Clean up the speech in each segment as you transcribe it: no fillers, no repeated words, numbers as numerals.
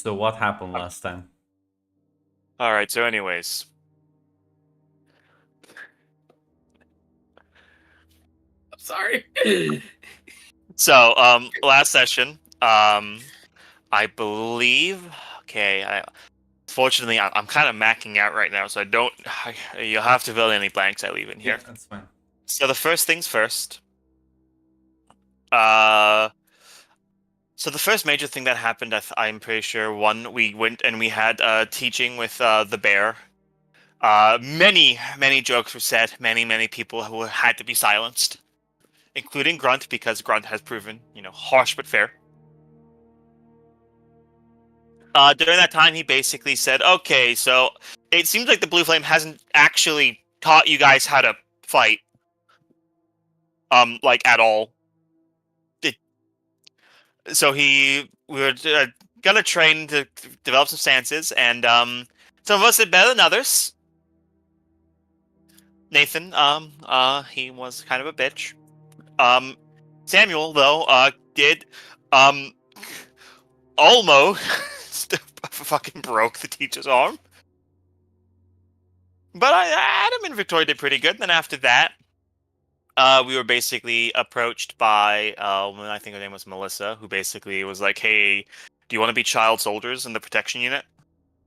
So what happened last time? Alright, so anyways. I'm sorry. So, last session, I believe. Okay, fortunately, I'm kind of macking out right now, so I don't. You'll have to fill in any blanks I leave in here. Yeah, that's fine. So the first things first. Uh, so the first major thing that happened, I'm pretty sure, one, we went and we had teaching with the bear. Many jokes were said. Many people who had to be silenced, including Grunt, because Grunt has proven, harsh but fair. During that time, he basically said, "Okay, so it seems like the Blue Flame hasn't actually taught you guys how to fight, like at all. So we were gonna train to develop some stances, and some of us did better than others. Nathan, he was kind of a bitch. Samuel, though, did, almost fucking broke the teacher's arm. But Adam and Victoria did pretty good. And then after that, we were basically approached by, I think her name was Melissa, who basically was like, "Hey, do you want to be child soldiers in the protection unit?"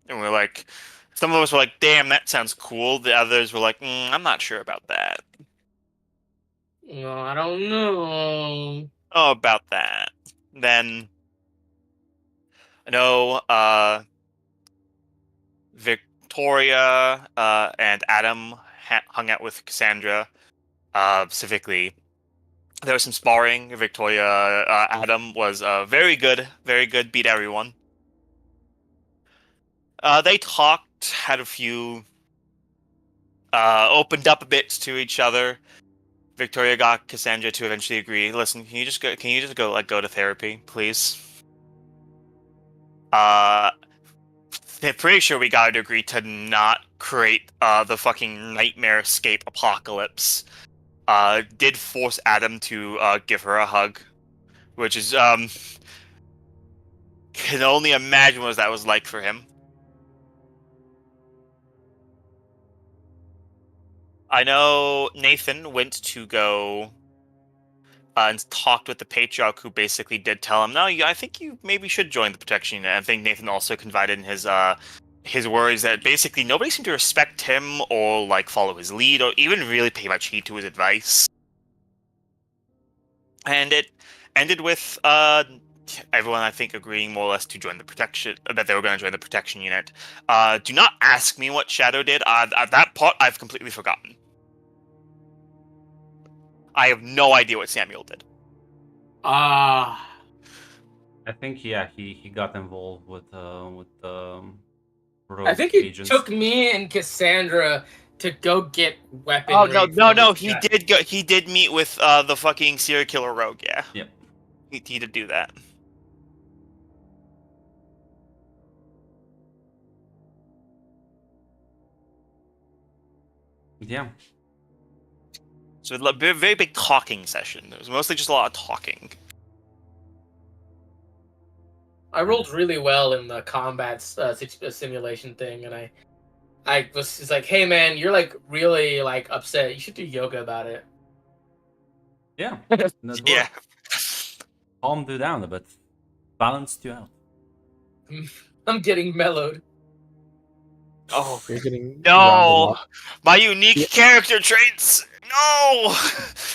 And we're like, some of us were like, "Damn, that sounds cool." The others were like, "I'm not sure about that." No, I don't know. Oh, about that. Then I know Victoria and Adam hung out with Cassandra. Specifically, there was some sparring. Victoria, Adam was very good, beat everyone. They talked, had a few, opened up a bit to each other. Victoria got Cassandra to eventually agree. Listen, can you just go to therapy, please? I'm pretty sure we got her to agree to not create the fucking nightmare escape apocalypse. Did force Adam to give her a hug, which is can only imagine what that was like for him. I know Nathan went to go and talked with the patriarch, who basically did tell him, "No, I think you maybe should join the protection unit." I think Nathan also confided in his worries that basically nobody seemed to respect him or like follow his lead or even really pay much heed to his advice. And it ended with everyone, I think, agreeing more or less to join the protection, that they were going to join the protection unit. Do not ask me what Shadow did. That part I've completely forgotten. I have no idea what Samuel did. Ah. I think he got involved with rogue I think it agents. took me and Cassandra to go get weaponry. Oh no! He did go. He did meet with the fucking serial killer rogue. Yeah. Yep. He did do that. Yeah. So a very big talking session. It was mostly just a lot of talking. I rolled really well in the combat simulation thing, and I was just like, "Hey man, you're like really like upset. You should do yoga about it." Yeah. Yeah. Calmed you down a bit. Balanced you out. I'm getting mellowed. Oh You're getting no! My unique character traits. No.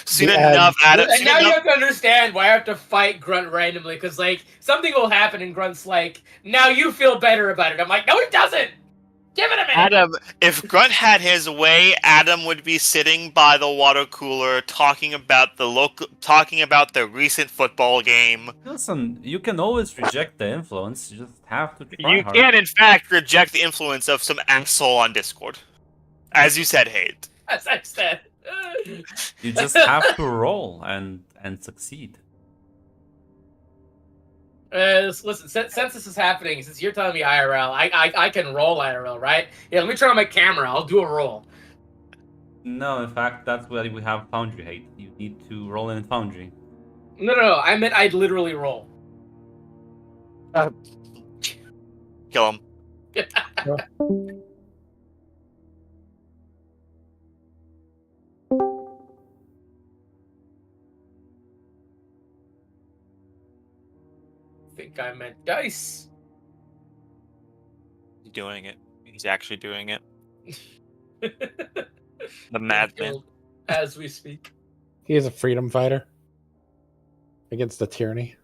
Soon enough, Adam. And now you have to understand why I have to fight Grunt randomly, because like something will happen and Grunt's like, "Now you feel better about it." I'm like, "No, he doesn't. Give it a minute." Adam, if Grunt had his way, Adam would be sitting by the water cooler talking about the recent football game. Listen, you can always reject the influence. You just have to try You hard. can, in fact, reject the influence of some asshole on Discord, as you said, Hate. As I said. You just have to roll and succeed. Listen, since this is happening, since you're telling me IRL, I can roll IRL, right? Yeah, let me turn on my camera. I'll do a roll. No, in fact, that's why we have Foundry, Hate. You need to roll in Foundry. No. I meant I'd literally roll. Kill him. I think I meant dice. He's doing it. He's actually doing it. The Being madman. killed as we speak. He is a freedom fighter against the tyranny.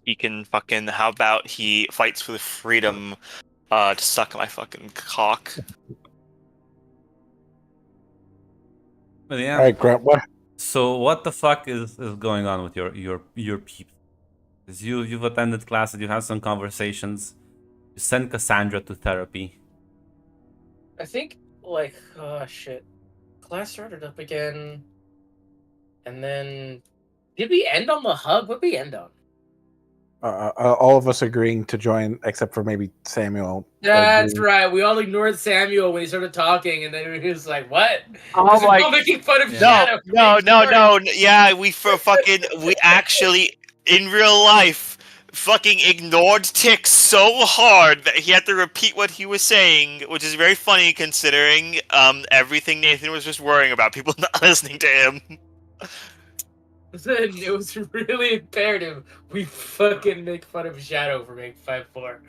He can fucking. How about he fights for the freedom to suck my fucking cock? But yeah. All right, Grant. What? So what the fuck is going on with your peeps? Because you've attended classes, you had some conversations, you sent Cassandra to therapy. I think, like, oh shit. Class started up again. And then. Did we end on the hug? What did we end on? All of us agreeing to join, except for maybe Samuel. That's agreeing. right. We all ignored Samuel when he started talking, and then he was like, "What?" Oh Because my- we're all making fun of Yeah. Shadow. No. Yeah, we actually in real life fucking ignored Tick so hard that he had to repeat what he was saying, which is very funny considering everything Nathan was just worrying about, people not listening to him. Then it was really imperative we fucking make fun of Shadow for being 5'4".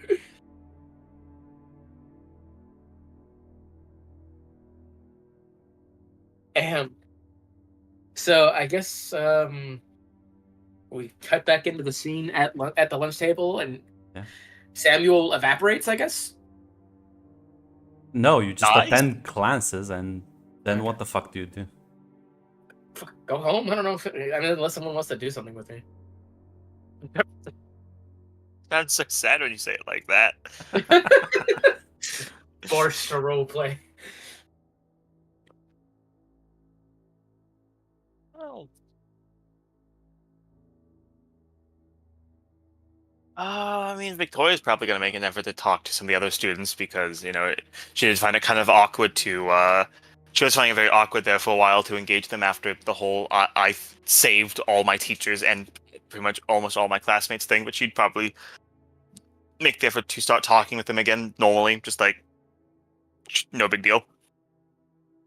So I guess we cut back into the scene at the lunch table, and Yeah. Samuel evaporates. I guess. No, you just Nice. attend classes, and then what the fuck do you do? Fuck, go home. I don't know. I mean, unless someone wants to do something with me. Sounds so sad when you say it like that. Forced to roleplay. Well, I mean, Victoria's probably going to make an effort to talk to some of the other students because, you know, she did find it kind of awkward to, she was finding it very awkward there for a while to engage them after the whole I saved all my teachers and pretty much almost all my classmates thing, but she'd probably make the effort to start talking with them again normally, just like, no big deal.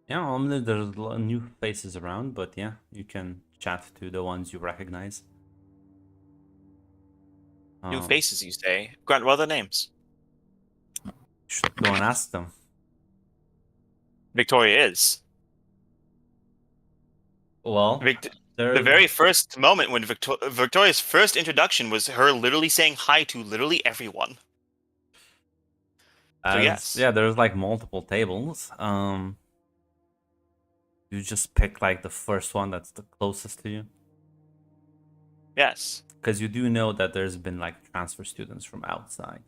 Yeah, I mean, there's a lot of new faces around, but yeah, you can chat to the ones you recognize. New faces, you say? Grant, what are their names? Should go and ask them. Victoria is. Well, The very first moment when Victoria's first introduction was her literally saying hi to literally everyone. Yes. Yeah, there's like multiple tables. You just pick like the first one that's the closest to you. Yes. Because you do know that there's been like transfer students from outside.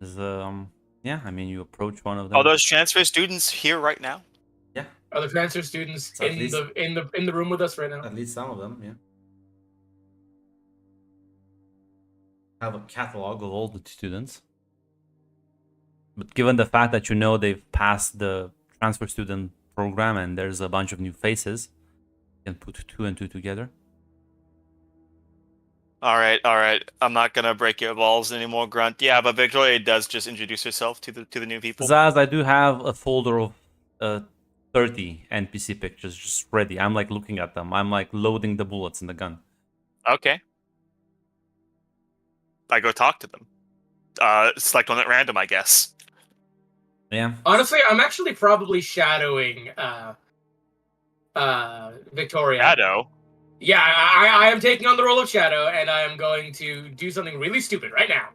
Yeah, I mean, you approach one of them. Are those transfer students here right now? Yeah, Are the transfer students So at in least- the room with us right now? at least some of them, yeah. Have a catalog of all the students. But given the fact that you know they've passed the transfer student program and there's a bunch of new faces, you can put 2 and 2 together. All right. I'm not gonna break your balls anymore, Grunt. Yeah, but Victoria does just introduce herself to the new people. Zaz, I do have a folder of 30 NPC pictures just ready. I'm like looking at them. I'm like loading the bullets in the gun. Okay. I go talk to them. Select one at random, I guess. Yeah. Honestly, I'm actually probably shadowing Victoria. Shadow. Yeah, I am taking on the role of Shadow, and I am going to do something really stupid right now.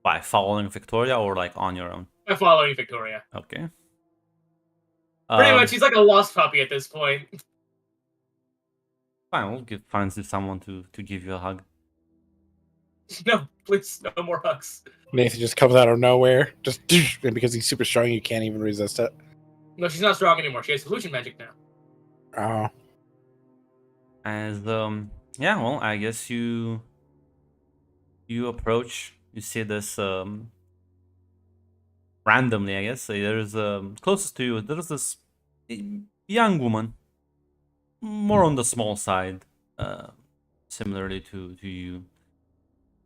By following Victoria or like on your own? I'm following Victoria. Okay. Pretty much, he's like a lost puppy at this point. Fine, we'll find someone to give you a hug. No, please, no more hugs. Nathan just comes out of nowhere, just and because he's super strong, you can't even resist it. No, she's not strong anymore. She has illusion magic now. Oh, As yeah, well, I guess you approach, you see this randomly, I guess. There's closest to you, there's this young woman, more on the small side, similarly to you,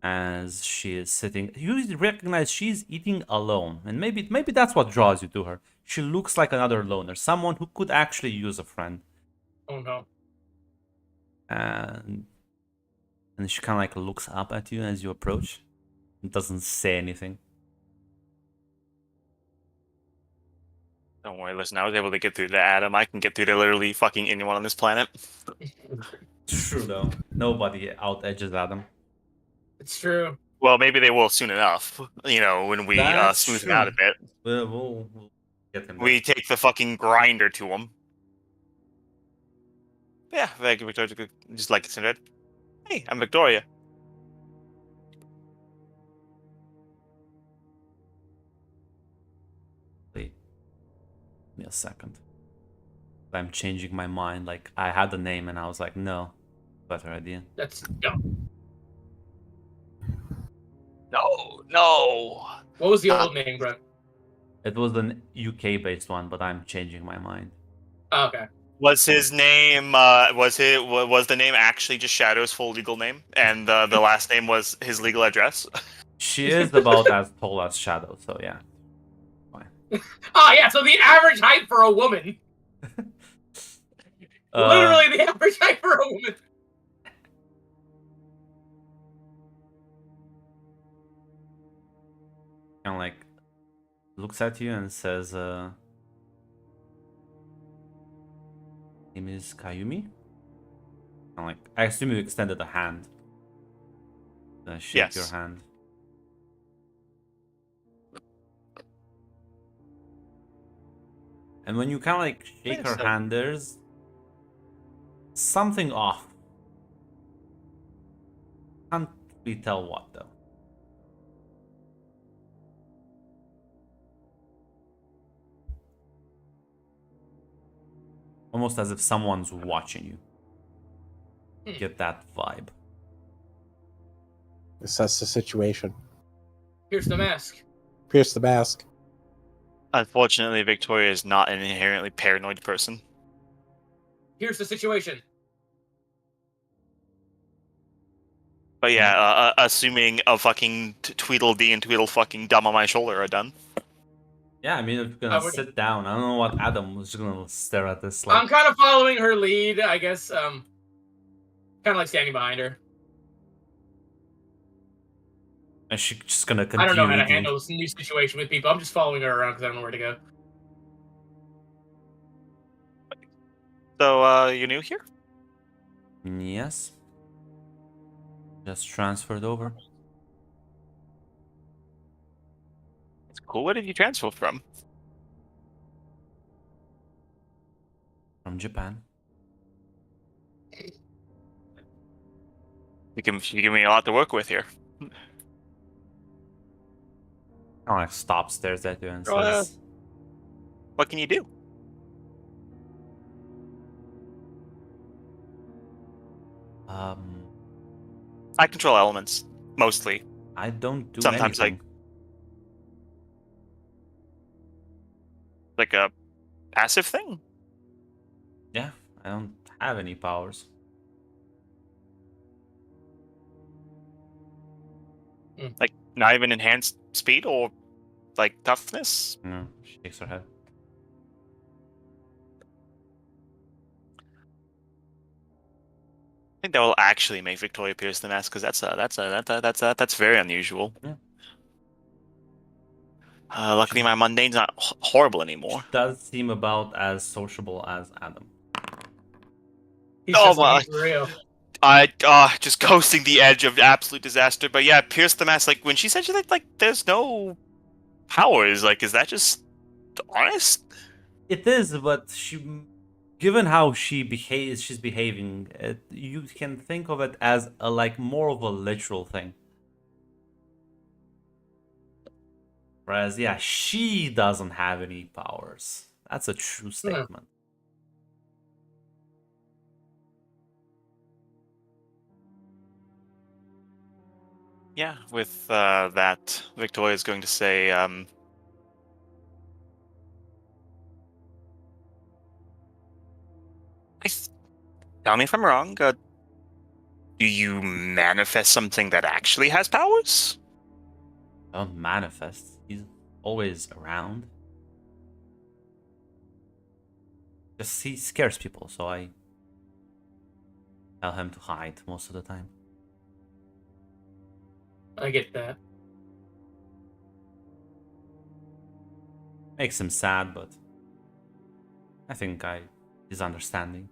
as she is sitting. You recognize she's eating alone, and maybe that's what draws you to her. She looks like another loner, someone who could actually use a friend. Oh no. And she kind of like looks up at you as you approach, and doesn't say anything. Don't worry, listen, I was able to get through to Adam. I can get through to literally fucking anyone on this planet. True though, nobody out edges Adam. It's true. Well, maybe they will soon enough. You know, when we That's smooth true. him out a bit. We'll get him. We take the fucking grinder to him. Yeah, Victoria, just like it's said. Hey, I'm Victoria. Wait, give me a second. I'm changing my mind. Like I had the name, and I was like, no, better idea. That's no. No. What was the old name, Brent? It was an UK-based one, but I'm changing my mind. Oh, okay. Was his name? Was the name actually just Shadow's full legal name, and the last name was his legal address? She is about as tall as Shadow, so yeah. Oh yeah, so the average height for a woman. Literally the average height for a woman. Kind of like looks at you and says, "Name is Kayumi." And like, I assume you extended a hand. Shake Yes. your hand. And when you kind of like shake Wait a her sec. hand, there's something off. Can't really tell what though. Almost as if someone's watching you. Get that vibe. Assess the situation. Here's the mask. Pierce the mask. Unfortunately, Victoria is not an inherently paranoid person. Here's the situation. But yeah, assuming a fucking Tweedledee and Tweedle fucking dumb on my shoulder are done. Yeah, I mean, if you're I gonna would- sit down, I don't know what Adam was just gonna stare at this like. I'm kind of following her lead, I guess. Kind of like standing behind her. And she's just gonna continue. I don't know how to eating. handle this new situation with people. I'm just following her around because I don't know where to go. So, you're new here? Yes. Just transferred over It's cool. Where did you transfer from? from Japan. You give me a lot to work with here. Kind of like stops, stares at you, and Oh, yeah. says, What can you do? I control elements, mostly. I don't do Sometimes, anything. Like a passive thing? Yeah, I don't have any powers. Like, not even enhanced speed or, like, toughness? No, she shakes her head. I think that will actually make Victoria pierce the mask, because that's very unusual. Yeah. Luckily, my mundane's not horrible anymore. Does seem about as sociable as Adam. He's Oh just my- like, real. I just coasting the edge of absolute disaster. But yeah, pierce the mask. Like when she said she like there's no powers. Like, is that just honest? It is, but given how she's behaving, you can think of it as a like more of a literal thing. Whereas, yeah, she doesn't have any powers. That's a true statement. Yeah, with that, Victoria's going to say, tell me if I'm wrong. Do you manifest something that actually has powers? Don't manifest. He's always around. Just he scares people, so I tell him to hide most of the time. I get that. Makes him sad, but I think he's understanding.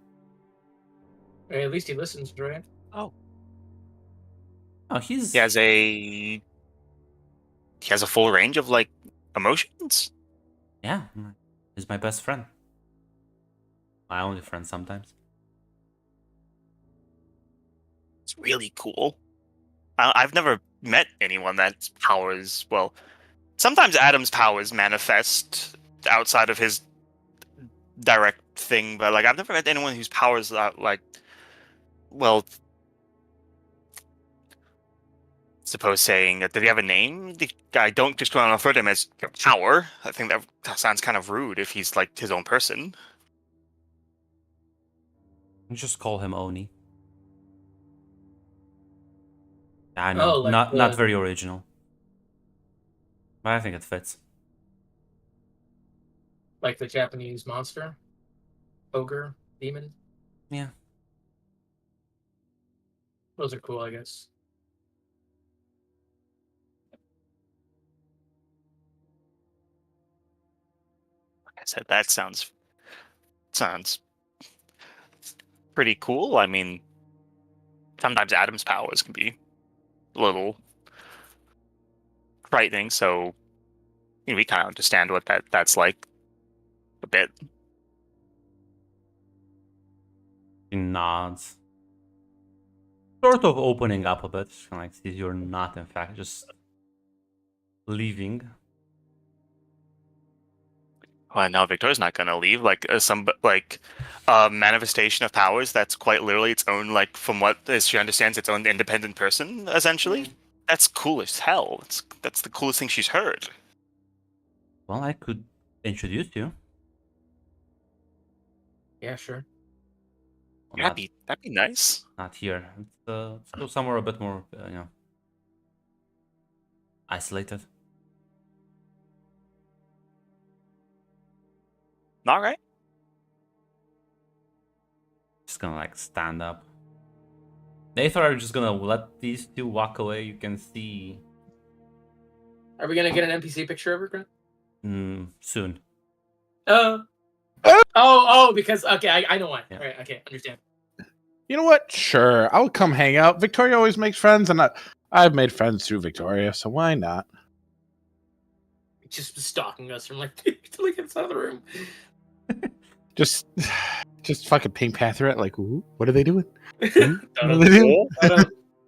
Or at least he listens, right? Oh, he's He has a full range of like emotions. yeah. He's my best friend. My only friend sometimes. It's really cool. I've never met anyone that's powers. Well, sometimes Adam's powers manifest outside of his direct thing, but like I've never met anyone whose powers are like, well, suppose saying that. Did he have a name? I don't just want to refer to him as your power. I think that sounds kind of rude if he's like his own person. You just call him Oni. I know, Oh, like not the- very original, but I think it fits. Like the Japanese monster, ogre, demon. Yeah. Those are cool, I guess. Like I said, that sounds pretty cool. I mean, sometimes Adam's powers can be a little frightening, so we kind of understand what that's like a bit. He nods. Sort of opening up a bit. Kind of like sees you're not, in fact, just leaving. Well, no, Victoria's not gonna leave. Like manifestation of powers that's quite literally its own, like from what as she understands, its own independent person. Essentially, that's cool as hell. That's the coolest thing she's heard. Well, I could introduce you. Yeah, sure. Well, That'd be nice. not here. Let's go somewhere a bit more, isolated. All right. Just gonna like stand up. Nathan, are you just gonna let these two walk away? You can see Are we gonna get an NPC picture of her, Grant? soon. Because okay, I know why. Yeah. All right, okay, understand. You know what? Sure, I'll come hang out. Victoria always makes friends, and I've made friends through Victoria, so why not? Just stalking us from like like inside of the room. Just fucking Pink Panther it. Like, ooh, what are they doing? What are Dun-dun, they doing? dun-dun,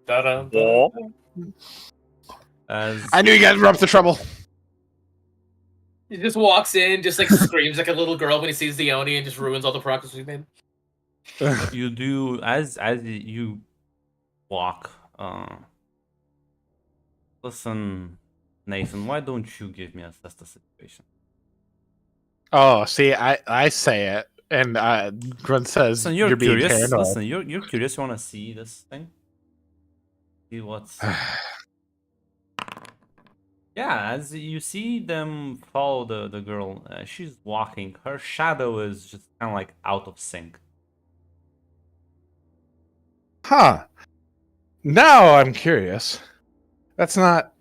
dun-dun, Whoa. dun-dun. As I knew you guys were up to trouble. He just walks in, just like screams like a little girl when he sees the Oni, and just ruins all the progress we've made. you do, as you walk. Listen, Nathan, why don't you give me assess the situation? Oh, see, I say it, and Grunt says Listen, you're being curious. paranoid. Listen, you're curious. You want to see this thing? See what's. Yeah, as you see them follow the girl, she's walking. Her shadow is just kind of like out of sync. Huh. Now I'm curious. That's not.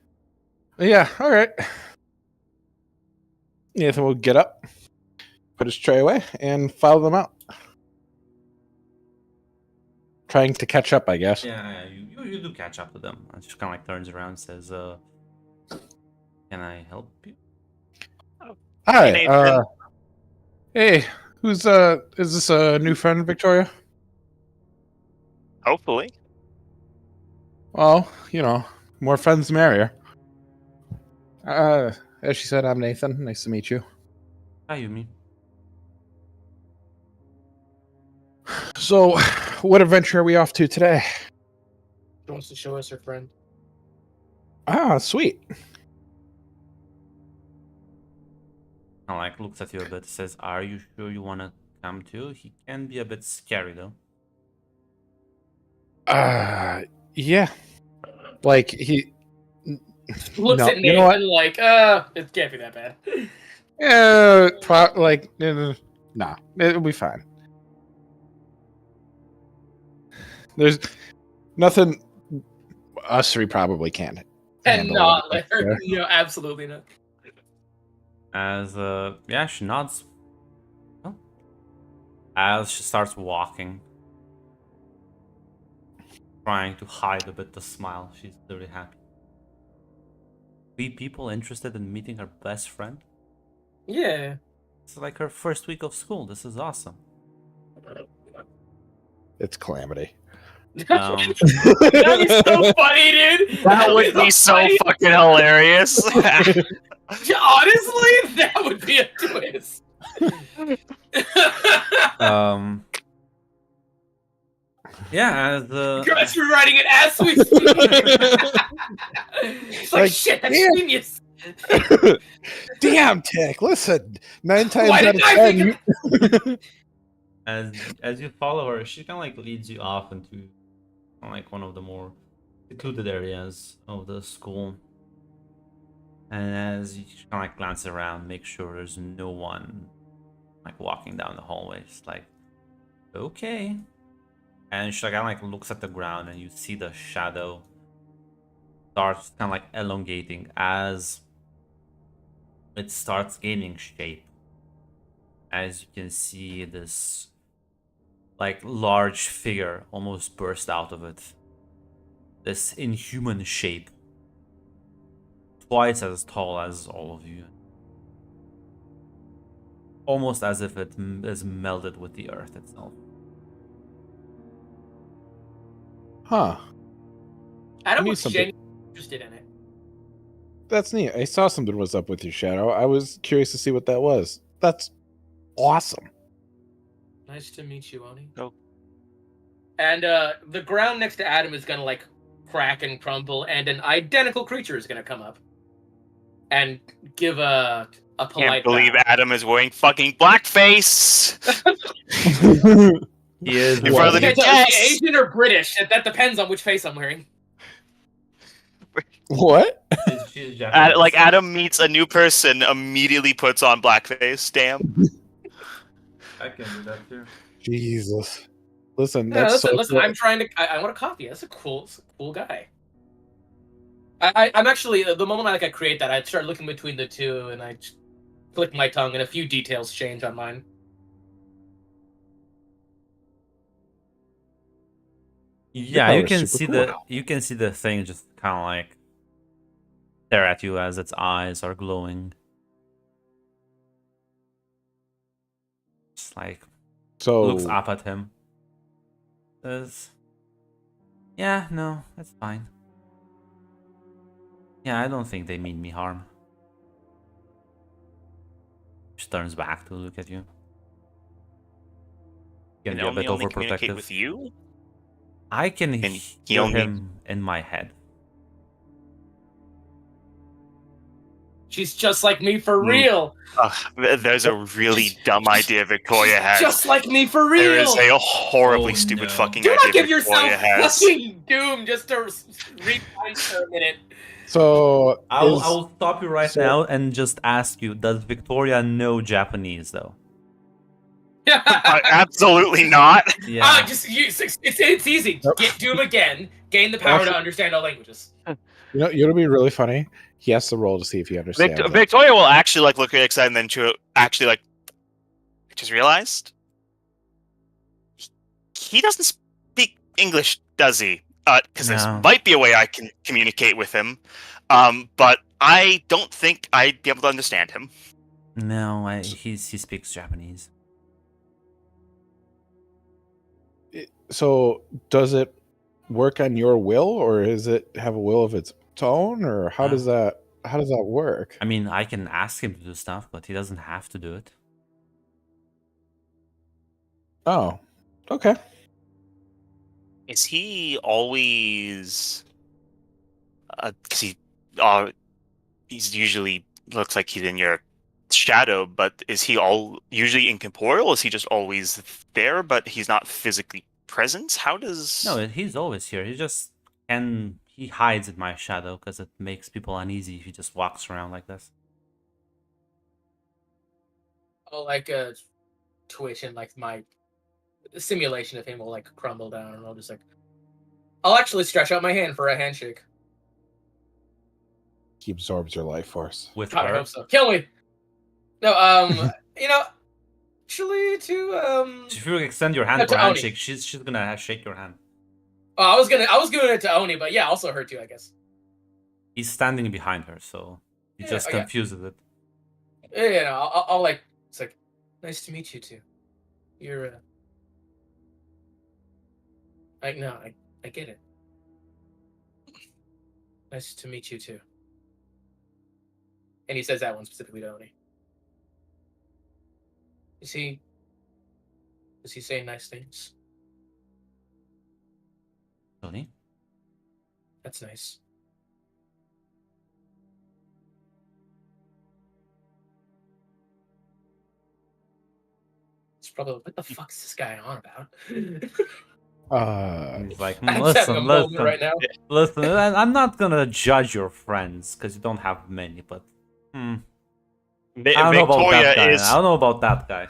Yeah, all right. Nathan will get up, put his tray away, and follow them out. Trying to catch up, I guess. Yeah, you do catch up to them. And she kind of like turns around and says, "Can I help you?" Hi. Nathan. Hey, who's is this a new friend, Victoria? Hopefully. Well, more friends the merrier. As she said, I'm Nathan. Nice to meet you. Hi, Yumi. So, what adventure are we off to today? She wants to show us her friend. Ah, sweet. Kind of like looks at you a bit. Says, "Are you sure you want to come too? He can be a bit scary though." Yeah. Like he Looks No, at you know what? Nathan like, it can't be that bad. nah, it'll be fine. There's nothing us three probably can And handle. not let her, there. absolutely not. As yeah, she nods. Oh. As she starts walking, trying to hide a bit the smile. She's really happy. 3 people interested in meeting her best friend. Yeah. It's like her first week of school. This is awesome. It's calamity. That'd be so funny, dude. That would be so funny. fucking hilarious. Honestly, that would be a twist. Yeah, as Girls are writing it as we speak. It's like, shit, that's damn. genius. Damn, Tick. Listen, 9 times Why out of didn't I 10, think as you follow her, she kind of like leads you off into like one of the more secluded areas of the school. And as you kind of like glance around, make sure there's no one like walking down the hallway. It's like, okay. And she kind of like looks at the ground, and you see the shadow starts kind of like elongating as it starts gaining shape. As you can see, this like large figure almost burst out of it. This inhuman shape, twice as tall as all of you, almost as if it is melded with the earth itself. huh? Adam need was something. genuinely interested in it. That's neat. I saw something was up with your shadow. I was curious to see what that was. That's awesome. Nice to meet you, Oni. Oh. And the ground next to Adam is gonna like crack and crumble, and an identical creature is gonna come up and give a polite. Can't believe bow. Adam is wearing fucking blackface. He is In front of the Can't new tell if guest. he's Asian or British. That depends on which face I'm wearing. What? She's Japanese. Like Adam meets a new person, immediately puts on blackface. Damn. I can do that too. Jesus. Listen, Yeah, that's listen. so I'm trying to. I want a copy. That's a cool guy. I'm actually the moment I create that, I start looking between the two, and I just click my tongue, and a few details change on mine. Yeah, power you is can super see cool. the thing just kind of like stare at you as its eyes are glowing. Just like So looks up at him. Says, "Yeah, no, that's fine. Yeah, I don't think they mean me harm." She turns back to look at you. Can Getting a bit only communicate overprotective. with you? I can Can he hear only- him in my head. She's just like me for Hmm. real. There's a really dumb idea Victoria has. Just like me for real. There is a horribly Oh, stupid no. fucking Do idea not give yourself Victoria has. fucking doom just to rewind for a minute. So I will stop you right so- now and just ask you: does Victoria know Japanese though? Absolutely not. Yeah. It's easy. Nope. Get Doom again. Gain the power to understand all languages. it'll be really funny. He has to roll to see if he understands. it. Victoria will actually look really excited, and then she'll actually just realized he doesn't speak English, does he? Because No. this might be a way I can communicate with him. But I don't think I'd be able to understand him. No, he speaks Japanese. So does it work on your will, or is it have a will of its own, or how does that work? I mean, I can ask him to do stuff, but he doesn't have to do it. Oh, okay. Is he always? Because he's usually looks like he's in your shadow, but is he usually incorporeal? Is he just always there, but he's not physically presence? How does... No, he's always here. He hides in my shadow because it makes people uneasy if he just walks around like this. Oh, like a twitch and like my simulation of him will like crumble down, and I'll just like, I'll actually stretch out my hand for a handshake. He absorbs your life force. With God, I her. hope so. Kill me. No, you know, actually, If you extend your hand Yeah, for to a Oni. handshake, she's gonna shake your hand. oh, I was giving it to Oni, but yeah, also her too, I guess. He's standing behind her, so he Yeah, just okay. confuses it. Yeah, no, I'll like, it's like, nice to meet you too. You're, no, I get it. Nice to meet you too. And he says that one specifically to Oni. Does he say nice things? Tony? That's nice. It's probably, what the fuck's this guy on about? He's like, I'm just having a moment listen, right now. listen. I'm not gonna judge your friends because you don't have many, but I don't know about that guy. I don't know about that guy.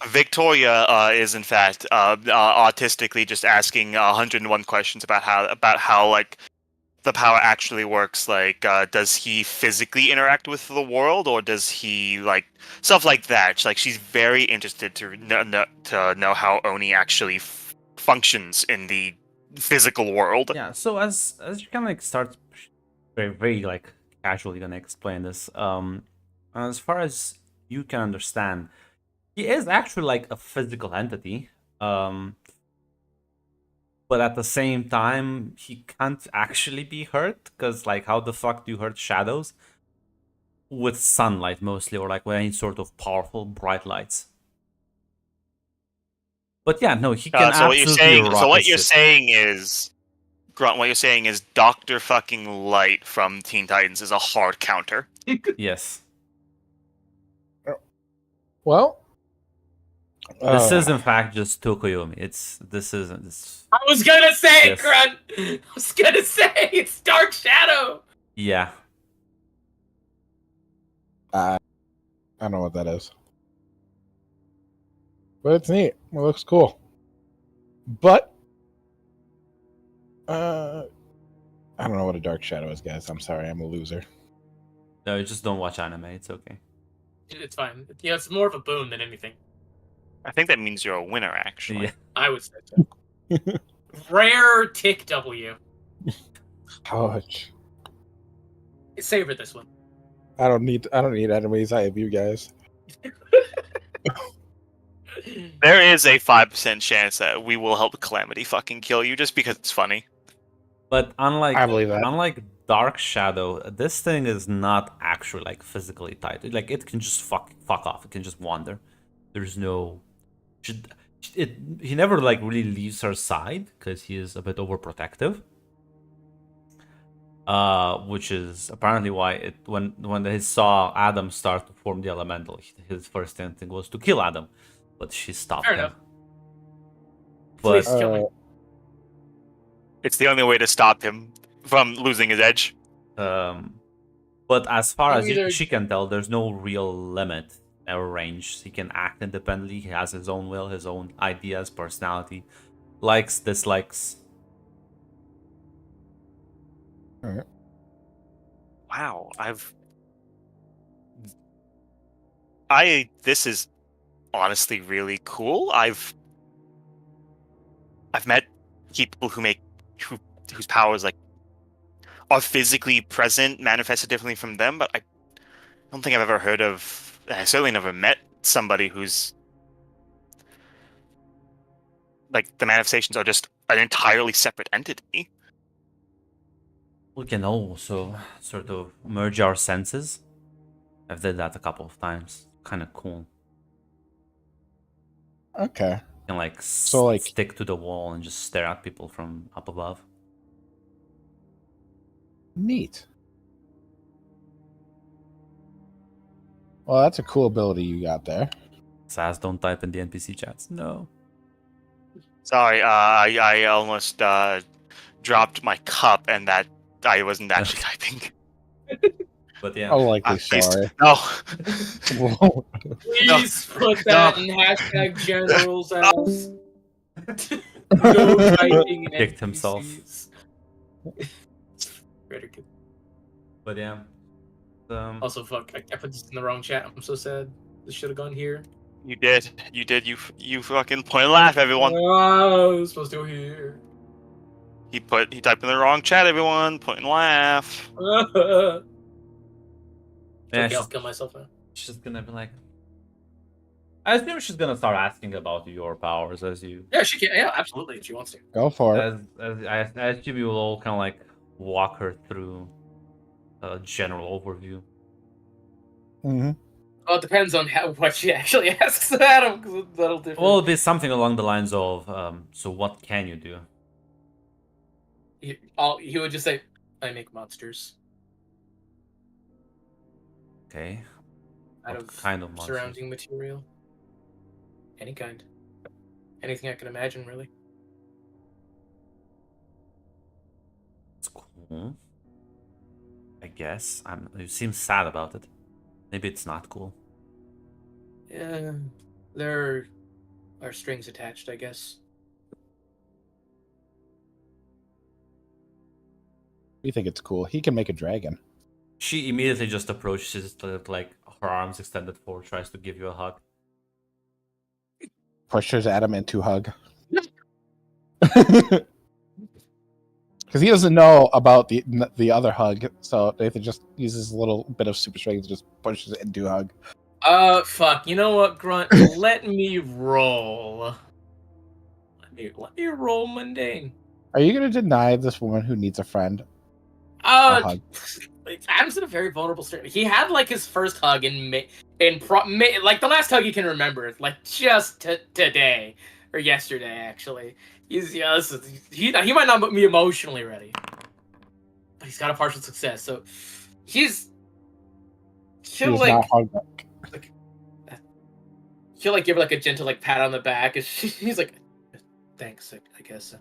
Victoria is in fact autistically just asking 101 questions about how like the power actually works. Like, does he physically interact with the world, or does he like stuff like that? Like, she's very interested to know how Oni actually functions in the physical world. Yeah. So as you kind of like start very like casually gonna explain this. As far as you can understand, he is actually like a physical entity. But at the same time, he can't actually be hurt because, like, how the fuck do you hurt shadows? With sunlight mostly, or like with any sort of powerful bright lights. But yeah, no, he can So what absolutely you're saying is, Grunt, what you're saying is Dr. fucking Light from Teen Titans is a hard counter. Yes. Well, This is in fact just Tokoyomi. This isn't. I was gonna say Yes. it, Grunt! I was gonna say it's Dark Shadow! Yeah. I don't know what that is, but it's neat. It looks cool. But I don't know what a dark shadow is, guys. I'm sorry, I'm a loser. No, you just don't watch anime. It's okay. It's fine. Yeah, it's more of a boon than anything. I think that means you're a winner, actually. Yeah. I would say so. Rare tick W. Ouch. Savor this one. I don't need enemies. I have you guys. There is a 5% chance that we will help Calamity fucking kill you just because it's funny. But unlike I believe that. unlike Dark Shadow, this thing is not actually like physically tied. Like it can just fuck off. It can just wander. There's no. He never like really leaves her side because he is a bit overprotective. Which is apparently why when he saw Adam start to form the elemental, his first instinct was to kill Adam, but she stopped Fair him. enough. But Please kill me. It's the only way to stop him from losing his edge. but as far as Either- she can tell, there's no real limit or range. He can act independently. He has his own will, his own ideas, personality, likes, dislikes. Wow, this is honestly really cool. I've met people whose powers like are physically present, manifested differently from them, but I don't think I've ever heard of. I certainly never met somebody who's like the manifestations are just an entirely separate entity. We can also sort of merge our senses. I've did that a couple of times. Kind of cool. Okay. You can like, So, like- stick to the wall and just stare at people from up above. Neat. Well, that's a cool ability you got there. Sass, don't type in the NPC chats. No. Sorry, I almost dropped my cup, and that I wasn't actually typing. But yeah, Oh, likely Please, sorry. no. Please put that in hashtag general's ass. No typing in Kicked himself. NPCs. Ridiculous. but yeah. Also, fuck, I put this in the wrong chat. I'm so sad. This should have gone here. You did. You fucking point and laugh, everyone. Oh, I was supposed to go here. He typed in the wrong chat, everyone. Point and laugh. It's Yeah, okay, I'll kill myself now. she's gonna be like. I assume she's gonna start asking about your powers as you. Yeah, she can. Yeah, absolutely, if she wants to. Go for it. As I assume you will all kind of like walk her through a general overview. Hmm. Well, it depends on what she actually asks Adam, because that'll differ. Well, it'll be something along the lines of, so what can you do? He would just say, I make monsters Okay. out What of kind of monsters? surrounding material. Any kind. Anything I can imagine, really. It's cool. I guess. You seem sad about it. Maybe it's not cool. Yeah, there are strings attached, I guess. You think it's cool? He can make a dragon. She immediately just approaches it, like her arms extended forward, tries to give you a hug. Pushes Adam into hug. Because he doesn't know about the other hug, so Nathan just uses a little bit of super strength, just pushes it into hug. Fuck. You know what, Grunt? Let me roll. Let me roll mundane. Are you gonna deny this woman who needs a friend a hug? Adam's in a very vulnerable state. He had like his first hug like the last hug he can remember, like just today or yesterday, actually. He might not be emotionally ready, but he's got a partial success, so he'll like he'll like give her like a gentle like pat on the back, and he's like, thanks, I guess.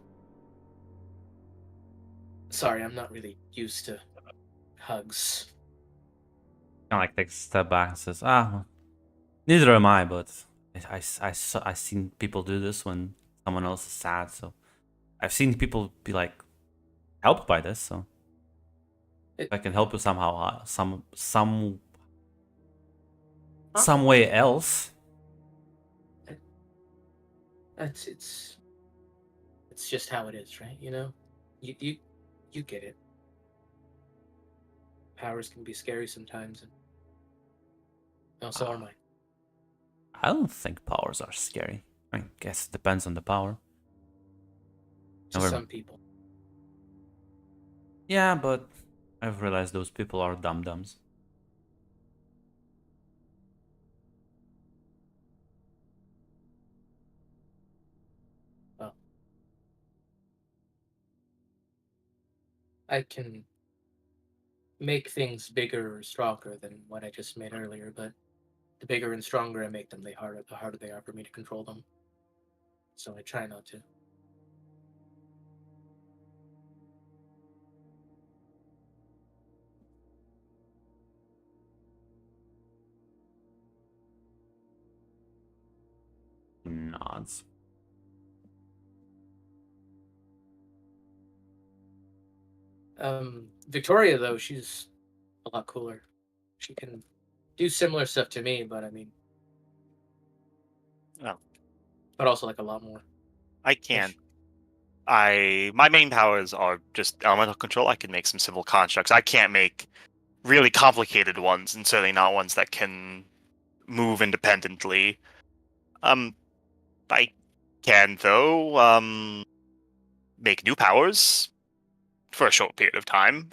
Sorry, I'm not really used to hugs. Kind of like takes a step back and says, well, neither am I, but I've seen people do this when someone else is sad, so I've seen people be like helped by this, so if I can help you somehow, some way else. It's just how it is, right? You know, you get it. Powers can be scary sometimes, and so are mine. I don't think powers are scary. I guess it depends on the power. To some people. Yeah, but I've realized those people are dum-dums. Well, I can make things bigger or stronger than what I just made earlier, but the bigger and stronger I make them, the harder they are for me to control them. So I try not to. Nods. Victoria, though, she's a lot cooler. She can do similar stuff to me, but I mean, but also like a lot more. I can. My main powers are just elemental control. I can make some civil constructs. I can't make really complicated ones, and certainly not ones that can move independently. I can though make new powers for a short period of time.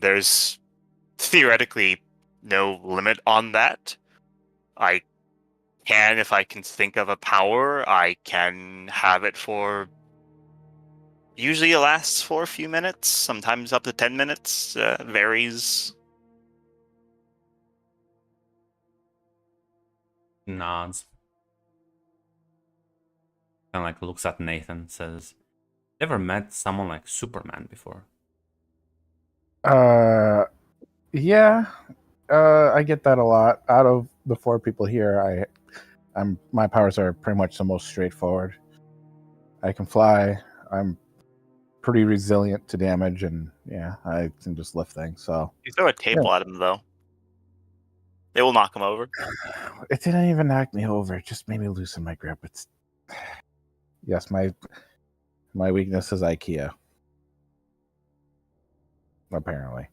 There's theoretically no limit on that. I can, if I can think of a power, I can have it for. Usually it lasts for a few minutes, sometimes up to 10 minutes. Varies. Nods. kind of like looks at Nathan, says, "Never met someone like Superman before." Yeah. I get that a lot. Out of the 4 people here, my powers are pretty much the most straightforward. I can fly. I'm pretty resilient to damage, and yeah, I can just lift things. So You throw a table at him, though. They will knock him over. it didn't even knock me over. It just made me loosen my grip. It's yes, my weakness is IKEA. Apparently.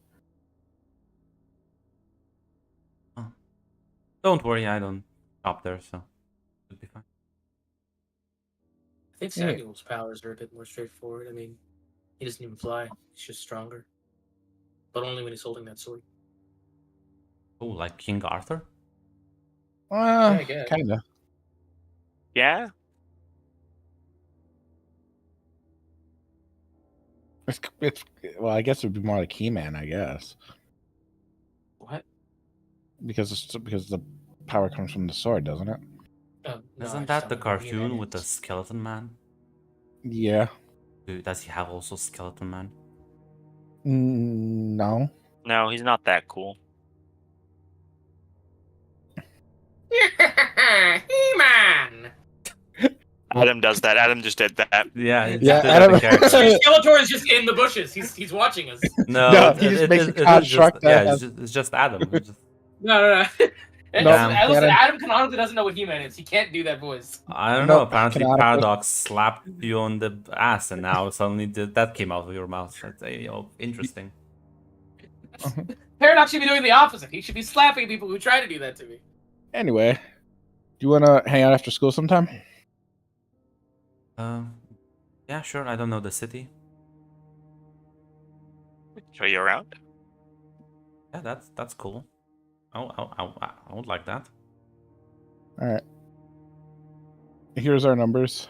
Don't worry, I don't shop there, so it'll be fine. I think Yeah. Samuel's powers are a bit more straightforward. I mean, he doesn't even fly. He's just stronger. But only when he's holding that sword. Oh, like King Arthur? I guess. Kind of. Yeah? It's well, I guess it would be more like He-Man, I guess, What? because the power comes from the sword, doesn't it? Oh, no, I Isn't just that don't the know who He-Man cartoon with the is. skeleton man? Yeah. Does he have also skeleton man? No. No, he's not that cool. He-Man! Adam does that. Adam just did that. Yeah, he Yeah, just did Adam- the character. Skeletor is just in the bushes. He's watching us. No, he just makes a construct yeah, that it's just Adam. It's just- No. And No, listen, Adam- Adam canonically doesn't know what He-Man is. He can't do that voice. I don't No, know. Apparently, canonically- Paradox slapped you on the ass, and now suddenly that came out of your mouth. That's interesting. Paradox should be doing the opposite. He should be slapping people who try to do that to me. Anyway, do you want to hang out after school sometime? Yeah, sure. I don't know the city. Show you around. Yeah, that's cool. I would like that. All right. Here's our numbers.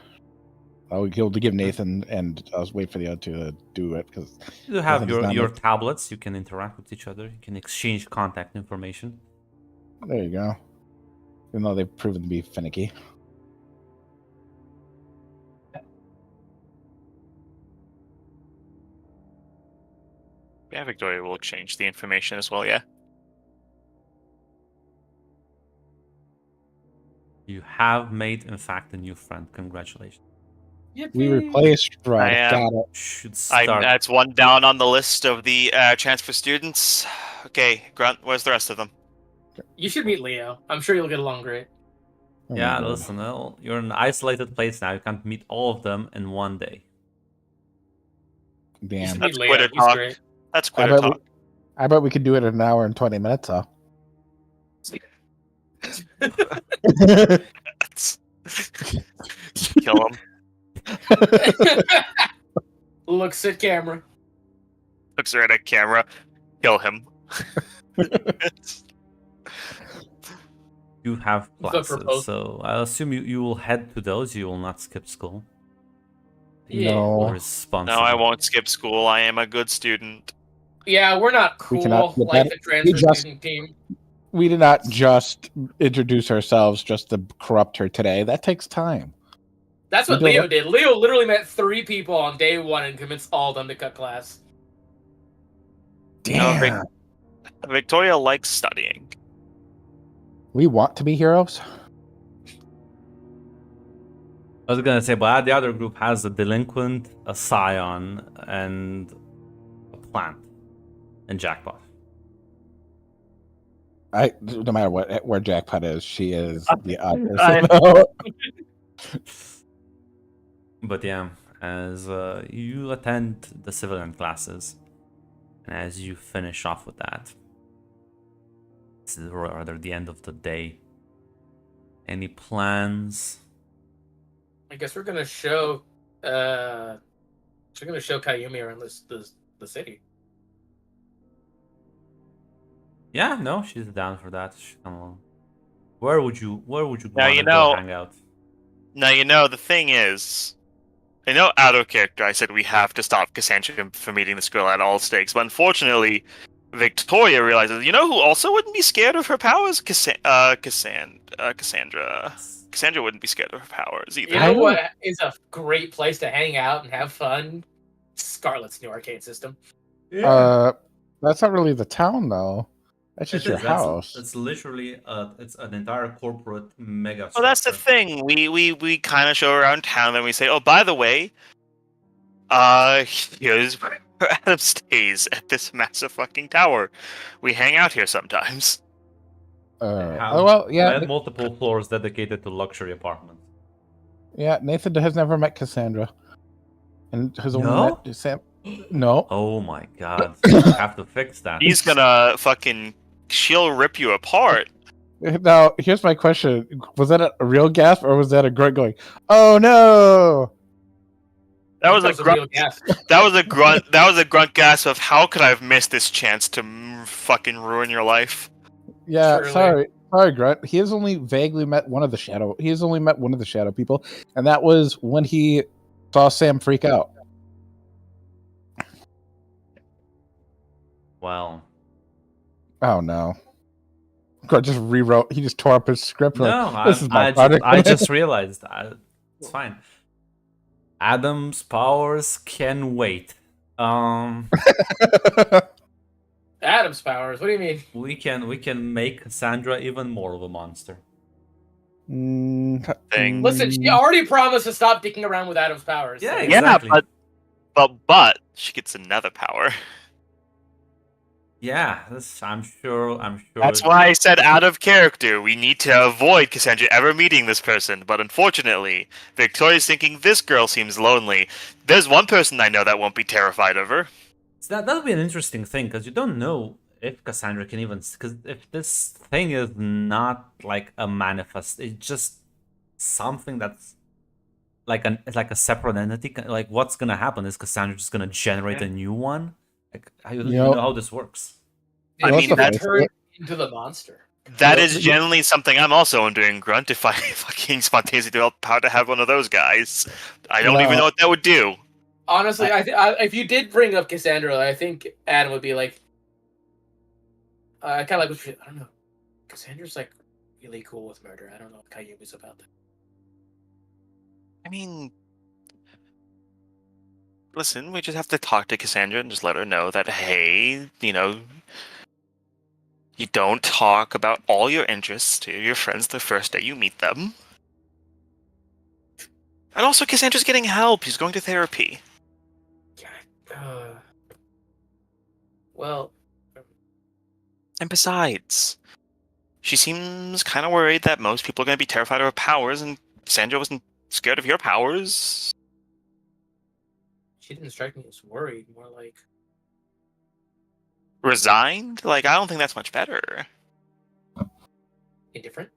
I'll be able to give Nathan, and I'll wait for the other two to do it because You have Nathan does not your make- tablets. You can interact with each other. You can exchange contact information. there you go. Even though they've proven to be finicky. Yeah, Victoria will exchange the information as well, yeah. You have made, in fact, a new friend. Congratulations. We replaced Rod. I am- Got it. Should start. That's one down on the list of the transfer students. Okay, Grunt, where's the rest of them? You should meet Leo. I'm sure you'll get along great. Oh my Yeah, God. listen, well, you're in an isolated place now. You can't meet all of them in one day. You Damn. should That's meet Leo. Quitter He's talk. great. That's I quitter bet, talk. I bet we could do it in an hour and 20 minutes, though. Kill him. Looks at camera. Looks right at camera. Kill him. You have The classes, proposal. so I assume you will head to those. You will not skip school. Yeah. No. Responsible. No, I won't skip school. I am a good student. Yeah, we're not We cool. cannot get Life that. and transfer just- student team. We did not just introduce ourselves just to corrupt her today. That takes time. That's what We don't- Leo did. Leo literally met 3 people on day 1 and convinced all of them to cut class. No, Vic- Damn. Victoria likes studying. We want to be heroes? I was gonna say, but the other group has a delinquent, a scion, and a plant, and jackpot. No matter where Jackpot is, she is the odd I- person. But yeah, as you attend the civilian classes, and as you finish off with that, this is rather the end of the day. Any plans? I guess we're gonna show Kayumi around the city. Yeah, no, she's down for that. She'll come along. Where would you Now, wanna you go know- hang out? Now, the thing is, I know out of character I said we have to stop Cassandra from meeting this girl at all stakes, but unfortunately, Victoria realizes, you know who also wouldn't be scared of her powers? Cassandra. Cassandra wouldn't be scared of her powers either. You know what is a great place to hang out and have fun? Scarlet's new arcade system. That's not really the town though. That's just your house. It's literally it's an entire corporate mega. Well, that's the thing. We kind of show around town, then we say, oh, by the way, here's where Adam stays at this massive fucking tower. We hang out here sometimes. Well, yeah, multiple floors dedicated to luxury apartments. yeah. Nathan has never met Cassandra, and has only No? met Sam. No. Oh my god, I have to fix that. He's gonna fucking, she'll rip you apart. Now, here's my question: was that a real gasp, or was that a grunt going, "Oh no"? That was a real grunt. gas. That was a grunt. That was a grunt gasp of how could I have missed this chance to fucking ruin your life? Yeah, Surely. sorry, grunt. He has only vaguely met one of the shadow. He has only met one of the shadow people, and that was when he saw Sam freak out. Well, Oh no! Grunt just rewrote. He just tore up his script. no, Like, this is my I product. just realized it's fine. Adam's powers can wait. Adam's powers. What do you mean? We can make Cassandra even more of a monster. Thing. Listen, she already promised to stop dicking around with Adam's powers. Yeah, so- exactly. Yeah, but she gets another power. Yeah, I'm sure. That's why I said out of character. We need to avoid Cassandra ever meeting this person. But unfortunately, Victoria's thinking this girl seems lonely. There's one person I know that won't be terrified of her. So that'll be an interesting thing because you don't know if Cassandra can even, because if this thing is not like a manifest, it's just something that's like it's like a separate entity. Like what's gonna happen is Cassandra just gonna generate a new one. Like I don't know how this works. I It mean, can that's- turn into the monster. That is generally something I'm also doing, Grunt. If I fucking spontaneously develop power to have one of those guys, I don't even know what that would do. Honestly, if you did bring up Cassandra, I think Adam would be like, kind of like, I don't know, Cassandra's like really cool with murder. I don't know if Kayumi's about that. I mean, listen, we just have to talk to Cassandra and just let her know that, hey, you know, you don't talk about all your interests to your friends the first day you meet them. And also, Cassandra's getting help. He's going to therapy. Well, And besides, she seems kind of worried that most people are going to be terrified of her powers, and Cassandra wasn't scared of your powers. she didn't strike me as worried. More like, Resigned? Like, I don't think that's much better. indifferent.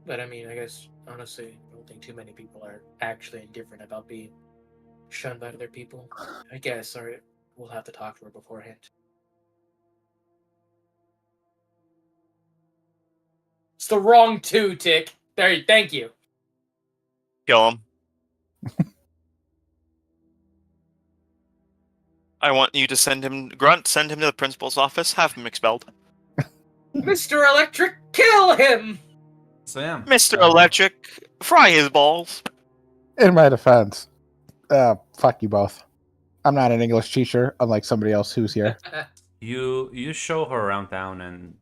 But I mean, I guess honestly, I don't think too many people are actually indifferent about being shunned by other people. I guess, sorry, we'll have to talk to her beforehand. It's the wrong two, Tick. There, thank you. Kill him. I want you to send him, Grunt, send him to the principal's office, have him expelled. Mr. Electric, kill him! So yeah, Mr. Electric, fry his balls. In my defense, fuck you both. I'm not an English teacher, unlike somebody else who's here. you show her around town and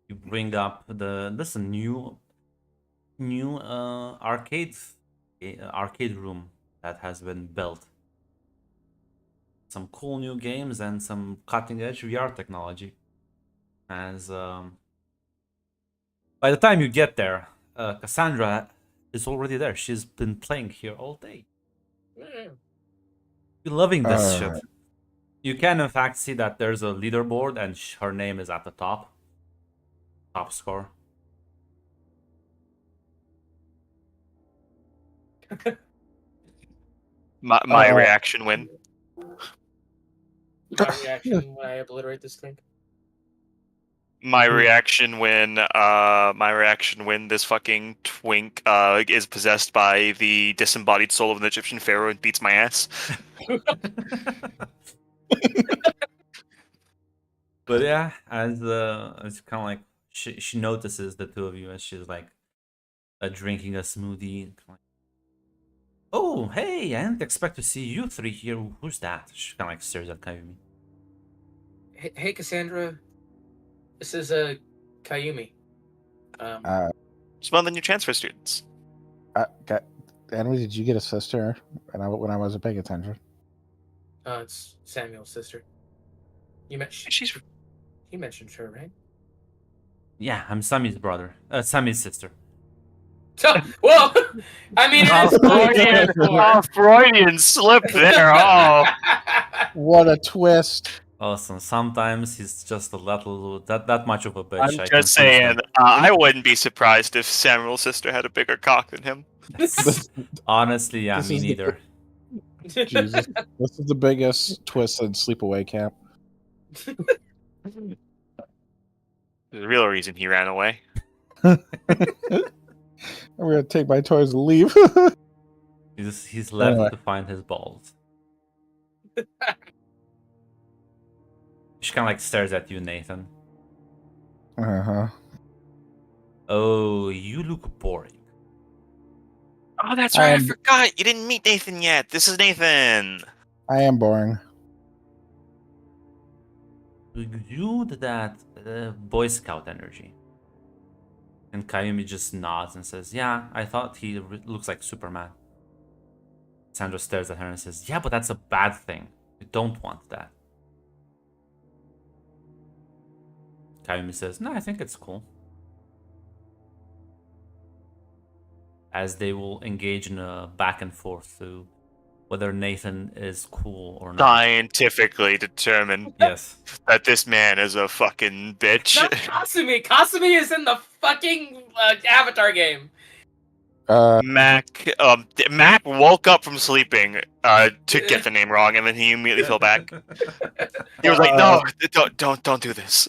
you bring up this new arcade room that has been built. Some cool new games and some cutting edge VR technology. As by the time you get there, Cassandra is already there. She's been playing here all day. You're loving this ship. You can in fact see that there's a leaderboard and her name is at the top score. My reaction when My reaction when I obliterate this thing. my reaction when this fucking twink is possessed by the disembodied soul of an Egyptian pharaoh and beats my ass. But yeah, as it's kind of like she notices the two of you as she's like drinking a smoothie. Like, oh, hey, I didn't expect to see you three here. Who's that? She kind of like stares at Kayumi. Hey, Cassandra. This is Kayumi. It's one of the new transfer students. Henry, did you get a sister? And when I wasn't paying attention. It's Samuel's sister. You mentioned her, right? Yeah, I'm Sammy's brother. Sammy's sister. Well, I mean, Freudian slip there. Oh, What a twist! Awesome. Sometimes he's just a little that much of a bitch. I'm I can just saying. understand. I wouldn't be surprised if Samuel's sister had a bigger cock than him. Honestly, yeah, This me is the- neither. Jesus, this is the biggest twist in Sleepaway Camp. There's a real reason he ran away. I'm gonna take my toys and leave. He's left Anyway. to find his balls. She kind of like stares at you, Nathan. Uh-huh. Oh, you look boring. Oh, that's right. I I'm- forgot. You didn't meet Nathan yet. This is Nathan. I am boring. You exude that Boy Scout energy. And Kayumi just nods and says, yeah, I thought he looks like Superman. Sandra stares at her and says, yeah, but that's a bad thing. You don't want that. Kayumi says, no, I think it's cool. As they will engage in a back and forth to whether Nathan is cool or not. Scientifically determined Yes. that this man is a fucking bitch. Not Kasumi. Kasumi is in the fucking Avatar game. Mac woke up from sleeping to get the name wrong, and then he immediately fell back. He was like, "No, don't do this."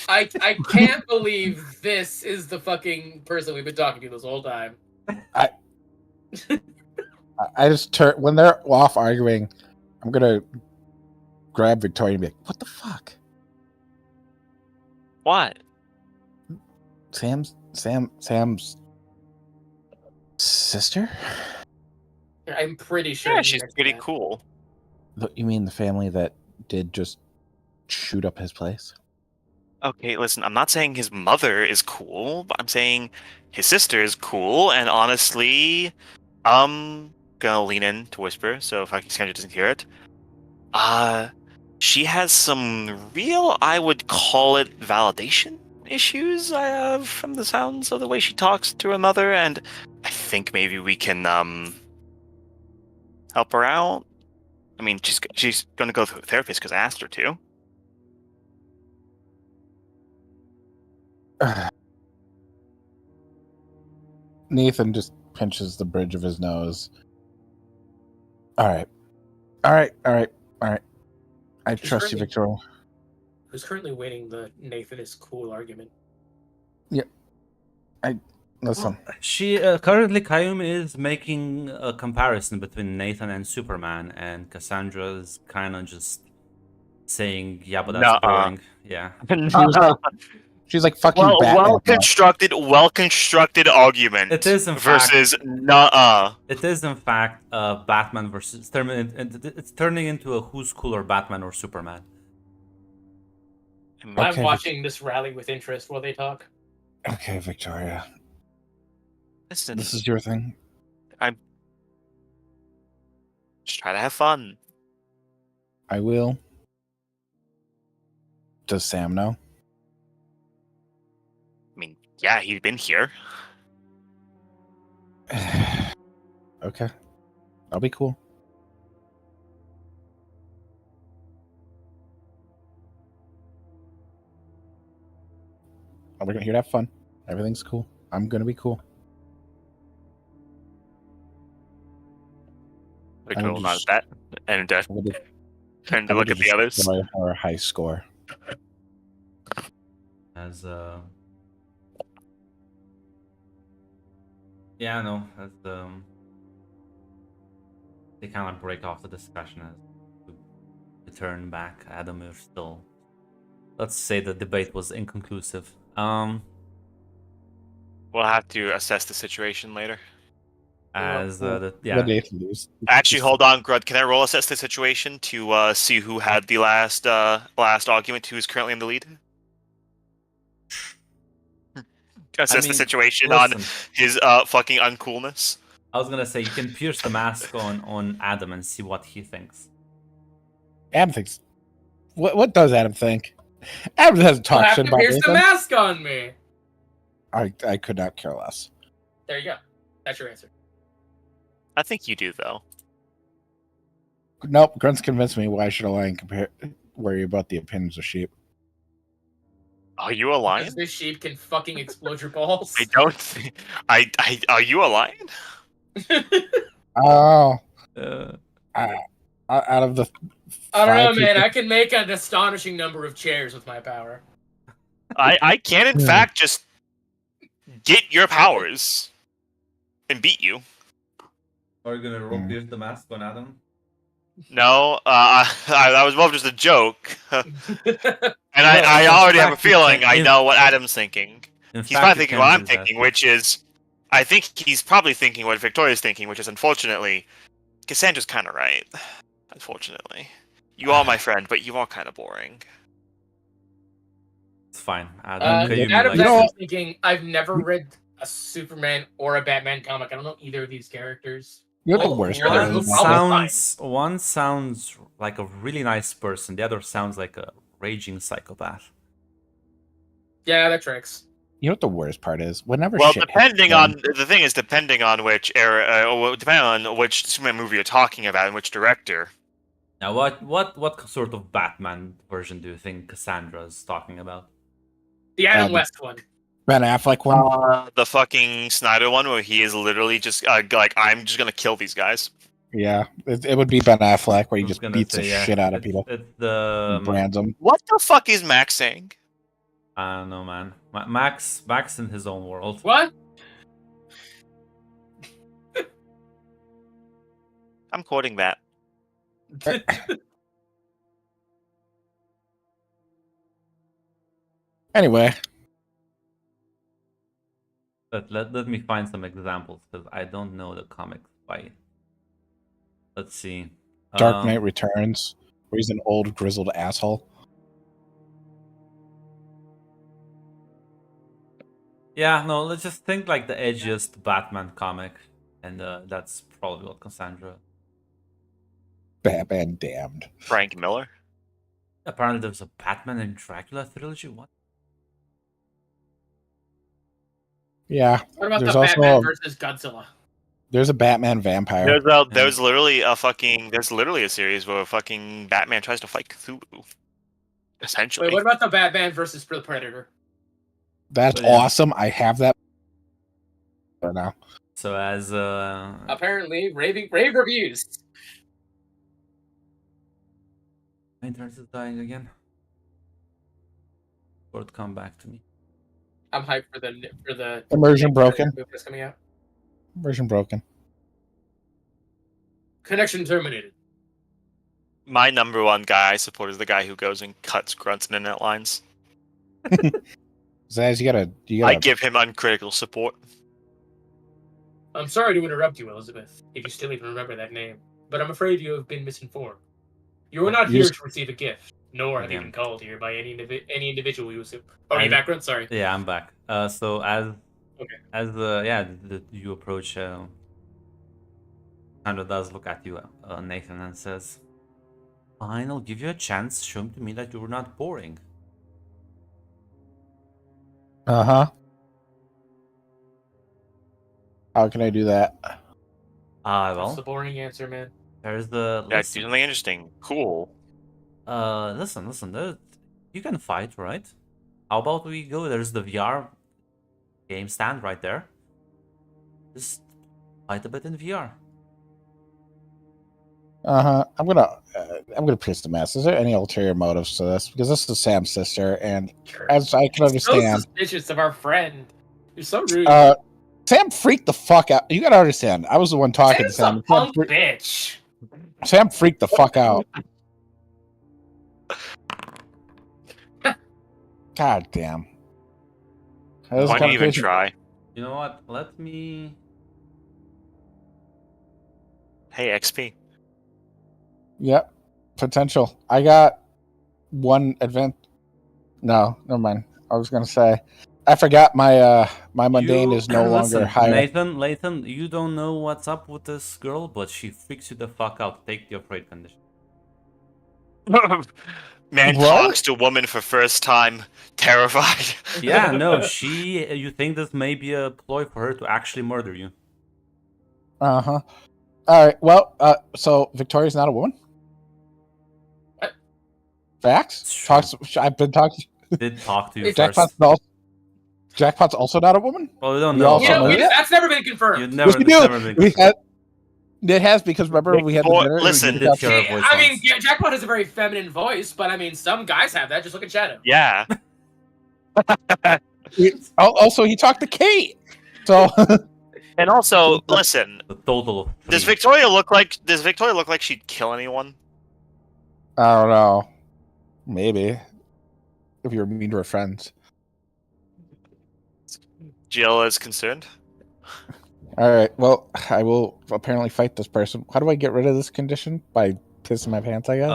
I can't believe this is the fucking person we've been talking to this whole time. I just turn when they're off arguing. I'm gonna grab Victoria and be like, "What the fuck, What? Sam's sister? I'm pretty sure. Yeah, he she's mentioned pretty that. cool. You mean the family that did just shoot up his place? Okay, listen, I'm not saying his mother is cool, but I'm saying his sister is cool, and honestly, gonna lean in to whisper, so if Sandra doesn't hear it. She has some real, I would call it, validation issues I have from the sounds of the way she talks to her mother, and I think maybe we can, help her out. I mean, she's gonna go to a therapist because I asked her to. Nathan just pinches the bridge of his nose. All right. I trust you, currently- Victoria. Who's currently winning the Nathan is cool argument? Listen, She currently Kayumi is making a comparison between Nathan and Superman, and Cassandra is kind of just saying, "Yeah, but that's Nuh-uh. boring." Yeah, she's like, "Fuck you, Batman." well constructed argument. it is in versus fact. nuh-uh. It is in fact Batman versus. It's turning into a who's cooler, Batman or Superman. I'm Okay. watching this rally with interest while they talk. Okay, Victoria, Listen, this is your thing. just try to have fun. I will. Does Sam know? I mean, yeah, he's been here. Okay, I'll be cool. We're here to have fun. Everything's cool. I'm gonna be cool. Victor I'm will nod just- at that and I'm gonna- turn to I'm look gonna at the just others. enjoy our high score. As yeah, no, as they kind of break off the discussion as to return back. Adam is still. Let's say the debate was inconclusive. We'll have to assess the situation later. As What yeah, Nathan lose? Actually, hold on, Grud. Can I roll assess the situation to see who had the last argument, who's currently in the lead? Assess the mean, situation on listen. his fucking uncoolness. I was gonna say you can pierce the mask on Adam and see what he thinks. Adam thinks. What does Adam think? Adam doesn't You'll talk have shit to about pierce the Nathan. mask on me. I could not care less. There you go. That's your answer. I think you do, though. Nope, Grunt's convinced me. Why should a lion worry about the opinions of sheep? Are you a lion? Because this sheep can fucking explode your balls. I don't. Are you a lion? Oh, Uh, out of the I don't know, five man. people- I can make an astonishing number of chairs with my power. I can in Hmm. fact just get your powers and beat you. are you gonna roll Hmm. pierce the mask on Adam? No, that was more of just a joke. And No, I in already have a fact, you feeling can- I in- know what Adam's thinking. In He's fact, probably you thinking can what I'm do that. thinking, which is, I think he's probably thinking what Victoria's thinking, which is unfortunately, Cassandra's kind of right. Unfortunately, you are my friend, but you are kind of boring. It's fine. Adam, could you be Adam's like, know- actually thinking, I've never read a Superman or a Batman comic. I don't know either of these characters. You're the Oh, worst. sure, person they're in probably the world. one sounds like a really nice person. The other sounds like a raging psychopath. Yeah, that tracks. You know what the worst part is? Whenever Well, shit depending hits on them- the thing is, depending on which era, depending on which Superman movie you're talking about and which director. Now, what sort of Batman version do you think Cassandra is talking about? The Adam Um, West one. Ben Affleck one. The fucking Snyder one, where he is literally just like, I'm just gonna kill these guys. Yeah, it would be Ben Affleck where he I was just gonna beats say, the yeah, shit out of it's- people It's the and brands them. What the fuck is Max saying? I don't know, man. Max in his own world. What? I'm quoting that. Anyway, But let me find some examples because I don't know the comics by. Let's see. Dark Knight Returns, where he's an old grizzled asshole. Yeah, no. Let's just think like the edgiest Batman comic, and that's probably what Cassandra. Batman damned. Frank Miller. Apparently, there's a Batman and Dracula trilogy. What? Yeah, What about There's the also Batman a- versus Godzilla? there's a Batman vampire. There's literally a series where fucking Batman tries to fight Cthulhu. Essentially. Wait, what about the Batman versus the Predator? That's But yeah. awesome. I have that right now. So as Apparently, rave reviews. my internet is dying again. Or it come back to me. I'm hyped for the Immersion broken. movie that's coming out. Version broken. Connection terminated. My number one guy I support is the guy who goes and cuts grunts and internet lines. Zaz, you gotta I give him uncritical support. I'm sorry to interrupt you, Elizabeth, if you still even remember that name, but I'm afraid you have been misinformed. You are not You here just- to receive a gift, nor have you Damn. been called here by any individual you assume. Oh, are you I- back, Grunt? Sorry. Yeah, I'm back. So Okay. as you approach, Sandra does look at you, Nathan, and says, "Fine, I'll give you a chance. Show to me that you were not boring." Uh-huh. How can I do that? That's Well, the boring answer, man. there's the Yeah, do listen. something interesting. Cool. Listen. You can fight, right? How about we go? There's the VR game stand right there. Just fight a bit in VR. I'm gonna piss the mess. Is there any ulterior motives to this? Because this is Sam's sister, and as I can You're so understand, suspicious of our friend. You're so rude. Sam freaked the fuck out. You gotta understand. I was the one talking to Sam's Sam. a punk bitch. Sam freaked the fuck out. God damn. That was Why don't you even crazy. try? You know what? Let me. Hey, XP. Yep. Potential. I got one event. No, never mind. I was gonna say I forgot my my mundane is no longer Listen, higher. Nathan, you don't know what's up with this girl, but she freaks you the fuck out. Take the afraid condition. Man What? talks to woman for first time, terrified. Yeah, no, she. You think this may be a ploy for her to actually murder you? Uh-huh. All right. Well, so Victoria's not a woman? What? Facts? It's true. Talks I've been talking Did talk to you Jackpot's first. Jackpot's also not a woman? Well, we don't We know. also You know, know that? that's never been confirmed. You'd never, Yes, we it's do. never been We confirmed. It has because remember we had the Victor- dinner. listen, You did hear her voice I mean, once. yeah, Jackpot has a very feminine voice, but I mean, some guys have that. Just look at Shadow. Yeah. Also, he talked to Kate. So And also, listen, The total of does 3. Victoria look like she'd kill anyone? I don't know. Maybe if you're mean to her friends. Jill is concerned. All right. Well, I will apparently fight this person. How do I get rid of this condition? By pissing my pants, I guess.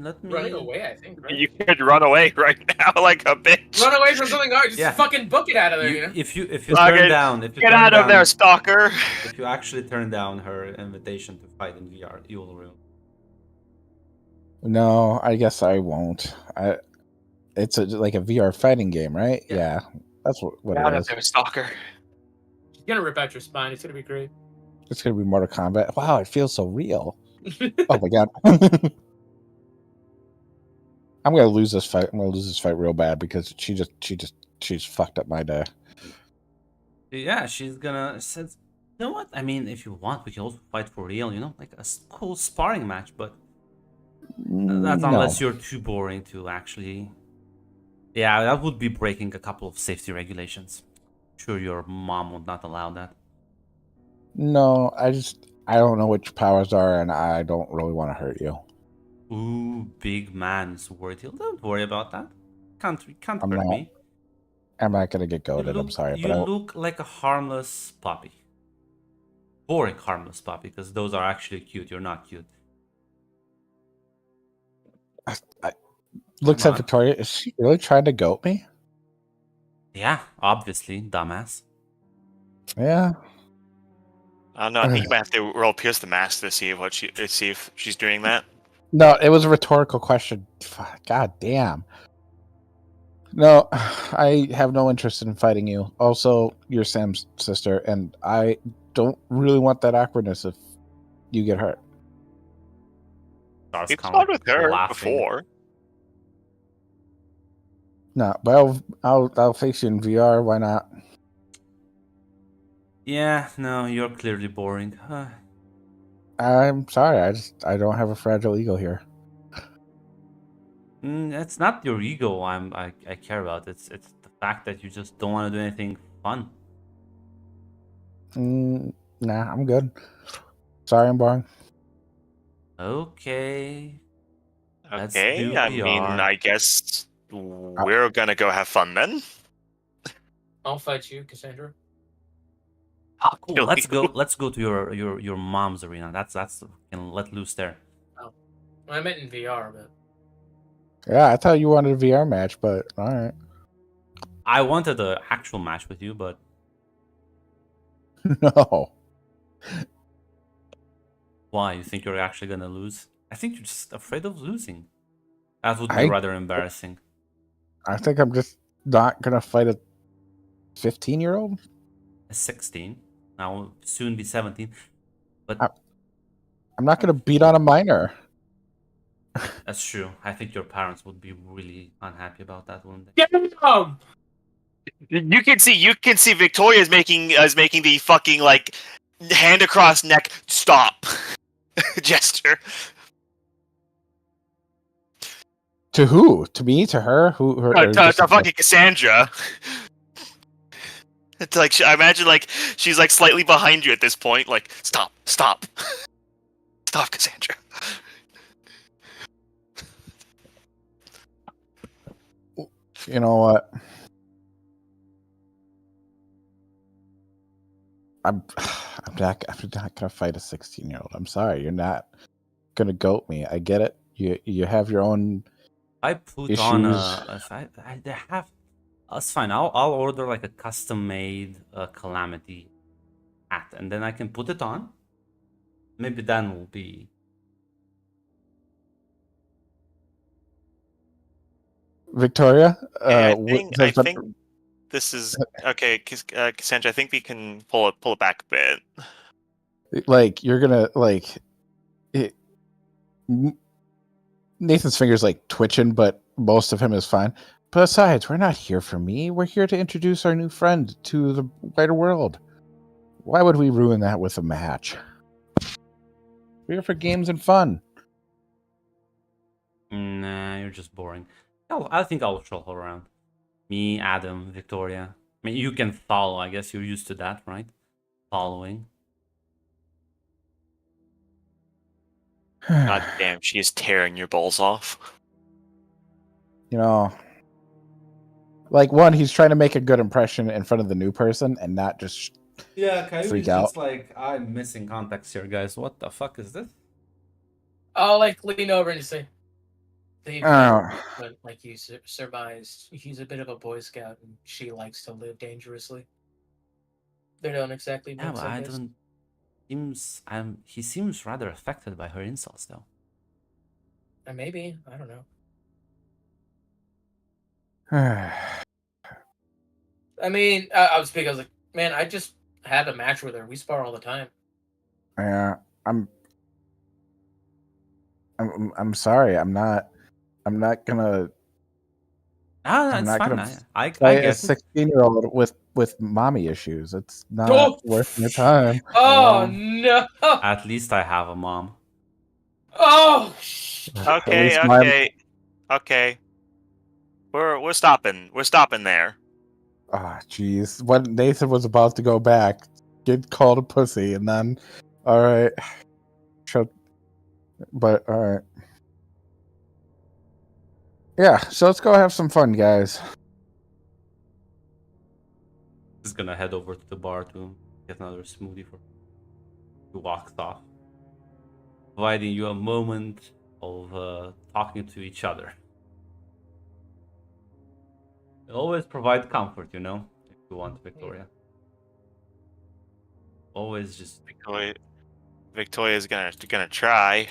Let me. Running away, I think. Right? You could run away right now like a bitch. Run away from something hard. Just Yeah. fucking book it out of there. You know. If you Fuck turn it. down, Get out of there, stalker. If you actually turn down her invitation to fight in VR, you will ruin. No, I guess I won't. It's like a VR fighting game, right? Yeah. Yeah, that's what Get out it of is. there, stalker. He's gonna rip out your spine. It's gonna be great. It's gonna be Mortal Kombat. Wow, it feels so real. Oh my god. I'm gonna lose this fight. I'm gonna lose this fight real bad because she's fucked up my day. Yeah, she's gonna says, you know what? I mean, if you want, we can also fight for real. You know, like a cool sparring match. But that's No. unless you're too boring to actually. Yeah, that would be breaking a couple of safety regulations. Sure, your mom would not allow that. No, I don't know what your powers are, and I don't really want to hurt you. Ooh, big man is worried. Don't worry about that. Can't I'm hurt not. me. I'm not gonna get You goaded. I'm look, sorry, you but I, look like a harmless puppy. Boring harmless puppy, because those are actually cute. You're not cute. looks Come at on. Victoria. Is she really trying to goat me? Yeah, obviously, dumbass. Yeah. I don't know. I think you might have to roll Pierce the Mask to see if she's doing that. No, it was a rhetorical question. Fuck, God damn. No, I have no interest in fighting you. Also, you're Sam's sister, and I don't really want that awkwardness if you get hurt. Starts You've kinda, fought with her laughing. before. No, but I'll face you in VR. Why not? Yeah, no, you're clearly boring. I'm sorry. I don't have a fragile ego here. It's not your ego I care about. It's the fact that you just don't want to do anything fun. Nah, I'm good. Sorry, I'm boring. Okay. Let's Okay, do I mean, VR. I guess we're gonna go have fun then. I'll fight you, Cassandra. I'll Cool, kill let's you. go. Let's go to your mom's arena. That's can let loose there. Well, I meant in VR, but Yeah, I thought you wanted a VR match, but all right. I wanted an actual match with you, but No. why? You think you're actually gonna lose? I think you're just afraid of losing. That would be I- rather embarrassing. I think I'm just not gonna fight a 15-year-old. 16. Now soon be 17. But I'm not gonna beat on a minor. that's true. I think your parents would be really unhappy about that, wouldn't they? get him. You can see Victoria is making the fucking like hand across neck stop. gesture. To who? To me? To her? Who? Her, or To just fucking Cassandra. It's like I imagine like she's like slightly behind you at this point. Like stop, stop, stop, Cassandra. You know what? I'm not gonna fight a 16-year-old. I'm sorry, you're not gonna goat me. I get it. You have your own I put issues. on if I they have, that's fine. I'll order like a custom made calamity hat, and then I can put it on. Maybe then will be. Victoria. I does that- think this is okay, Cassandra. I think we can pull it back a bit. like you're gonna like it, Nathan's fingers like twitching, but most of him is fine. Besides, we're not here for me. We're here to introduce our new friend to the wider world. Why would we ruin that with a match? We're here for games and fun. Nah, you're just boring. I think I'll troll her around. Me, Adam, Victoria. I mean, you can follow. I guess you're used to that, right? Following. God damn, she is tearing your balls off. You know, like one, he's trying to make a good impression in front of the new person and not just Yeah, Coyote's freak just out. like, I'm missing context here, guys. What the fuck is this? I'll like lean over and say, "They've Oh. but like you surmised, he's a bit of a Boy Scout, and she likes to live dangerously. They don't exactly Yeah, mix, but I guess. don't. He seems rather affected by her insults, though. Maybe, I don't know. I mean, I was speaking. I was like, man, I just had a match with her. We spar all the time. Yeah, I'm sorry. I'm not gonna Ah, I'm it's not fine. gonna I fight a get it. 16-year-old with mommy issues. It's not Oh! worth your time. Oh no! At least I have a mom. Oh! Okay, At least my- okay. We're stopping. We're stopping there. Ah, jeez. When Nathan was about to go back, get called a pussy, and then, all right, but all right, yeah. So let's go have some fun, guys. Just gonna head over to the bar to get another smoothie for. He walks off, providing you a moment of talking to each other. Always provide comfort, you know, if you want, Victoria. Always just. Victoria's gonna try.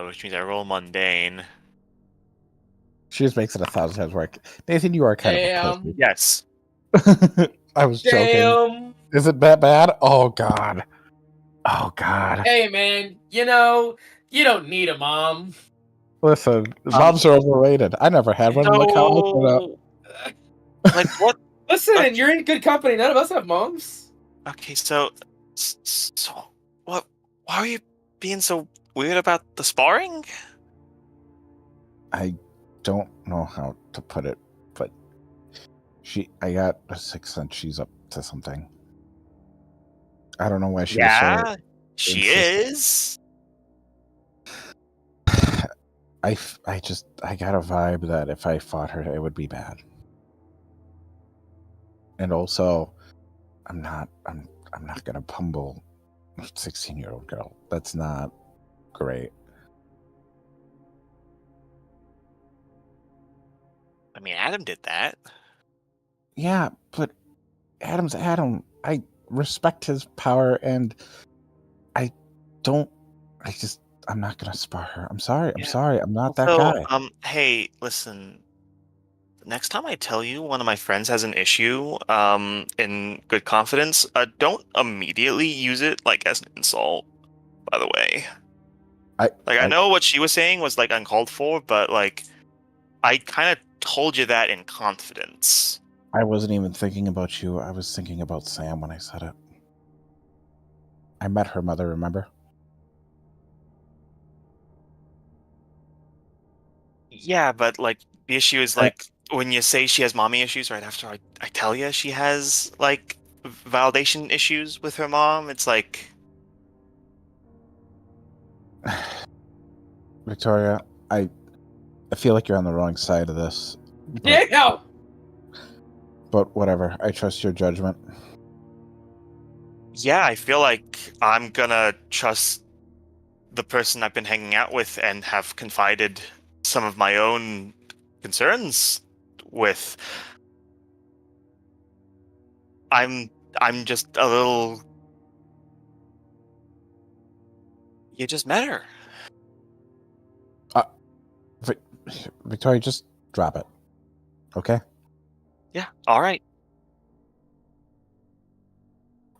Which means I roll mundane. She just makes it 1,000 times work. Nathan, you are kind of a Damn. Yes. pussy. I was joking. Damn! Is it that bad? Oh god. Oh god. Hey, man, you know, you don't need a mom. Listen, moms are overrated. I never had one. Look how I put up. So, like what? Listen, you're in good company. None of us have moms. Okay, so what? Why are you being so weird about the sparring? I don't know how to put it, but I got a 6th sense she's up to something. I don't know why she was Yeah, so she insistent. is. I got a vibe that if I fought her, it would be bad. And also, I'm not gonna pummel a 16-year-old girl. That's not great. I mean, Adam did that. Yeah, but Adam's Adam. I respect his power, and I'm not gonna spar her. I'm sorry. I'm Yeah. sorry. I'm not that So, guy. hey, listen. Next time I tell you one of my friends has an issue, in good confidence, don't immediately use it like as an insult. By the way, I know what she was saying was like uncalled for, but like, I kind of told you that in confidence. I wasn't even thinking about you. I was thinking about Sam when I said it. I met her mother, remember? Yeah, but like the issue is like when you say she has mommy issues right after I tell you she has like validation issues with her mom, it's like Victoria, I feel like you're on the wrong side of this. Yeah. But whatever. I trust your judgment. yeah, I feel like I'm gonna trust the person I've been hanging out with and have confided some of my own concerns with. I'm just a little. You just met her. Victoria, just drop it. Okay? Yeah. All right.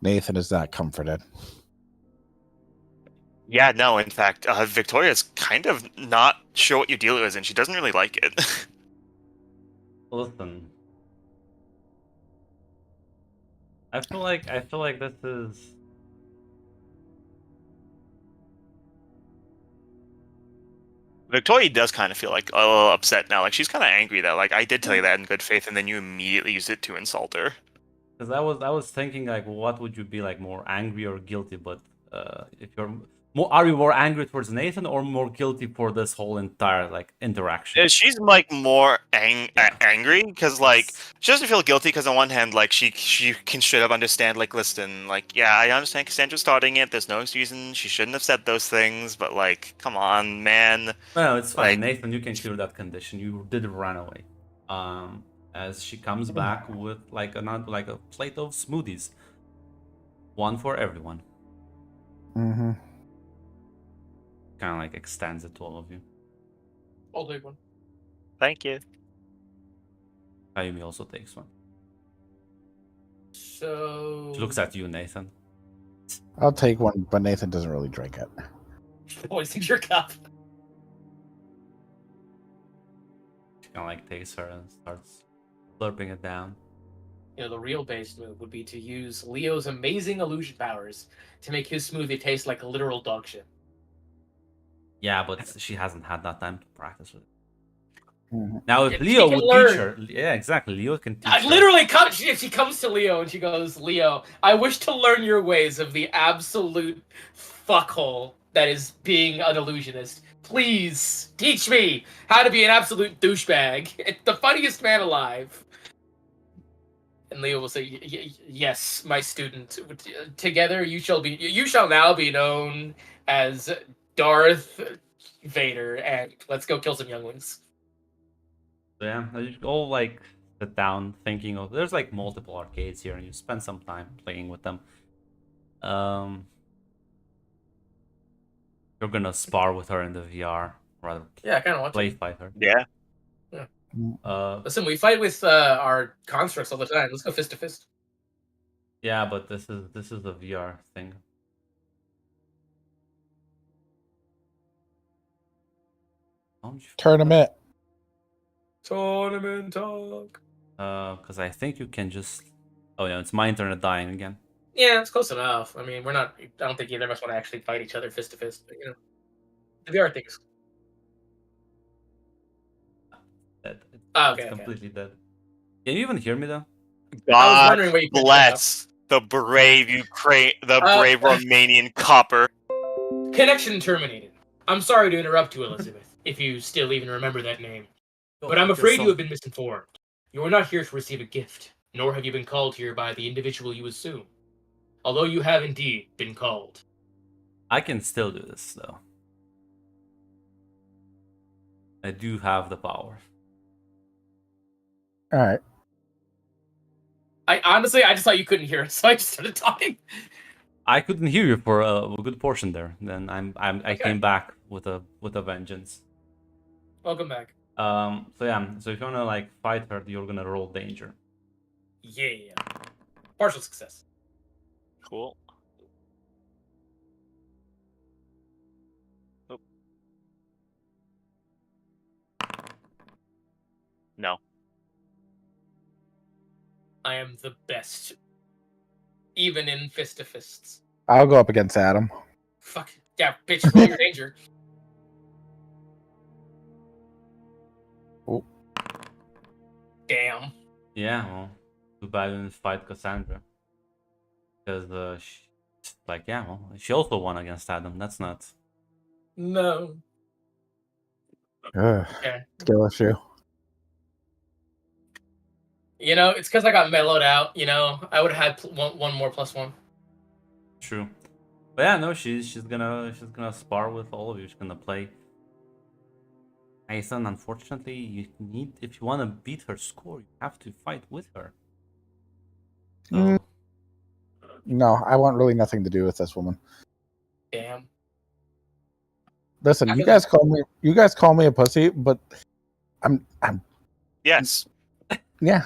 Nathan is not comforted. Yeah. No. In fact, Victoria's kind of not sure what your deal is, and she doesn't really like it. Listen, I feel like this is. Victoria does kind of feel like a little upset now. Like she's kind of angry that like I did tell you that in good faith, and then you immediately used it to insult her. Because I was thinking like, what would you be like, more angry or guilty? But if you're more, are you more angry towards Nathan or more guilty for this whole entire like interaction? She's like more Yeah. angry because like she doesn't feel guilty because on one hand like she can straight up understand like listen like yeah I understand Cassandra's starting it, there's no reason she shouldn't have said those things, but like come on man. No, it's fine, Like- Nathan. You can clear that condition. You did run away. As she comes back with like a plate of smoothies, one for everyone. Mm-hmm. Kind of like extends it to all of you. I'll take one. Thank you. Ayumi also takes one. So She looks at you, Nathan. I'll take one, but Nathan doesn't really drink it. poison your cup. She kind of like takes her and starts slurping it down. You know, the real base move would be to use Leo's amazing illusion powers to make his smoothie taste like literal dog shit. Yeah, but she hasn't had that time to practice with it. Mhm. Now, if She Leo can would learn. teach her, yeah, exactly. Leo can teach her. Literally, she comes to Leo and she goes, Leo, I wish to learn your ways of the absolute fuckhole that is being an illusionist. Please teach me how to be an absolute douchebag. The funniest man alive. And Leo will say, "Yes, my student. Together, you shall now be known as Darth Vader, and let's go kill some younglings." So yeah, you all like sit down thinking of. There's like multiple arcades here, and you spend some time playing with them. You're gonna spar with her in the VR, rather Yeah, I kind of want play to. fight her. Yeah. Listen, we fight with our constructs all the time. Let's go fist to fist. Yeah, but this is a VR thing. Don't you? Tournament. Tournament talk. Because I think you can just. Oh yeah, it's my internet dying again. Yeah, it's close enough. I mean, we're not. I don't think either of us want to actually fight each other fist to fist. But, you know, the VR thing is. Dead. Oh, It's okay. completely dead. Can you even hear me though? God wondering where you picked that bless the brave Ukraine, the Uh, brave Romanian copper. Connection terminated. I'm sorry to interrupt you, Elizabeth, if you still even remember that name. But I'm afraid you have been misinformed. You are not here to receive a gift, nor have you been called here by the individual you assume. Although you have indeed been called. I can still do this though. I do have the power. All right. I just thought you couldn't hear us, so I just started talking. I couldn't hear you for a good portion there. Then I Okay. came back with a vengeance. Welcome back. So yeah, so if you wanna like fight her, you're gonna roll danger. Yeah. Partial success. Cool. Oh. No. I am the best. Even in fist to fists. I'll go up against Adam. Fuck. Yeah, bitch, roll your danger. Damn. Yeah, well, too bad we didn't fight Cassandra. Because, like, yeah, well, she also won against Adam. That's nuts. No. Ugh, Okay. skill issue. You know, it's because I got mellowed out. You know, I would have had one more +1. True. But yeah, no, she's gonna spar with all of you. She's gonna play. Nathan, unfortunately, you need, if you want to beat her score, you have to fight with her. So, Mm. No, I want really nothing to do with this woman. Damn. Listen, I you can- guys call me a pussy, but I'm Yes. yeah.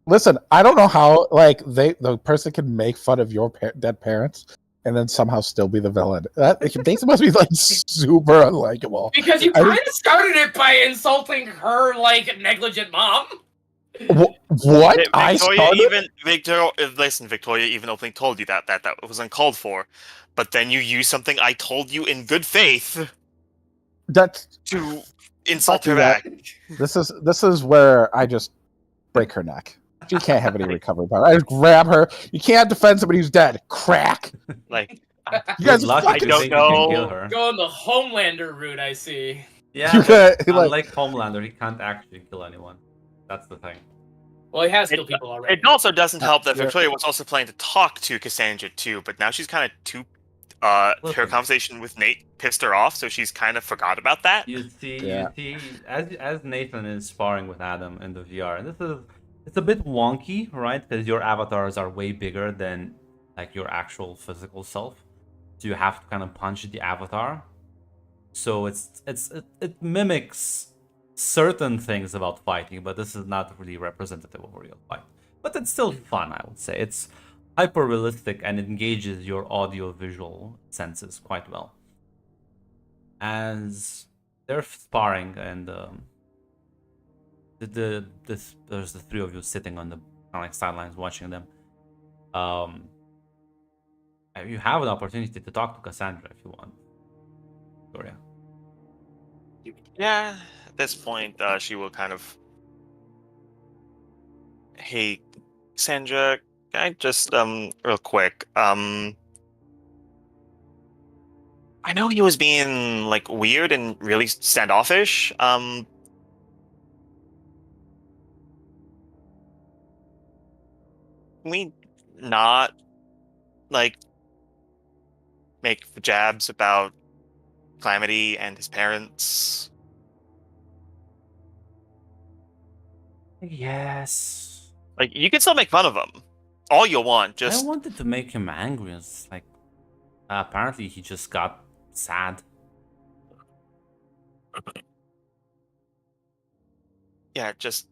Listen, I don't know how like the person can make fun of your dead parents and then somehow still be the villain. They must be like super unlikable. Because you I kind of started it by insulting her like negligent mom. What? I started? Victoria even openly told you that was uncalled for, but then you used something I told you in good faith That's to insult Fuck her you, back. this is where I just break her neck. She can't have any recovery power. I just grab her. You can't defend somebody who's dead. Crack. Like, You guys good luck fucking if you don't think you can know. kill her. Going the Homelander route, I see. Yeah, You but got, like- unlike Homelander, he can't actually kill anyone. That's the thing. Well, he has killed people already. It also doesn't help that Yeah. Victoria was also planning to talk to Cassandra too, but now she's kind of too. Her Listen. conversation with Nate pissed her off, so she's kind of forgot about that. You see, Yeah. as Nathan is sparring with Adam in the VR, and it's a bit wonky, right? Because your avatars are way bigger than like your actual physical self, so you have to kind of punch the avatar. So it mimics certain things about fighting, but this is not really representative of a real fight. But it's still fun, I would say. It's hyper realistic and engages your audio visual senses quite well. As they're sparring, and there's the three of you sitting on the kind of like sidelines watching them. You have an opportunity to talk to Cassandra if you want, Victoria. Yeah, at this point, she will kind of. Hey, Sandra, can I just real quick. I know he was being like weird and really standoffish. Can we not like make jabs about Calamity and his parents? Yes. Like, you can still make fun of him all you want. Just I wanted to make him angry. It's like apparently he just got sad. yeah, just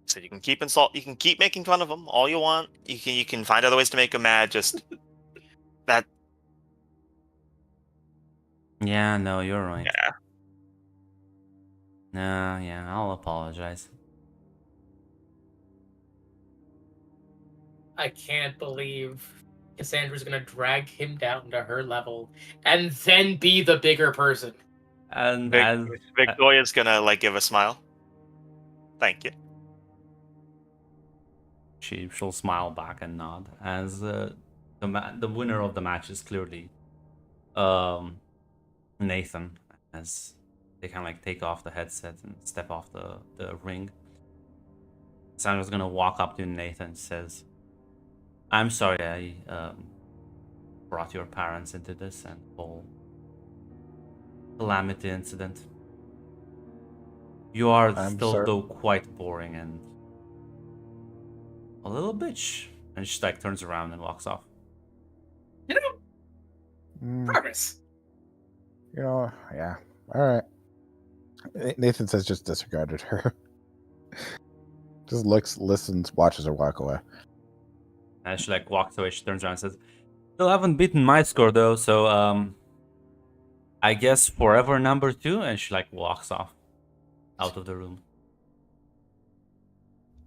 so you can keep you can keep making fun of him all you want. You can find other ways to make him mad. Just that. Yeah, no, you're right. Yeah. No, yeah, I'll apologize. I can't believe Cassandra's gonna drag him down to her level and then be the bigger person. And Victoria's gonna like give a smile. Thank you. she'll smile back and nod as the winner of the match is clearly Nathan, as they kind of like take off the headset and step off the ring. Sandra's gonna walk up to Nathan and says, "I'm sorry I brought your parents into this and whole Calamity incident. You are I'm still sorry. though quite boring and a little bitch." And she like turns around and walks off. You know, Mm, progress. you know, yeah. All right. Nathan says just disregarded her. Just looks, listens, watches her walk away. And she like walks away. She turns around and says, "Still haven't beaten my score though, so I guess forever number 2." And she like walks off out of the room.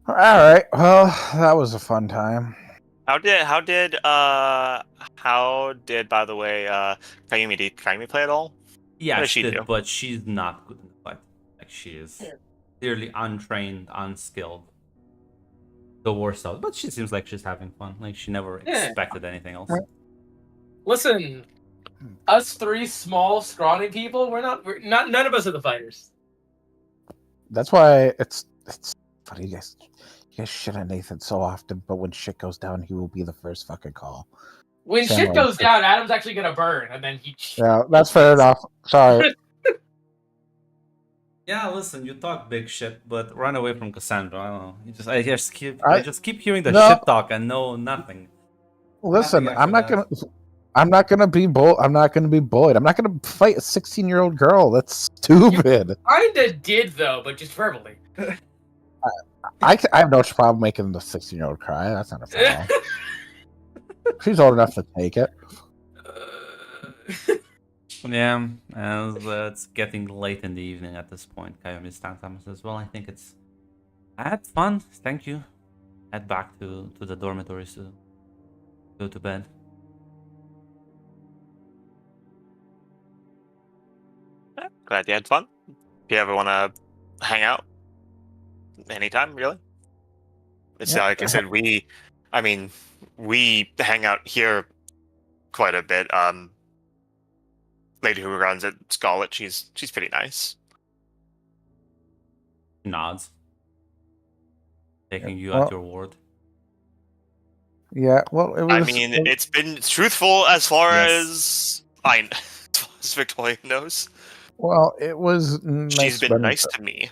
All right. Well, that was a fun time. How did by the way Kayumi, did Kayumi play at all? Yeah, What does she she did, do? but she's not good in the fight. Like she is clearly untrained, unskilled. the worst out. But she seems like she's having fun. Like she never Yeah. expected anything else. Listen, us three small, scrawny people, we're not. None of us are the fighters. That's why it's funny. You guys shit on Nathan so often, but when shit goes down, he will be the first fucking call. When Sam shit Ryan. goes down, Adam's actually gonna burn, and then he. Yeah, that's fair enough. Sorry. Yeah, listen, you talk big shit, but run away from Cassandra. I don't know. I just keep hearing the No. shit talk and know nothing. Listen, Nothing I'm after not that. gonna. I'm not gonna be I'm not gonna be bullied. I'm not gonna fight a 16-year-old girl. That's stupid. Kinda did though, but just verbally. I have no problem making the 16-year-old cry. That's not a problem. She's old enough to take it. Yeah, as it's getting late in the evening at this point. Kayomi Stantam says, well, I think it's... I had fun, thank you. Head back to the dormitories to go to bed. Glad you had fun. If you ever want to hang out, anytime, really. It's Yeah. like I said, we hang out here quite a bit. Lady who runs at Scarlet, she's pretty nice. Nods. Taking you Well- at your word. Yeah, well, it was. I mean, it's been truthful as far Yes. as Victoria knows. well, it was. Nice She's been spending- nice to me.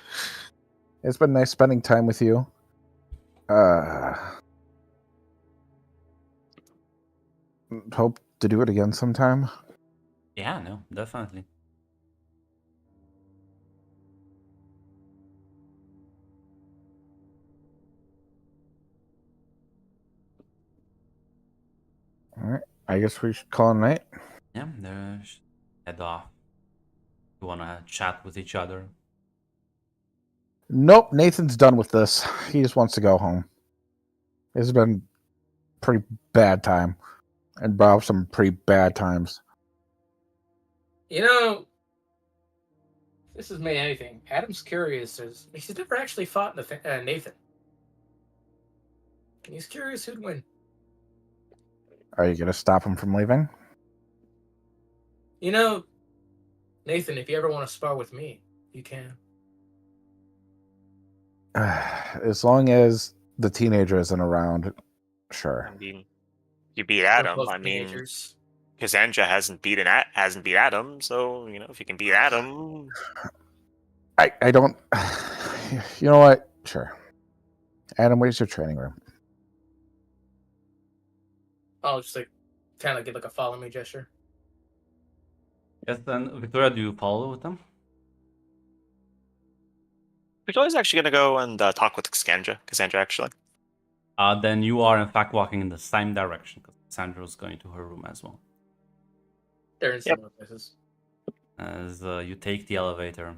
It's been nice spending time with you. Hope to do it again sometime. Yeah, no, definitely. All right, I guess we should call it a night. Yeah, there's head off. You wanna chat with each other? Nope, Nathan's done with this. He just wants to go home. It's been pretty bad time, and brought up some pretty bad times. You know, this has made anything. Adam's curious. He's never actually fought Nathan. He's curious who'd win. Are you gonna stop him from leaving? You know, Nathan, if you ever want to spar with me, you can. As long as the teenager isn't around, sure. I mean, you beat We're Adam. both I mean, teenagers. Cassandra hasn't beat Adam, so if you can beat Adam, I don't. You know what? Sure. Adam, where's your training room? I'll just kind of give a follow me gesture. Yes, then Victoria, do you follow with them? Victoria's actually gonna go and talk with Cassandra. Cassandra, actually. Then you are in fact walking in the same direction because Sandra's going to her room as well. They're in similar places. As you take the elevator,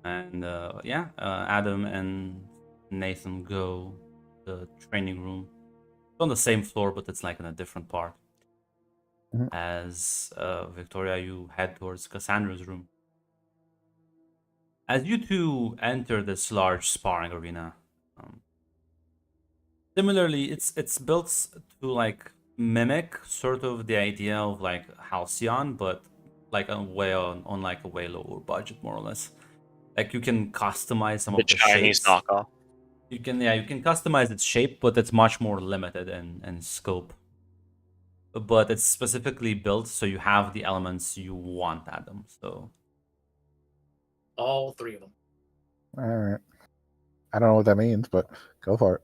and Adam and Nathan go to the training room. It's on the same floor, but it's like in a different part. Mhm. As Victoria, you head towards Cassandra's room. As you two enter this large sparring arena, similarly, it's built to like mimic sort of the idea of like Halcyon, but like on like a way lower budget, more or less. Like you can customize some The of the Chinese shapes. knockoff. You can customize its shape, but it's much more limited in scope. But it's specifically built so you have the elements you want, Adam. So All three of them. All right. I don't know what that means, but go for it.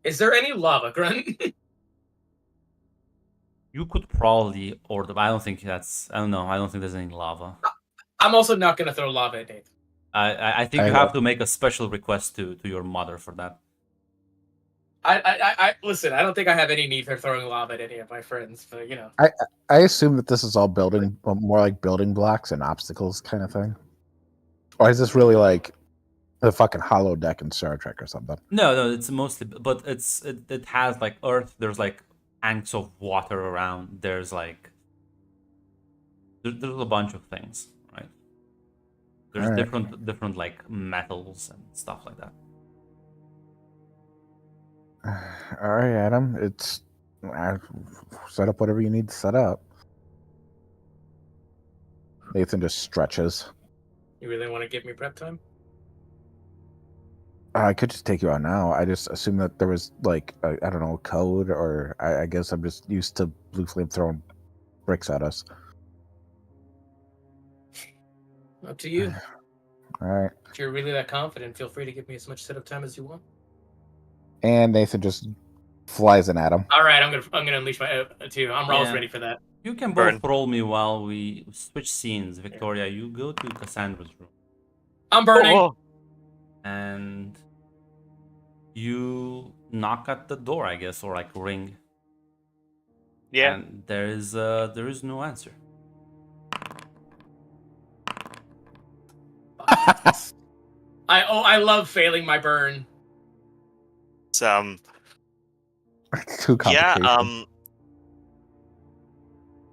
Is there any lava, Grunt? you could probably order. I don't think that's. I don't know. I don't think there's any lava. I'm also not going to throw lava at Nathan. I think you have to make a special request to your mother for that. I listen. I don't think I have any need for throwing lava at any of my friends, but I assume that this is all building, more like building blocks and obstacles kind of thing. Or is this really like the fucking hollow deck in Star Trek or something? No, it's mostly, but it has like earth. There's like tanks of water around. There's like there's a bunch of things, right? There's Alright. different like metals and stuff like that. All right, Adam. Set up whatever you need to set up. Nathan just stretches. You really want to give me prep time? I could just take you out now. I just assumed that there was like I don't know, a code, or I guess I'm just used to Blue Flame throwing bricks at us. Up to you. All right. If you're really that confident, feel free to give me as much setup time as you want. And Nathan just flies in at him. All right, I'm gonna unleash my too. I'm always Yeah. ready for that. You can Burn. both roll me while we switch scenes. Victoria, you go to Cassandra's room. I'm burning. Oh, And you knock at the door, I guess, or like ring. yeah. And there is no answer. I love failing my burn. It's, It's too yeah. complicated.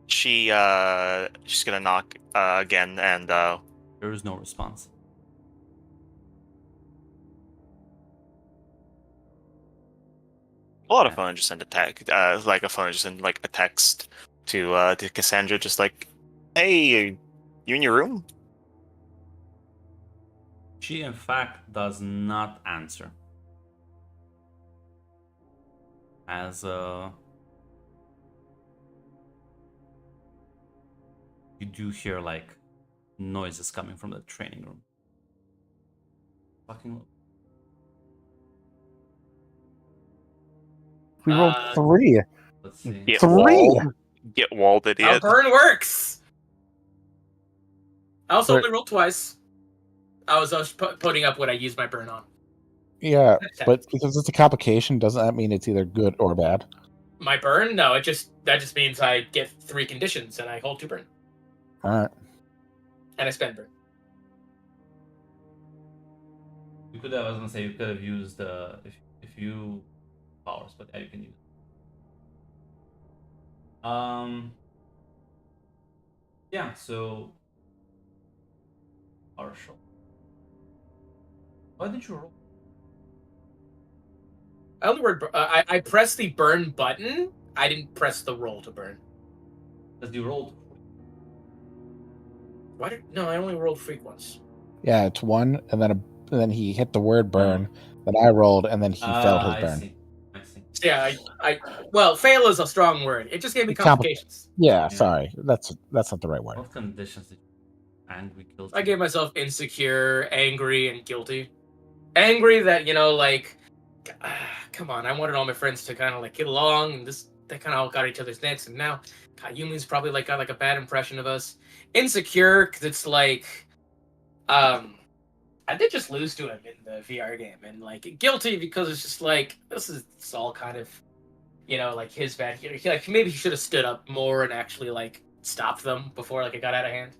She's gonna knock again, and There is no response. a lot of fun just send a text, like a phone just send like a text to Cassandra, just like, "Hey, you in your room?" She, in fact, does not answer. As you do hear like noises coming from the training room. Fucking We rolled uh, 3. let's see. Get 3. walled. Get walled, Our idiot. burn works. I also Right. only rolled twice. I was putting up what I used my burn on. Yeah, but because it's a complication, doesn't that mean it's either good or bad? My burn? No, that just means I get 3 conditions and I hold 2 burn. All right. And I spend burn. You could have, I was gonna say, you could have used if you powers, but yeah, you can use. Yeah. So partial. Why did you roll? I only word I pressed the burn button. I didn't press the roll to burn. Because you rolled. Why did no? I only rolled freak once. Yeah, it's 1, and then he hit the word burn. Then I rolled, and then he failed his I burn. see. I see. So yeah, well, fail is a strong word. It just gave me It's complications. Yeah, Yeah. sorry, that's not the right word. What conditions did you? Angry, guilty. I gave myself insecure, angry, and guilty. Angry that like, come on, I wanted all my friends to kind of like get along, and they kind of all got each other's necks, and now Yumi's probably like got like a bad impression of us. Insecure because it's like, I did just lose to him in the VR game, and like guilty because it's just like it's all kind of, like his bad. Like maybe he should have stood up more and actually like stopped them before like it got out of hand.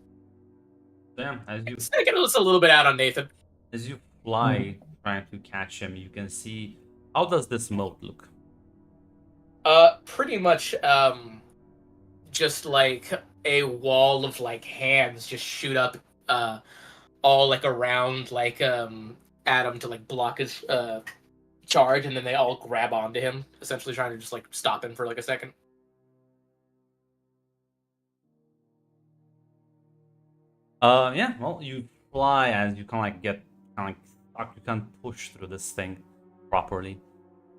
Yeah, It's taking us a little bit out on Nathan. as you fly trying to catch him, you can see how does this moat look? Pretty much, just like a wall of like hands just shoot up, all like around like Adam to like block his charge, and then they all grab onto him, essentially trying to just like stop him for like a second. Yeah, well, you fly as you kind of like get kind of like stuck. You can't push through this thing properly.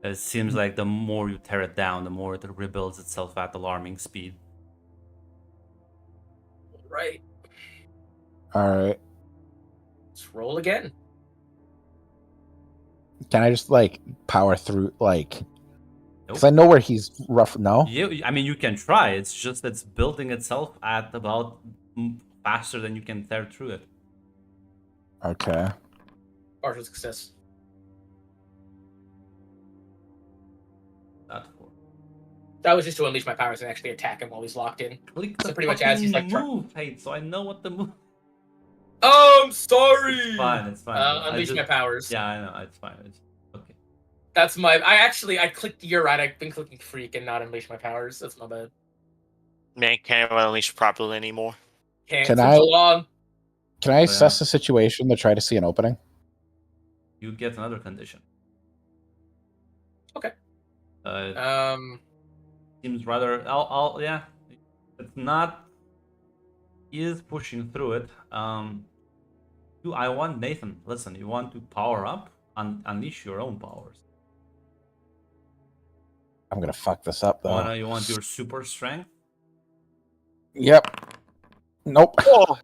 It seems like the more you tear it down, the more it rebuilds itself at alarming speed. Right. All right. Let's roll again. Can I just like power through like? Because Nope. I know where he's rough. No. I mean, you can try. It's just it's building itself at about faster than you can tear through it. Okay. Partial success. That was just to unleash my powers and actually attack him while he's locked in. Click So the pretty much as he's, like, move, hey, so I know what the move. Oh, I'm sorry. It's fine. It's fine. I Unleash just- my powers. Yeah, I know. It's fine. It's okay. That's my. I clicked. You're right. I've been clicking freak and not unleash my powers. That's my bad. Man, can't unleash properly anymore. Can't Can for I- so long. Can I assess the situation to try to see an opening? You get another condition. Okay. Uh, seems rather. Yeah. It's not. He is pushing through it. I want Nathan. Listen, you want to power up and unleash your own powers. I'm gonna fuck this up though. You want your super strength? Yep. Nope. Oh,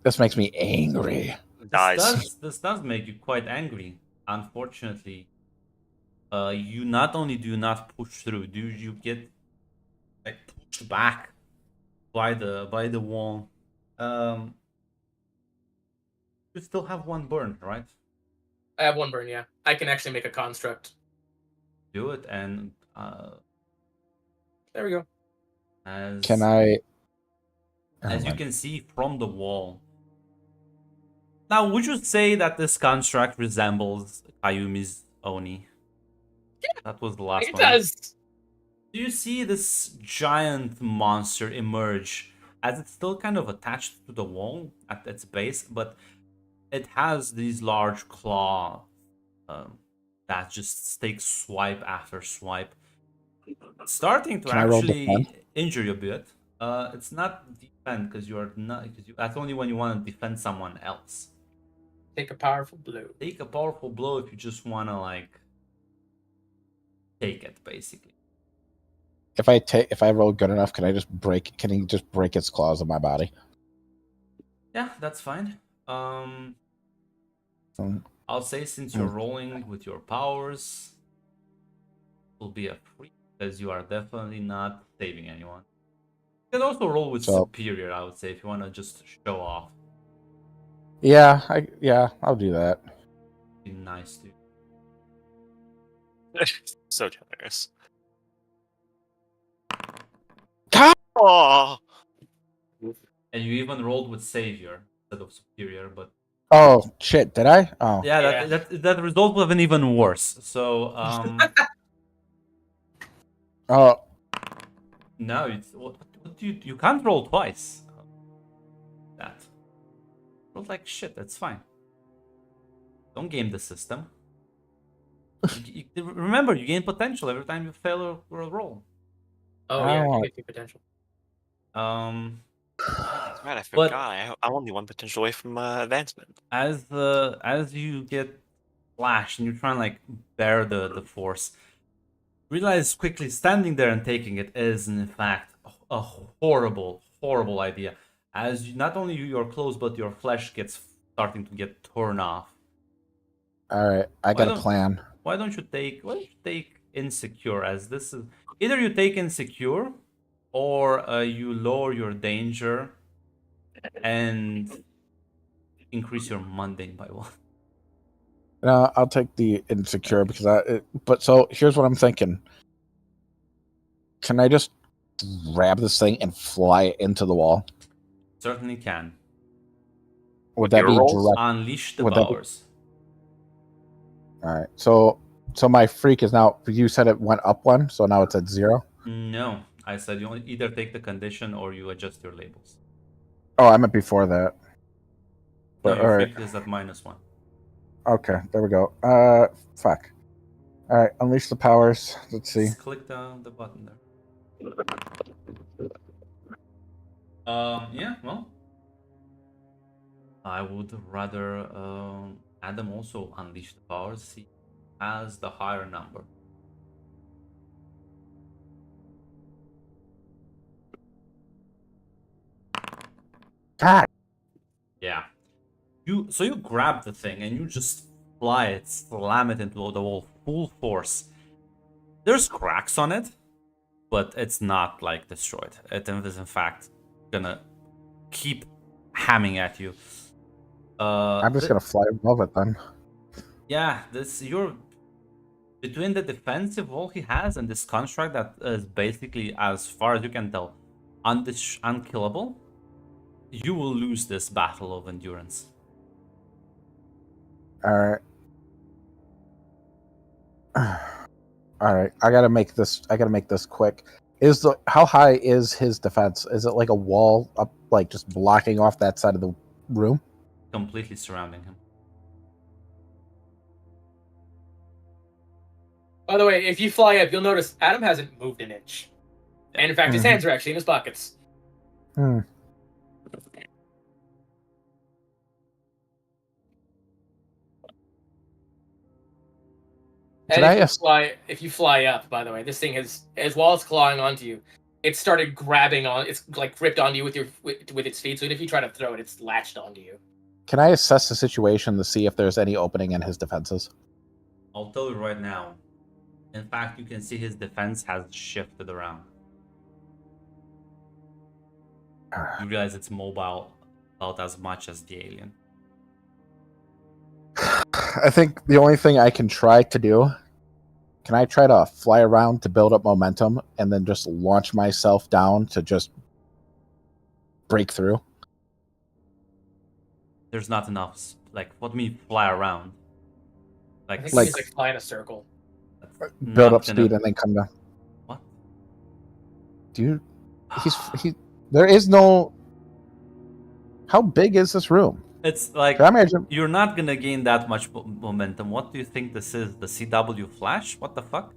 This makes me angry. This does make you quite angry. Unfortunately, you not only do not push through, do you get like pushed back by the wall. You still have one burn, right? I have one burn. Yeah, I can actually make a construct. Do it, and There we go. as Can I? as you can see from the wall. Now, would you say that this construct resembles Ayumi's Oni? That was the last It one. does. Do you see this giant monster emerge as it's still kind of attached to the wall at its base, but it has these large claws that just take swipe after swipe, starting to Can I roll actually defend? injure you a bit. It's not defend because you're not. That's only when you want to defend someone else. Take a powerful blow. Take a powerful blow if you just want to like take it, basically. If I roll good enough, can he just break its claws on my body? Yeah, that's fine. Um, I'll say since you're rolling with your powers, will be a free because you are definitely not saving anyone. You can also roll with superior, I would say, if you want to just show off. Yeah, I'll do that. Be nice to. so generous. God! Oh, And you even rolled with savior instead of superior, but Oh shit! Did I? Oh yeah, that result would have been even worse. So oh. no, it's what you can't roll twice. That roll like shit. That's fine. Don't game the system. Remember, you gain potential every time you fail a roll. Oh I yeah, want- you get potential. that's right. I forgot. I'm only one potential away from advancement. As you get flashed and you try and like bear the force, realize quickly standing there and taking it is in fact a horrible idea. As you, not only your clothes but your flesh gets starting to get torn off. All right, I got a plan. Why don't you take insecure, as this is either you take insecure or you lower your danger and increase your mundane by one. No, I'll take the insecure because but so here's what I'm thinking. Can I just grab this thing and fly it into the wall? Certainly can. Would that be direct? Unleash the Would that be- powers. All right. So my freak is now. You said it went up one, so now it's at 0. No, I said you only either take the condition or you adjust your labels. Oh, I meant before that. No, But, your all right. freak is at -1. Okay, there we go. Fuck. All right, unleash the powers. Let's see. Just click the button there. Yeah, well, I would rather Adam also unleash the powers. He has the higher number. God. Yeah. You grab the thing and you just fly it, slam it into the wall full force. There's cracks on it, but it's not like destroyed. It is in fact gonna keep hamming at you. I'm just gonna fly above it then. Yeah, you're between the defensive wall he has and this construct that is basically, as far as you can tell, unkillable. You will lose this battle of endurance. All right. All right. I gotta make this quick. How high is his defense? Is it like a wall up, like just blocking off that side of the room? Completely surrounding him. By the way, if you fly up, you'll notice Adam hasn't moved an inch. And in fact, his Mhm. hands are actually in his pockets. Hmm. And Did I ask- if you fly up, by the way, this thing has, as while it's clawing onto you, it started grabbing on. It's like gripped onto you with its feet. So even if you try to throw it, it's latched onto you. Can I assess the situation to see if there's any opening in his defenses? I'll tell you right now. In fact, you can see his defense has shifted around. You realize it's mobile about as much as the alien. I think the only thing I can try to do, can I try to fly around to build up momentum and then just launch myself down to just break through? There's not enough. Like, what do you mean fly around? I Like, think Like- he's like flying a circle. Build not up gonna- speed and then come down. What? Do you? He. There is no. How big is this room? It's like Can I imagine? you're not gonna gain that much momentum. What do you think this is? The CW Flash? What the fuck?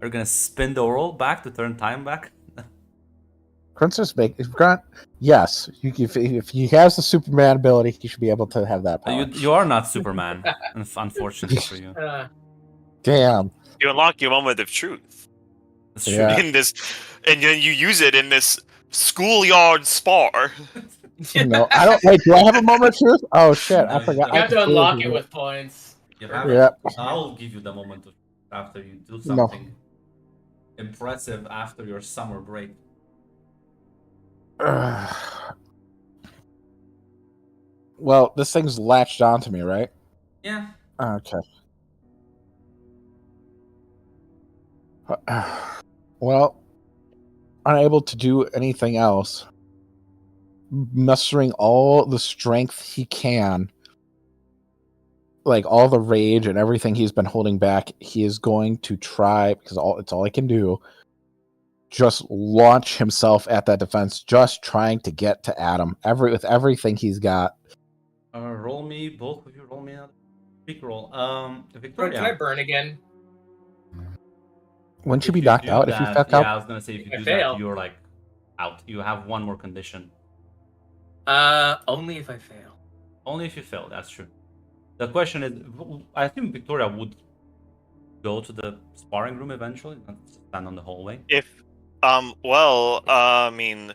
Are you gonna spin the world back to turn time back? Princess make Grant. Yes, if he has the Superman ability, he should be able to have that power. You are not Superman, unfortunately for you. Damn. You unlock your moment of truth That's true. Yeah. in this, and then you use it in this schoolyard spar. No, I don't. Wait, do I have a moment of truth? Oh shit, No, I you forgot. don't. You have to completely unlock it forgot. with points. You have Yeah. I'll give you the moment of after you do No. something impressive after your summer break. Well, this thing's latched onto me, right? Yeah. Okay. Well, unable to do anything else, mustering all the strength he can, like all the rage and everything he's been holding back, he is going to try, because it's all I can do, just launch himself at that defense, just trying to get to Adam with everything he's got. Roll me, both of you. Roll me another big roll. Bro, Victoria. can I burn again? Wouldn't you if be knocked do out if you that- fuck yeah, up? I was gonna say if you I do fail. that, you're like out. You have one more condition. Only if I fail. Only if you fail. That's true. The question is, I think Victoria would go to the sparring room eventually, not stand on the hallway. If, I mean,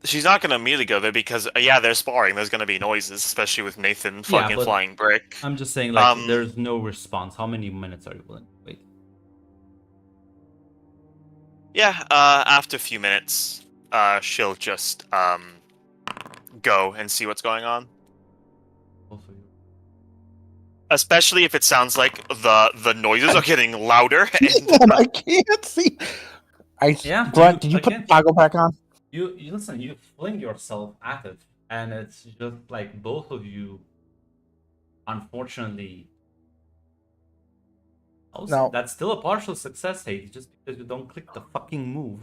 she's not gonna immediately go there because, yeah, they're sparring. There's gonna be noises, especially with Nathan fucking but- flying brick. I'm just saying, like, Um, there's no response. How many minutes are you willing to wait? Yeah, after a few minutes, she'll just go and see what's going on. Both of you. Especially if it sounds like the noises are getting louder. And, Man, I can't see. Yeah, Grunt, did you put again- the toggle back on? You listen. You fling yourself at it, and it's just like both of you. Unfortunately, No. that's still a partial success, Hades, just because you don't click the fucking move.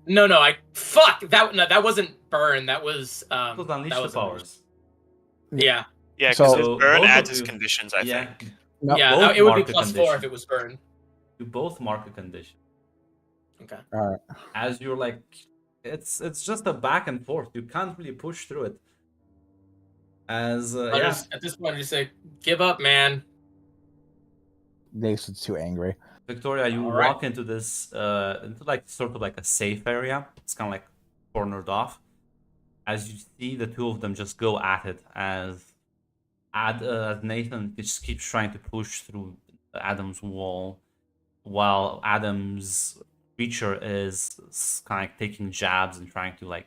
No, that wasn't burn. That was It was unleash that the was powers. Yeah, yeah, because So, burn both adds of his you- conditions, I yeah, think. No. yeah. both It would be mark a +4 condition. if it was burn. You both mark a condition. Okay. All right. As you're like, it's just a back and forth. You can't really push through it. As I yeah, just, at this point, I just say, give up, man. Nathan's too angry. Victoria, you All right. walk into this into like sort of like a safe area. It's kind of like cornered off. As you see the two of them just go at it, as Nathan just keeps trying to push through Adam's wall, while Adam's creature is kind of like taking jabs and trying to like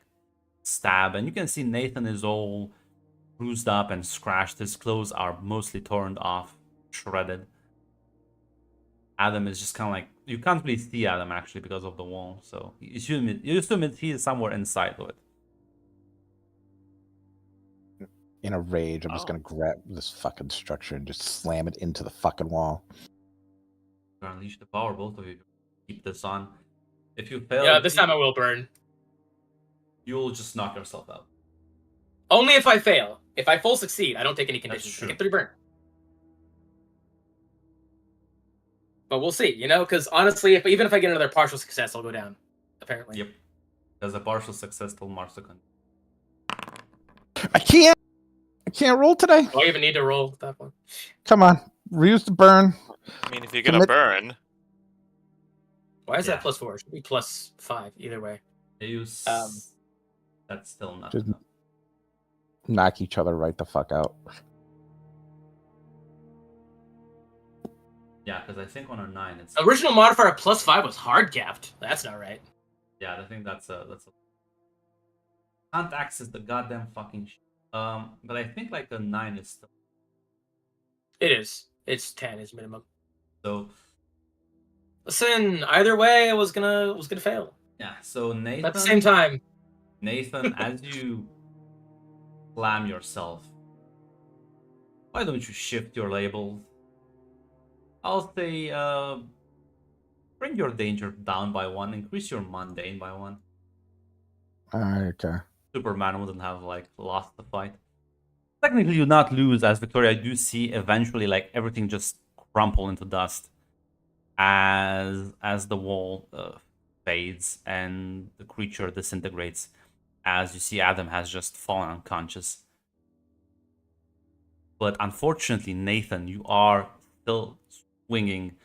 stab. And you can see Nathan is all bruised up and scratched. His clothes are mostly torn off, shredded. Adam is just kind of like, you can't really see Adam actually because of the wall, so you assume he is somewhere inside of it. In a rage, I'm just Oh. gonna grab this fucking structure and just slam it into the fucking wall. Unleash the power, both of you. Keep this on. If you fail, Yeah, this time I will burn. you'll just knock yourself out. Only if I fail. If I full succeed, I don't take any That's conditions. I true. get 3 burn. But we'll see, because honestly, even if I get another partial success, I'll go down. Apparently. Yep. There's a partial success till March 2nd. I can't roll today. Do I even need to roll that one? Come on, reuse the burn. I mean, if you're gonna Commit- burn, Why is Yeah. that +4? It should be +5 either way. That's still not Just- enough. Knock each other right the fuck out. Yeah, because I think on a 9 it's Original modifier +5 was hard capped. That's not right. yeah, I think that's a can't access the goddamn fucking shit. But I think like a 9 is still It is. It's 10 is minimum. so Listen, either way, I was gonna fail. yeah. So Nathan, But at the same time, Nathan, as you slam yourself, why don't you shift your label? I'll say bring your danger down by 1, increase your mundane by 1. Okay. Superman wouldn't have like lost the fight. Technically, you not lose, as Victoria. I do see eventually like everything just crumple into dust as the wall fades and the creature disintegrates. As you see, Adam has just fallen unconscious. But unfortunately, Nathan, you are still swinging,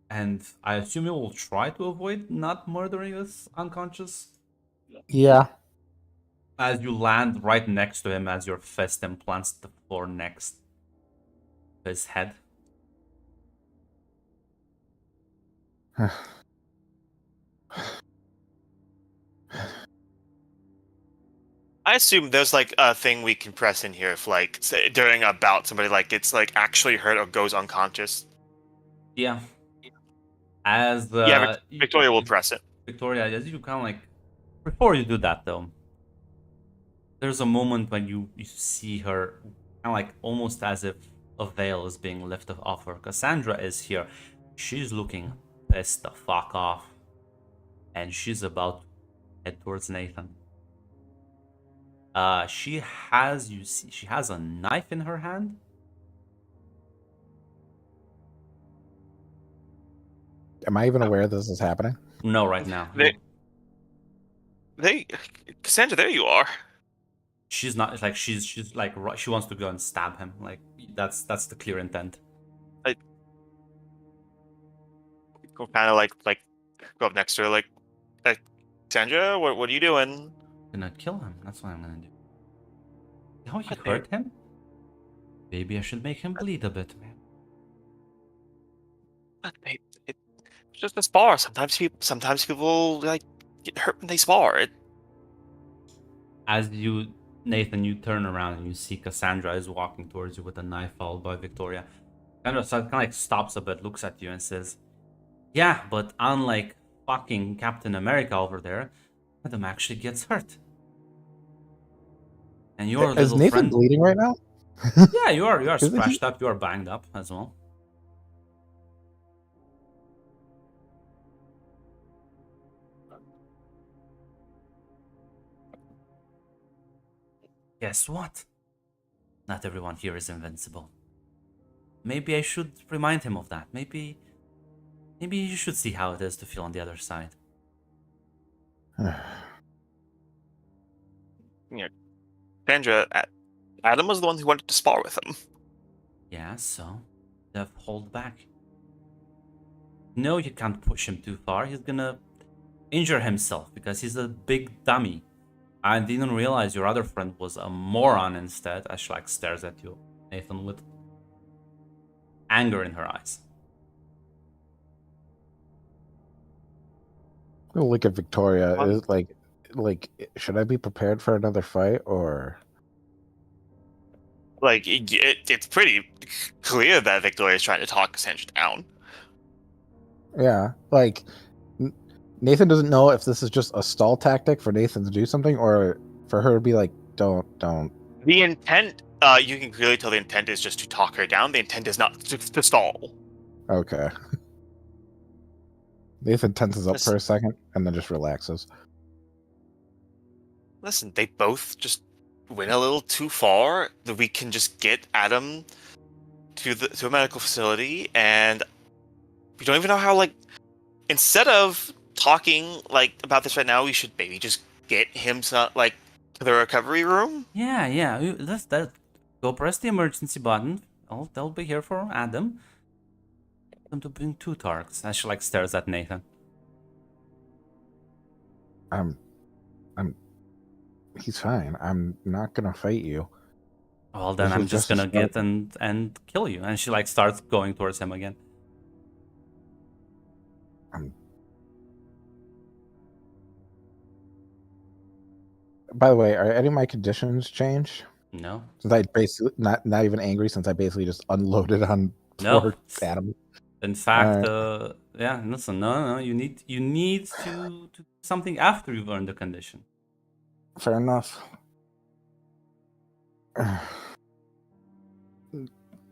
and I assume you will try to avoid not murdering this unconscious. Yeah. As you land right next to him, as your fist implants the floor next to his head. I assume there's like a thing we can press in here if like say, during a bout somebody like gets like actually hurt or goes unconscious. Yeah. As Yeah, Victoria will press it. Victoria, as you kind of like, before you do that though, there's a moment when you see her kind of like almost as if a veil is being lifted off her. Cassandra is here. She's looking pissed the fuck off, and she's about to head towards Nathan. She has a knife in her hand. Am I even aware this is happening? No, right now. Cassandra, there you are. She's not like she's like she wants to go and stab him. Like that's the clear intent. Go kind of like go up next to her like Cassandra, what are you doing? Gonna kill him. That's what I'm gonna do. How you Okay. hurt him? Maybe I should make him bleed a bit, man. But it's just a spar. Sometimes people like get hurt when they spar. As you, Nathan, you turn around and you see Cassandra is walking towards you with a knife, followed by Victoria. Cassandra kind of like stops a bit, looks at you, and says, "Yeah, but unlike fucking Captain America over there, Adam actually gets hurt." And your Is little Nathan friend, bleeding right now? yeah, you are Isn't he? scratched up, you are banged up as well. Guess what? Not everyone here is invincible. Maybe I should remind him of that. Maybe you should see how it is to feel on the other side. Cassandra, Adam was the one who wanted to spar with him. Yeah, so Dev, hold back. No, you can't push him too far. He's gonna injure himself because he's a big dummy. I didn't realize your other friend was a moron instead. As she like stares at you, Nathan, with anger in her eyes. I'll look at Victoria. What? Is like, should I be prepared for another fight or? Like it's pretty clear that Victoria is trying to talk Cassandra down. Yeah, like Nathan doesn't know if this is just a stall tactic for Nathan to do something, or for her to be like, don't. The intent, you can clearly tell the intent is just to talk her down. The intent is not to stall. Okay. Nathan tenses up This- for a second and then just relaxes. Listen, they both just went a little too far. That we can just get Adam to a medical facility, and we don't even know how, like, instead of talking, like, about this right now, we should maybe just get him to the recovery room. Yeah, yeah. Let's go press the emergency button. They'll be here for Adam. Them to bring two targets. And she like stares at Nathan. I'm he's fine. I'm not gonna fight you. Well, then This I'm was just just a gonna start. get and kill you. And she like starts going towards him again. By the way, are any of my conditions changed? No, Since I basically not even angry, since I basically just unloaded on no. poor Adam. In fact, Alright. yeah. Listen, no. You need to do something after you've earned the condition. Fair enough.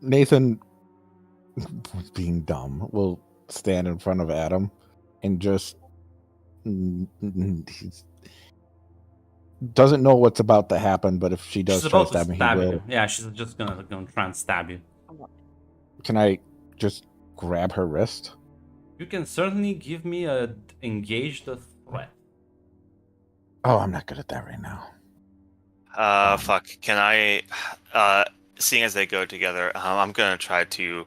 Nathan, being dumb, will stand in front of Adam and just he doesn't know what's about to happen, but if she does She's try to about to stab him, he stab will. you. Yeah, she's just gonna try and stab you. Can I just grab her wrist? You can certainly give me a engage the threat. Oh, I'm not good at that right now. Fuck. Can I, seeing as they go together, I'm gonna try to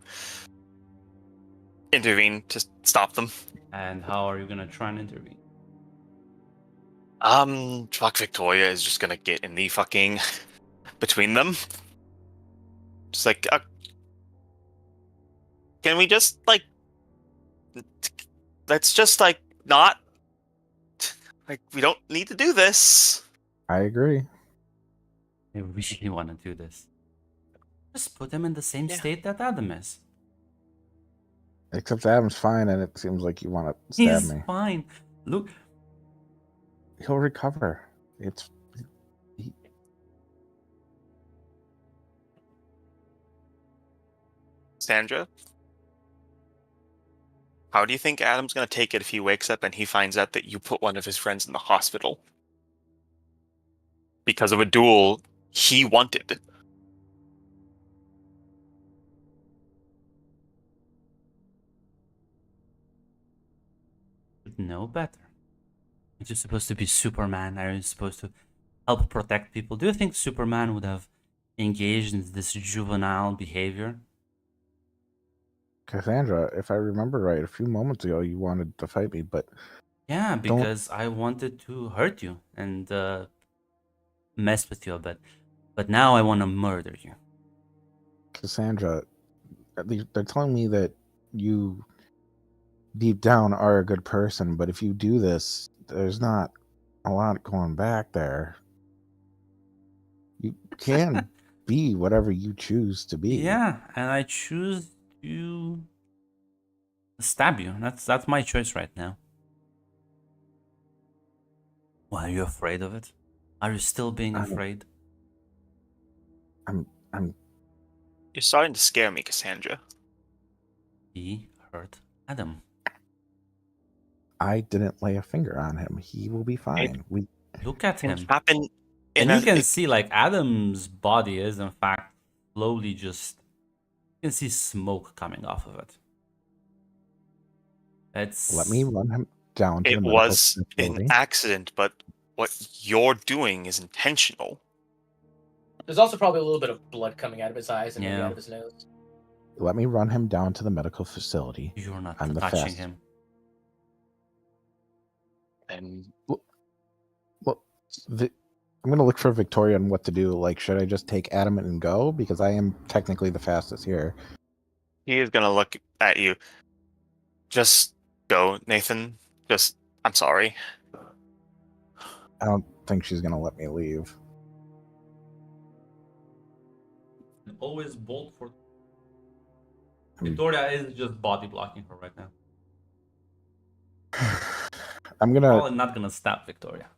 intervene to stop them. And how are you gonna try and intervene? Fuck, Victoria is just gonna get in the fucking between them. Just like, can we just like, let's just like not, like, we don't need to do this. I agree. I really want to do this. Just put him in the same Yeah. state that Adam is. Except Adam's fine, and it seems like you want to stab He's me. fine. Look, He'll recover. It's Sandra, how do you think Adam's gonna take it if he wakes up and he finds out that you put one of his friends in the hospital because of a duel he wanted? no better. You're supposed to be Superman. Are you supposed to help protect people? Do you think Superman would have engaged in this juvenile behavior? Cassandra. If I remember right, a few moments ago you wanted to fight me, but Yeah, Don't- because I wanted to hurt you and mess with you a bit. But now I want to murder you. Cassandra, at least they're telling me that you deep down are a good person, but if you do this, there's not a lot going back there. You can be whatever you choose to be. Yeah, and I choose to stab you. That's my choice right now. Why are you afraid of it? Are you still being afraid? I'm You're starting to scare me, Cassandra. He hurt Adam. I didn't lay a finger on him. He will be fine. We Look at Can him. happen And in you can see like Adam's body is in fact slowly just you can see smoke coming off of it. It's let me run him down to it the medical was an facility. accident, but what you're doing is intentional. There's also probably a little bit of blood coming out of his eyes and maybe Yeah. out of his nose. Let me run him down to the medical facility. You're not I'm the touching fastest. him. And Well, I'm gonna look for Victoria and what to do. Like, should I just take Adam and go? Because I am technically the fastest here. he is gonna look at you. Just go, Nathan. I'm sorry. I don't think she's gonna let me leave. Always bolt for Hmm. Victoria is just body blocking her right now. I'm gonna Probably not gonna stab Victoria.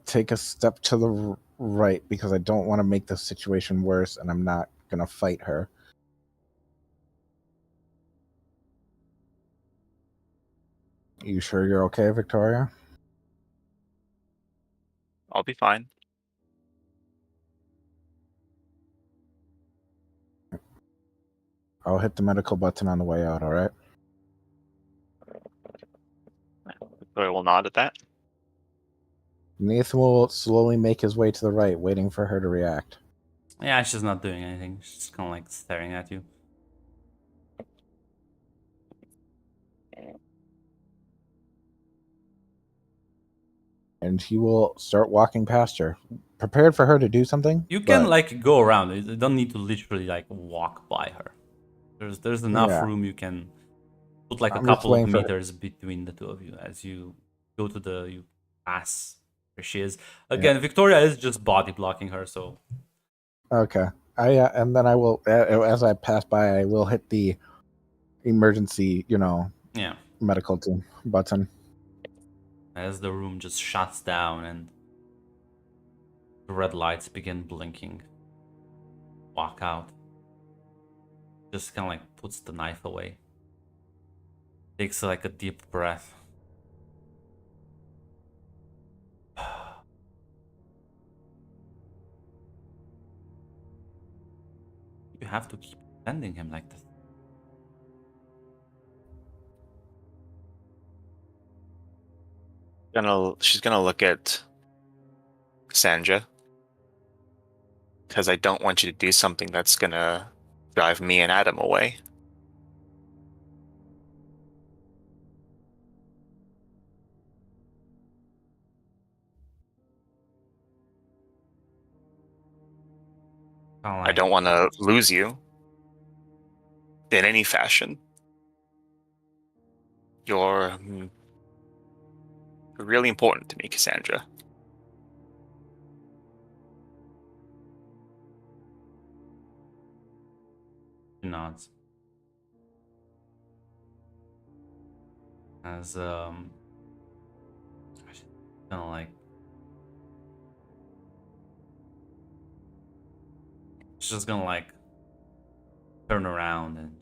take a step to the right because I don't want to make the situation worse, and I'm not gonna fight her. You sure you're okay, Victoria? I'll be fine. I'll hit the medical button on the way out, alright? Victoria will nod at that. Nathan will slowly make his way to the right, waiting for her to react. Yeah, she's not doing anything. She's just kind of like staring at you. And he will start walking past her, prepared for her to do something. You can but- like go around. You don't need to literally like walk by her. There's enough Yeah. room. You can put like I'm a just couple of waiting for- meters between the two of you as you go to you pass where she is. Again, Victoria is just body blocking her, so Okay. And then I will, as I pass by, I will hit the emergency, yeah. medical team button. As the room just shuts down and the red lights begin blinking, walk out. Just kind of like puts the knife away. Takes like a deep breath. You have to keep defending him like this. She's gonna look at Sandra, because I don't want you to do something that's gonna drive me and Adam away. Kinda I like, don't want to lose you in any fashion. You're really important to me, Cassandra. She nods. As kind of like she's just gonna like turn around and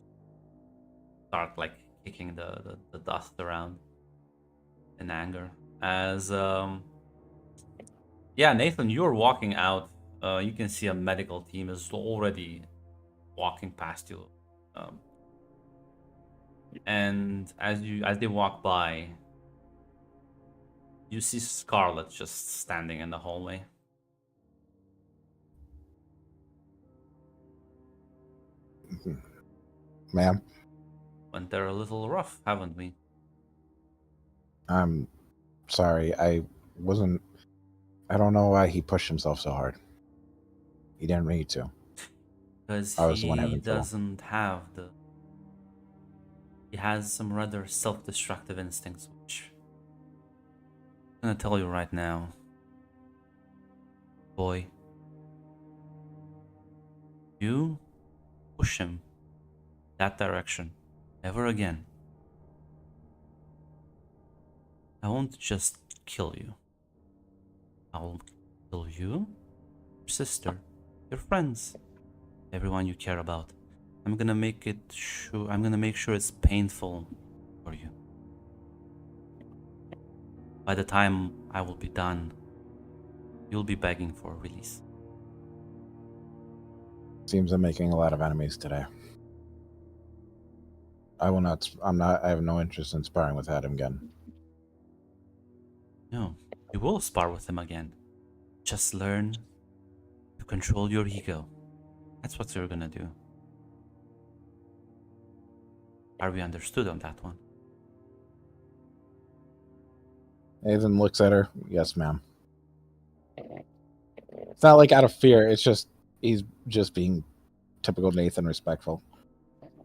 start like kicking the dust around in anger. As yeah, Nathan, you're walking out. You can see a medical team is already walking past you. And as they walk by, you see Scarlet just standing in the hallway. Ma'am, Went there a little rough, haven't we? I'm sorry. I don't know why he pushed himself so hard. He didn't need to. Because I was the one he having trouble. doesn't have the. He has some rather self-destructive instincts, which I'm gonna tell you right now, boy. You push him that direction ever again. I won't just kill you. I'll kill you, your sister, your friends, everyone you care about. I'm gonna make sure it's painful for you. By the time I will be done, you'll be begging for release. Seems I'm making a lot of enemies today. I have no interest in sparring with Adam again. No, you will spar with him again. Just learn to control your ego. That's what you're gonna do. Are we understood on that one? Nathan looks at her. Yes, ma'am. It's not like out of fear. It's just he's just being typical Nathan, respectful.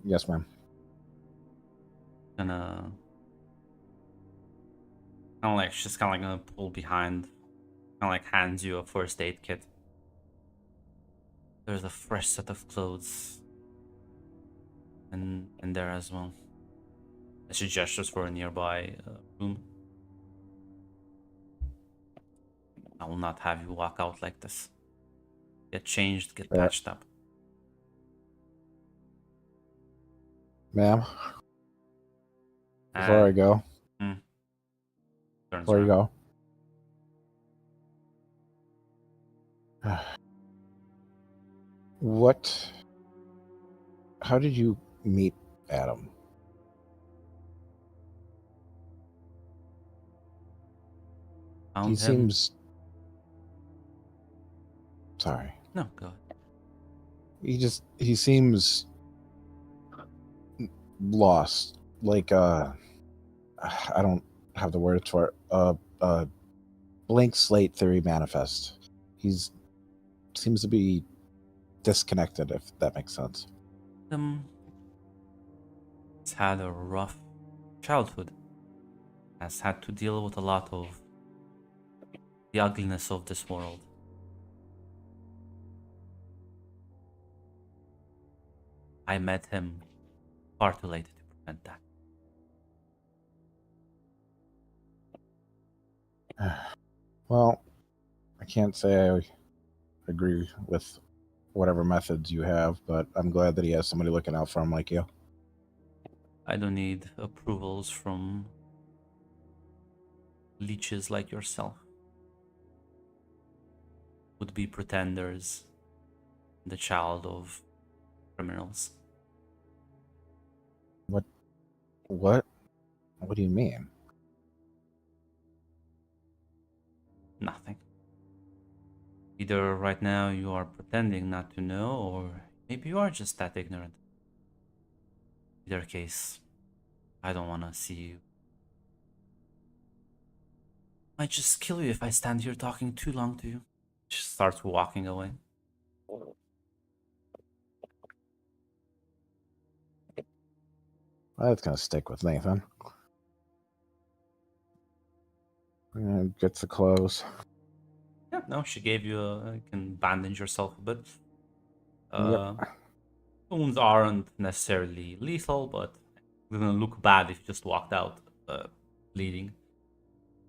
Yes, ma'am. Gonna she's kind of like gonna pull behind, kind of like hands you a first aid kit. There's a fresh set of clothes in there as well. She gestures for a nearby room. I will not have you walk out like this. Get changed, get Yeah. patched up. Ma'am, before I go, turns before you around. go, how did you meet Adam? Found He him. seems. Sorry. No, go ahead. He seems lost. Like I don't have the words for it. Blank slate theory manifest. He's seems to be disconnected, if that makes sense. He's had a rough childhood. Has had to deal with a lot of the ugliness of this world. I met him far too late to prevent that. Well, I can't say I agree with whatever methods you have, but I'm glad that he has somebody looking out for him like you. I don't need approvals from leeches like yourself. Would be pretenders, the child of criminals. What? What do you mean? Nothing. Either right now you are pretending not to know, or maybe you are just that ignorant. Either case, I don't want to see you. Might just kill you if I stand here talking too long to you. Just starts walking away. That's gonna stick with Nathan. Gets the clothes. Yeah, no, she gave you you can bandage yourself a bit. Yep. Wounds aren't necessarily lethal, but it's gonna look bad if you just walked out bleeding.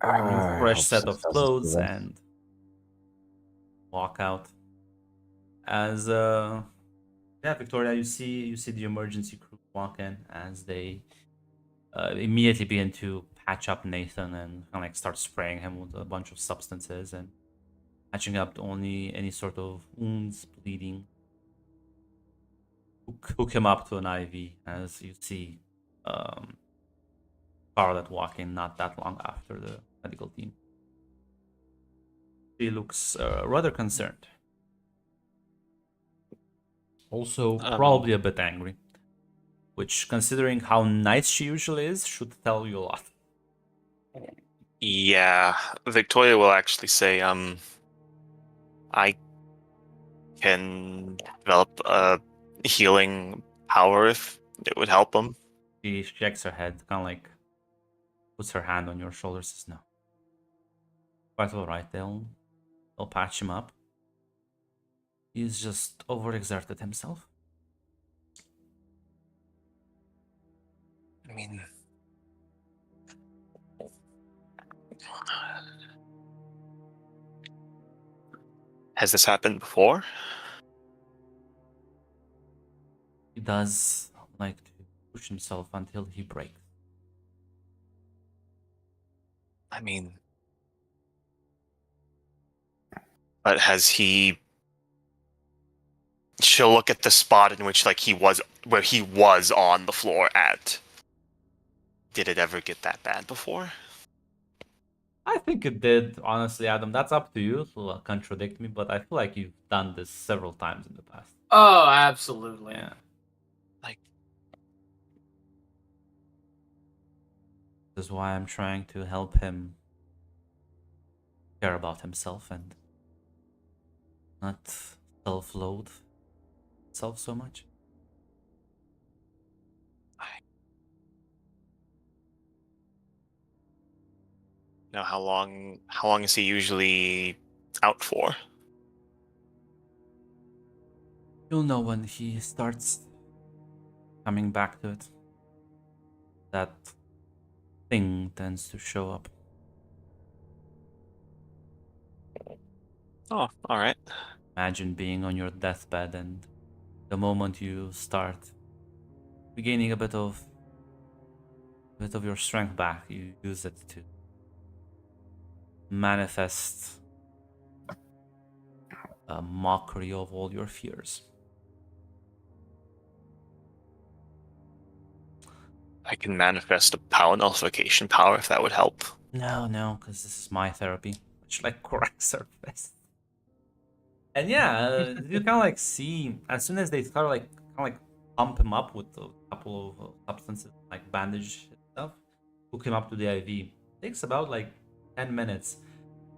I Fresh hope set this of doesn't clothes do that. and walk out. As yeah, Victoria, you see the emergency crew walk in as they immediately begin to patch up Nathan and kind of like start spraying him with a bunch of substances and patching up only any sort of wounds, bleeding. Hook him up to an IV as you see Scarlet walk in not that long after the medical team. She looks rather concerned. Also, probably a bit angry. Which, considering how nice she usually is, should tell you a lot. Yeah, Victoria will actually say, I can develop a healing power if it would help him. She shakes her head, kind of like puts her hand on your shoulder, says no. Quite alright, they'll patch him up. He's just overexerted himself. I mean, has this happened before? He does like to push himself until he breaks. I mean, but has he? She'll look at the spot in which, like, where he was on the floor at. Did it ever get that bad before? I think it did, honestly, Adam. That's up to you to contradict me, but I feel like you've done this several times in the past. Oh, absolutely. Yeah. Like, This is why I'm trying to help him care about himself and not self-loathe himself so much. you know, how long is he usually out for? You'll know when he starts coming back to it. That thing tends to show up. Oh, all right. Imagine being on your deathbed and the moment you start regaining a bit of your strength back, you use it to manifest a mockery of all your fears. I can manifest a power nullification power if that would help. No, because this is my therapy, which like cracks her face. And yeah, you kind of like see as soon as they start like kind of like pump him up with a couple of substances like bandage stuff, hook him up to the IV. Takes about like 10 minutes.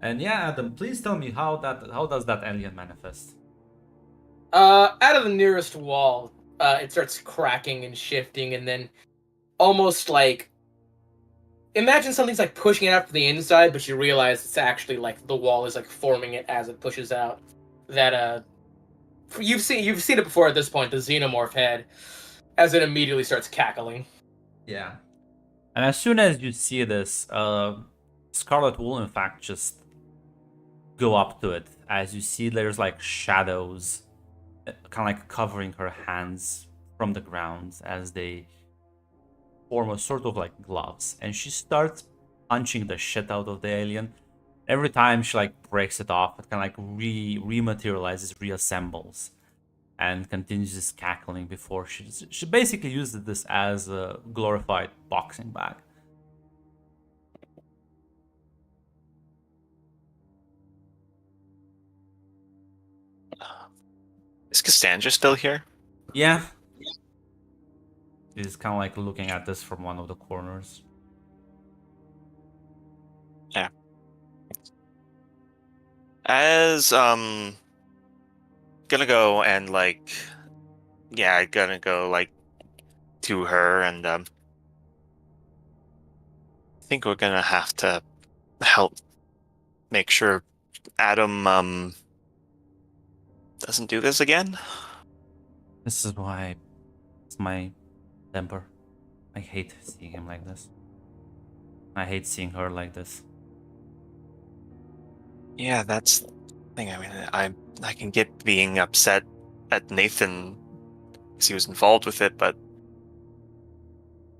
And yeah, Adam, please tell me how does that alien manifest? Out of the nearest wall, it starts cracking and shifting, and then almost like imagine something's like pushing it out from the inside, but you realize it's actually like the wall is like forming it as it pushes out. That you've seen it before at this point, the xenomorph head, as it immediately starts cackling. Yeah. And as soon as you see this, Scarlet will in fact just go up to it. As you see, there's like shadows, kind of like covering her hands from the ground as they form a sort of like gloves. And she starts punching the shit out of the alien. Every time she like breaks it off, it kind of like rematerializes, reassembles, and continues this cackling before she basically uses this as a glorified boxing bag. Is Cassandra still here? Yeah. She's kind of like looking at this from one of the corners. Yeah. As gonna go and like, yeah, gonna go like to her, and I think we're gonna have to help make sure Adam doesn't do this again. This is why it's my temper. I hate seeing him like this. I hate seeing her like this. Yeah, that's the thing. I mean, I can get being upset at Nathan because he was involved with it, but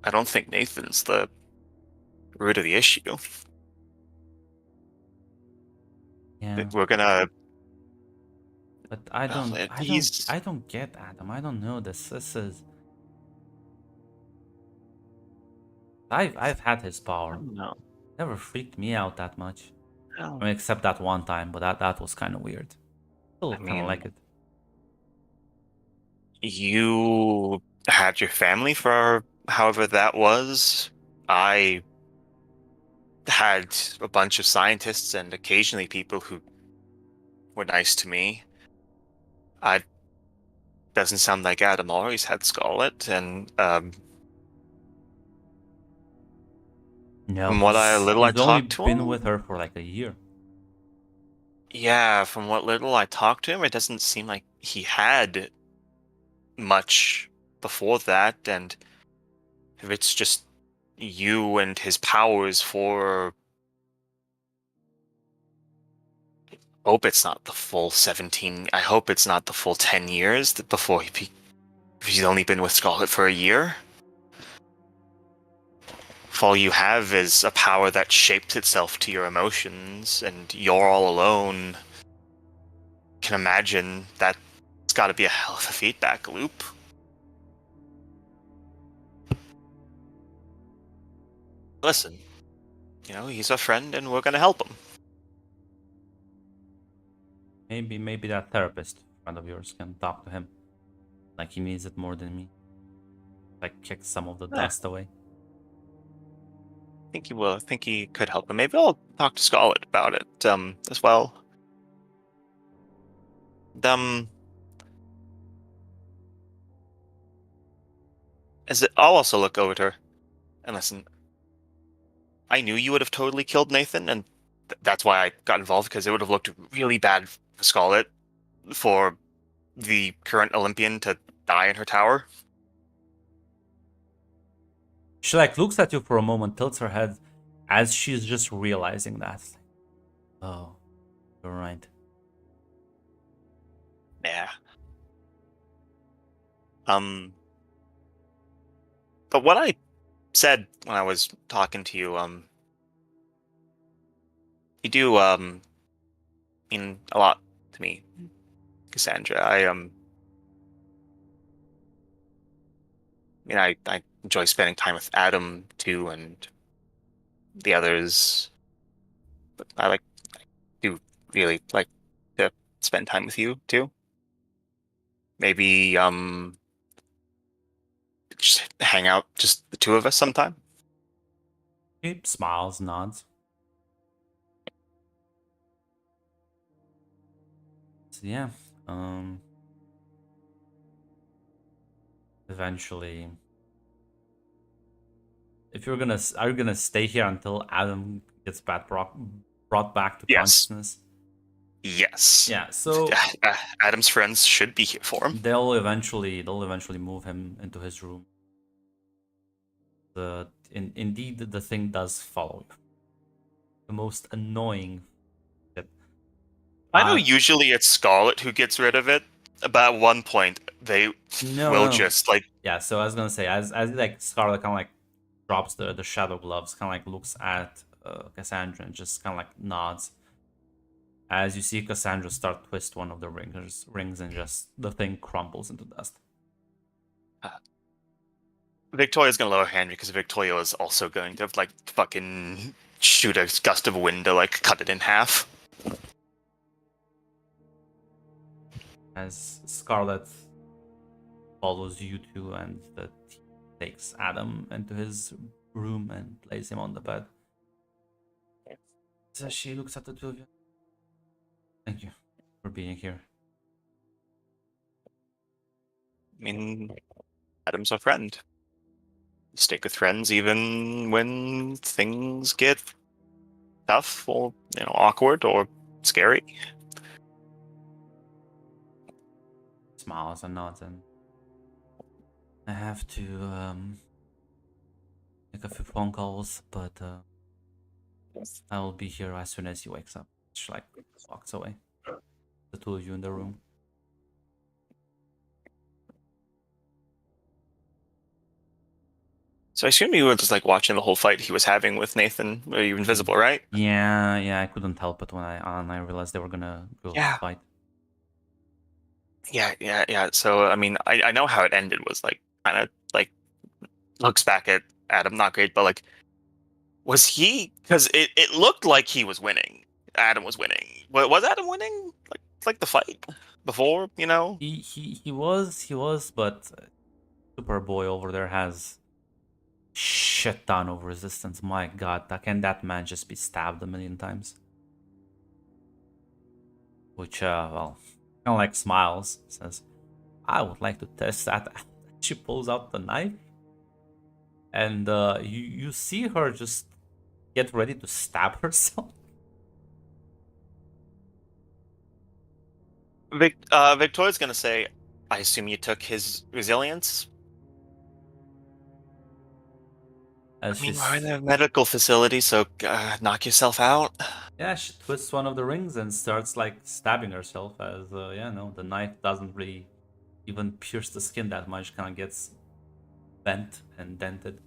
I don't think Nathan's the root of the issue. Yeah. We're gonna. But I don't he's- I don't get Adam. I don't know this. This is I've had his I power. don't know. Never freaked me out that much. I I mean, except that one time, but that was kind of weird. Still kind of mean- like it. You had your family for however that was. I had a bunch of scientists and occasionally people who were nice to me. I doesn't sound like Adam always had Scarlet, and No, from what I little I he's only talked to been him, with her for like a year. yeah, from what little I talked to him, it doesn't seem like he had much before that, and if it's just you and his powers for hope it's not the full 17. I hope it's not the full 10 years before he's only been with Scarlet for a year. If all you have is a power that shapes itself to your emotions and you're all alone, can imagine that's got to be a hell of a feedback loop. Listen, he's our friend and we're going to help him. Maybe that therapist friend of yours can talk to him. Like he needs it more than me. Like kick some of the dust away. I think he will. I think he could help him. Maybe I'll talk to Scarlet about it as well. I'll also look over at her and listen. I knew you would have totally killed Nathan, and that's why I got involved, because it would have looked really bad for Scarlet for the current Olympian to die in her tower. She like looks at you for a moment, tilts her head as she's just realizing that. Oh, you're right. Yeah. But what I said when I was talking to you, you do mean a lot to me, Cassandra. mean, I enjoy spending time with Adam too, and the others. But I do really like to spend time with you too. Maybe just hang out, just the two of us sometime. He smiles, nods. So yeah, eventually, if you're gonna, are you gonna stay here until Adam gets brought back to Yes. consciousness? Yes. Yeah. So Adam's friends should be here for him. they'll eventually move him into his room. Indeed the thing does follow you. The most annoying shit. I know usually it's Scarlet who gets rid of it, but at one point they will just like. Yeah, so I was gonna say, as like Scarlet kind of like drops the shadow gloves, kind of like looks at Cassandra and just kind of like nods. As you see Cassandra start twist one of the rings and just the thing crumbles into dust. Victoria's gonna lower her hand because Victoria is also going to like fucking shoot a gust of wind to like cut it in half. As Scarlet follows you two, and takes Adam into his room and places him on the bed. So she looks at the two of you. Thank you for being here. I mean, Adam's a friend. You stick with friends even when things get tough or awkward or scary. Smiles and nods, and I have to make a few phone calls, but I will be here as soon as he wakes up. She like walks away. The two of you in the room. So I assume you were just like watching the whole fight he was having with Nathan. Were you invisible, right? Yeah, I couldn't help it when I realized they were gonna go fight. Yeah. So I mean, I know how it ended was like kind of like looks back at Adam, not great, but like, was he? Because it looked like he was winning. Adam was winning. Was Adam winning? Like the fight before, He was, but Superboy over there has shit ton of resistance. My god, can that man just be stabbed a million times? Which well, kind of like smiles, says, I would like to test that. She pulls out the knife, and you see her just get ready to stab herself. Victoria's gonna say, I assume you took his resilience. I mean, we're in a medical facility, so knock yourself out. Yeah, she twists one of the rings and starts like stabbing herself. As the knife doesn't really even pierce the skin that much. Kind of gets bent and dented.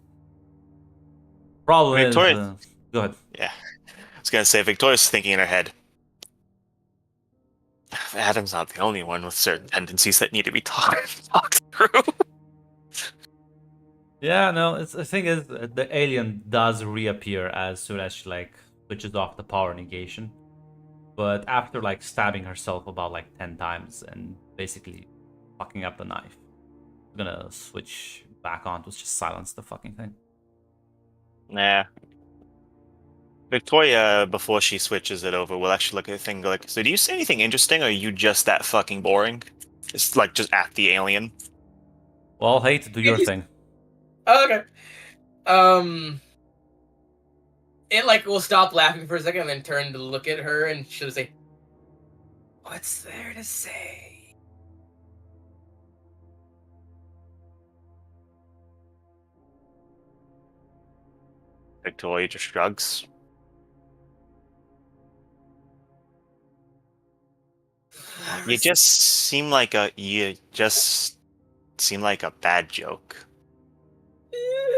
Probably. Victoria. Go ahead. Yeah, I was gonna say Victoria's thinking in her head. Adam's not the only one with certain tendencies that need to be talked through. Yeah, no. The thing is, the alien does reappear as soon as she like switches off the power negation. But after like stabbing herself about like 10 times and basically fucking up the knife, I'm gonna switch back on to just silence the fucking thing. Nah. Victoria, before she switches it over, will actually look at the thing and go like, so do you see anything interesting, or are you just that fucking boring? It's like just at the alien. Well, hate, do your thing. Okay. It like will stop laughing for a second and then turn to look at her and she'll say, what's there to say? Victoria just shrugs. You just seem like a bad joke.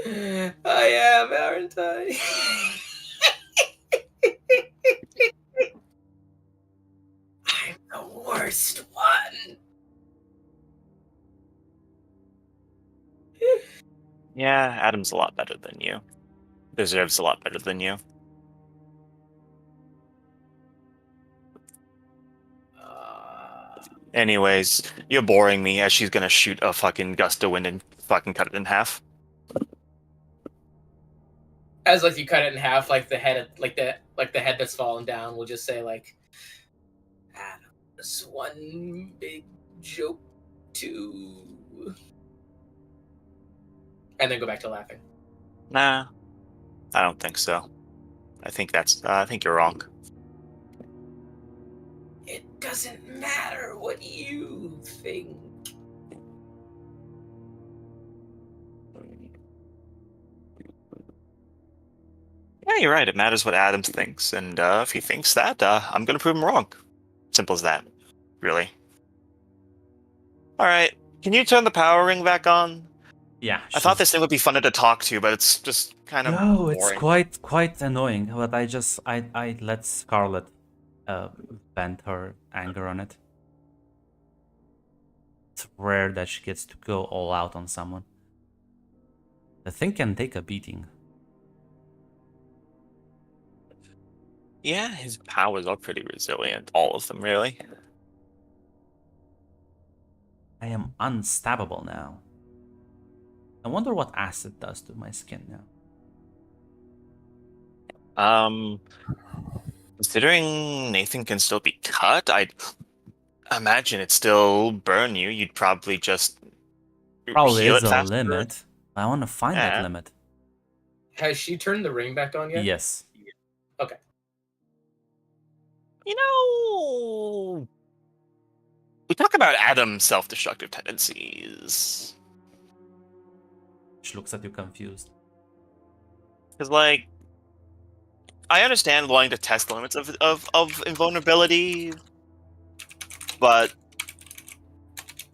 I am, aren't I? I'm the worst one. Yeah, Adam's a lot better than you. Deserves a lot better than you. Anyways, you're boring me as she's gonna shoot a fucking gust of wind and fucking cut it in half. As like you cut it in half, like the head, the head that's fallen down will just say like, "Adam's one big joke too," and then go back to laughing. Nah, I don't think so. I think you're wrong. It doesn't matter what you think. Yeah, you're right. It matters what Adam thinks, and if he thinks that, I'm gonna prove him wrong. Simple as that. Really. All right. Can you turn the power ring back on? Yeah. I thought she's- this thing would be funner to talk to, but it's just kind of No, boring. it's quite annoying. But I let Scarlet vent her anger on it. It's rare that she gets to go all out on someone. The thing can take a beating. Yeah, his powers are pretty resilient. All of them, really. I am unstabbable now. I wonder what acid does to my skin now. Considering Nathan can still be cut, I'd imagine it'd still burn you. You'd probably just Probably heal is it a faster. limit. I want to find Yeah. that limit. Has she turned the ring back on yet? Yes. Okay. You know, we talk about Adam's self-destructive tendencies. She looks at you confused. Because, like, I understand wanting to test the limits of invulnerability, but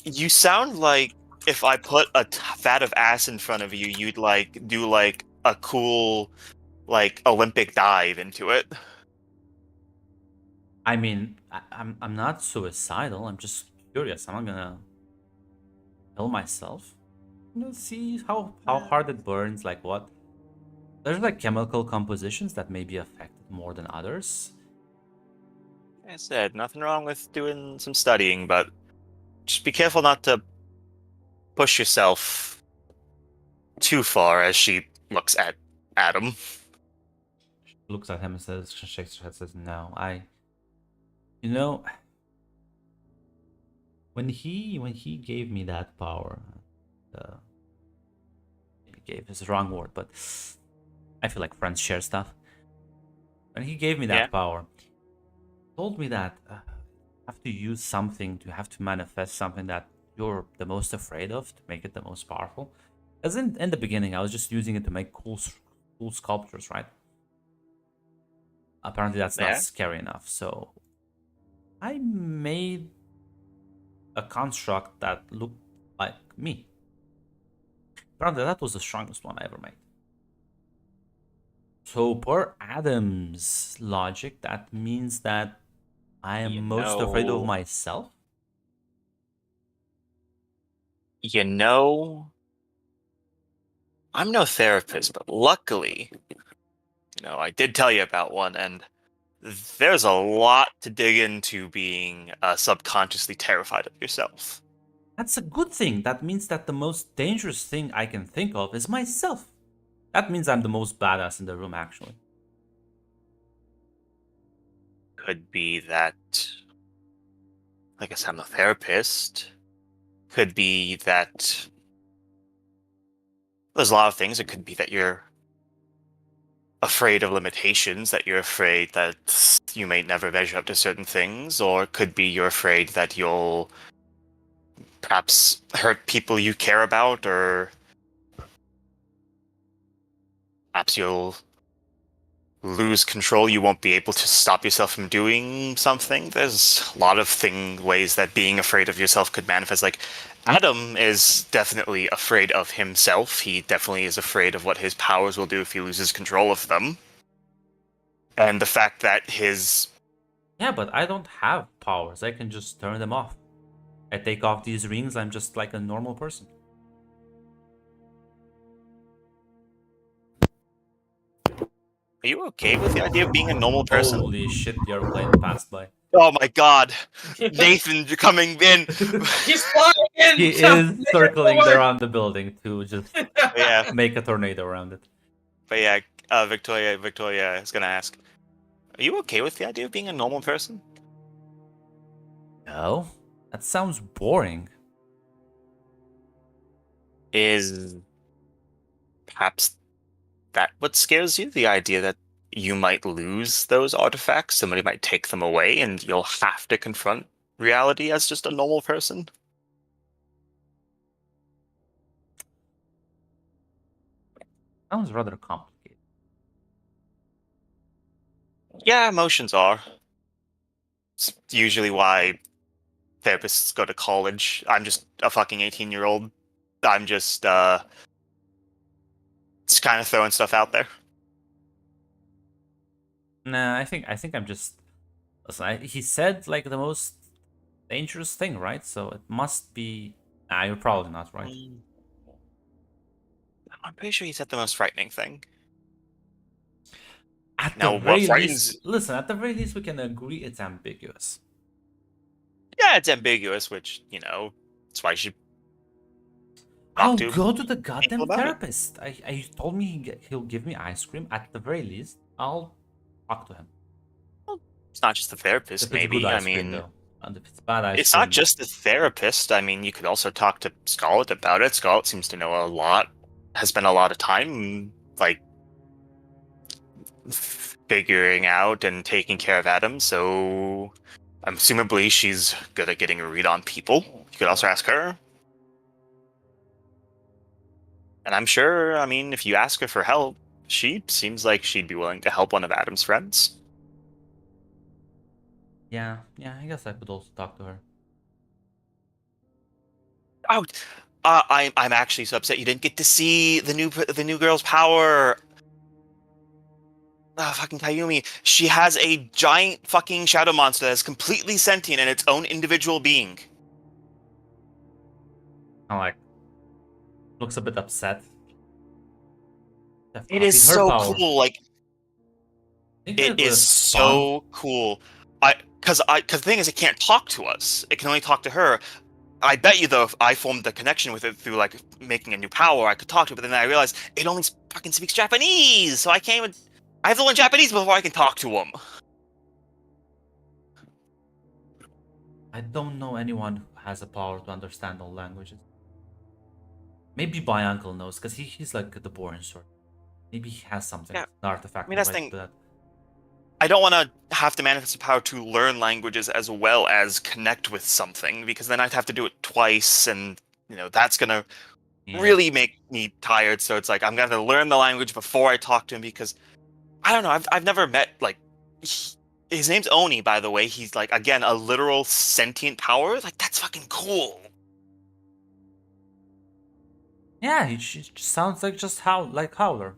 you sound like if I put a vat of ass in front of you, you'd, like, do, like, a cool, like, Olympic dive into it. I mean, I'm not suicidal. I'm just curious. I'm not gonna kill myself. See how hard it burns. Like what? There's like chemical compositions that may be affected more than others. Like I said, nothing wrong with doing some studying, but just be careful not to push yourself too far. As she looks at Adam. She looks at him and says, shakes her head, says, "No, you know, when he gave me that power, he gave is the wrong word, but I feel like friends share stuff. When he gave me that Yeah. power, he told me that I have to use something to have to manifest something that you're the most afraid of to make it the most powerful. As in the beginning, I was just using it to make cool sculptures, right? Apparently, that's Yeah. not scary enough, so I made a construct that looked like me. Apparently, that was the strongest one I ever made. So, per Adam's logic, that means that I am most afraid of myself. You know, I'm no therapist, but luckily, I did tell you about one, and there's a lot to dig into being subconsciously terrified of yourself. That's a good thing. That means that the most dangerous thing I can think of is myself. That means I'm the most badass in the room, actually. Could be that, I guess I'm a therapist. Could be that there's a lot of things. It could be that you're afraid of limitations, that you're afraid that you may never measure up to certain things, or it could be you're afraid that you'll perhaps hurt people you care about, or perhaps you'll lose control. You won't be able to stop yourself from doing something. There's a lot of ways that being afraid of yourself could manifest. Like, Adam is definitely afraid of himself. He definitely is afraid of what his powers will do if he loses control of them. And the fact that his... Yeah, but I don't have powers. I can just turn them off. I take off these rings, I'm just like a normal person. Are you okay with the idea of being a normal person? Holy shit, the airplane passed by. Oh my god. Nathan, you're coming in. He's flying in. He to is make circling it around the building to just Yeah, make a tornado around it. but yeah, Victoria is gonna ask, are you okay with the idea of being a normal person? No, that sounds boring. Is perhaps that what scares you? The idea that you might lose those artifacts, somebody might take them away, and you'll have to confront reality as just a normal person? Sounds rather complicated. Yeah, emotions are. It's usually why therapists go to college. I'm just a fucking 18-year-old. I'm just kind of throwing stuff out there. Nah, I think I'm just. Listen, he said like the most dangerous thing, right? So it must be. Nah, you're probably not right. I'm pretty sure he said the most frightening thing. At Now, the what very frightens- least, listen. At the very least, we can agree it's ambiguous. Yeah, it's ambiguous, which, you know, that's why you should I'll to go to the goddamn about it. therapist. He told me he'll give me ice cream. At the very least, I'll talk to him. It's not just the therapist, If it's maybe. good I ice cream, mean, though. And if it's bad ice it's cream, not just the therapist. I mean, you could also talk to Scarlet about it. Scarlet seems to know a lot, has spent a lot of time, like, figuring out and taking care of Adam, so assumably she's good at getting a read on people. You could also ask her. And I'm sure, I mean, if you ask her for help, she seems like she'd be willing to help one of Adam's friends. Yeah, I guess I could also talk to her. Oh, I'm actually so upset you didn't get to see the new girl's power. Ah, fucking Kayumi. She has a giant fucking shadow monster that's completely sentient and its own individual being. I'm like, looks a bit upset. It is Her so power. cool. Like, I think it was is fun. so cool. Because the thing is, it can't talk to us. It can only talk to her. I bet you, though, if I formed the connection with it through, like, making a new power, I could talk to it, but then I realized it only fucking speaks Japanese, so I can't even... I have to learn Japanese before I can talk to him. I don't know anyone who has a power to understand all languages. Maybe my uncle knows, because he's like the boring sort. Maybe he has something, Yeah. an artifact. I mean, that's the related thing. to that. I don't want to have to manifest the power to learn languages as well as connect with something, because then I'd have to do it twice, and, you know, that's going to Yeah. really make me tired. So it's like, I'm going to learn the language before I talk to him, because, I don't know, I've never met, like, his name's Oni, by the way. He's, like, again, a literal sentient power. Like, that's fucking cool. Yeah, he just sounds like just like Howler.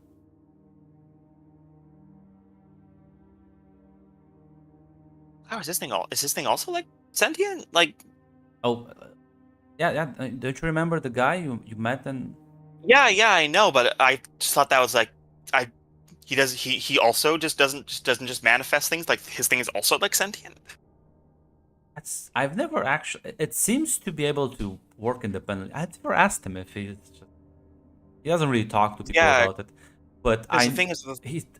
How is this thing also, like, sentient? Like, Oh, yeah. Don't you remember the guy you met and? yeah, I know, but I just thought that was, like, he also doesn't just manifest things. Like, his thing is also, like, sentient. I've never actually. It seems to be able to work independently. I never asked him if he doesn't really talk to people Yeah, about it. But the thing is,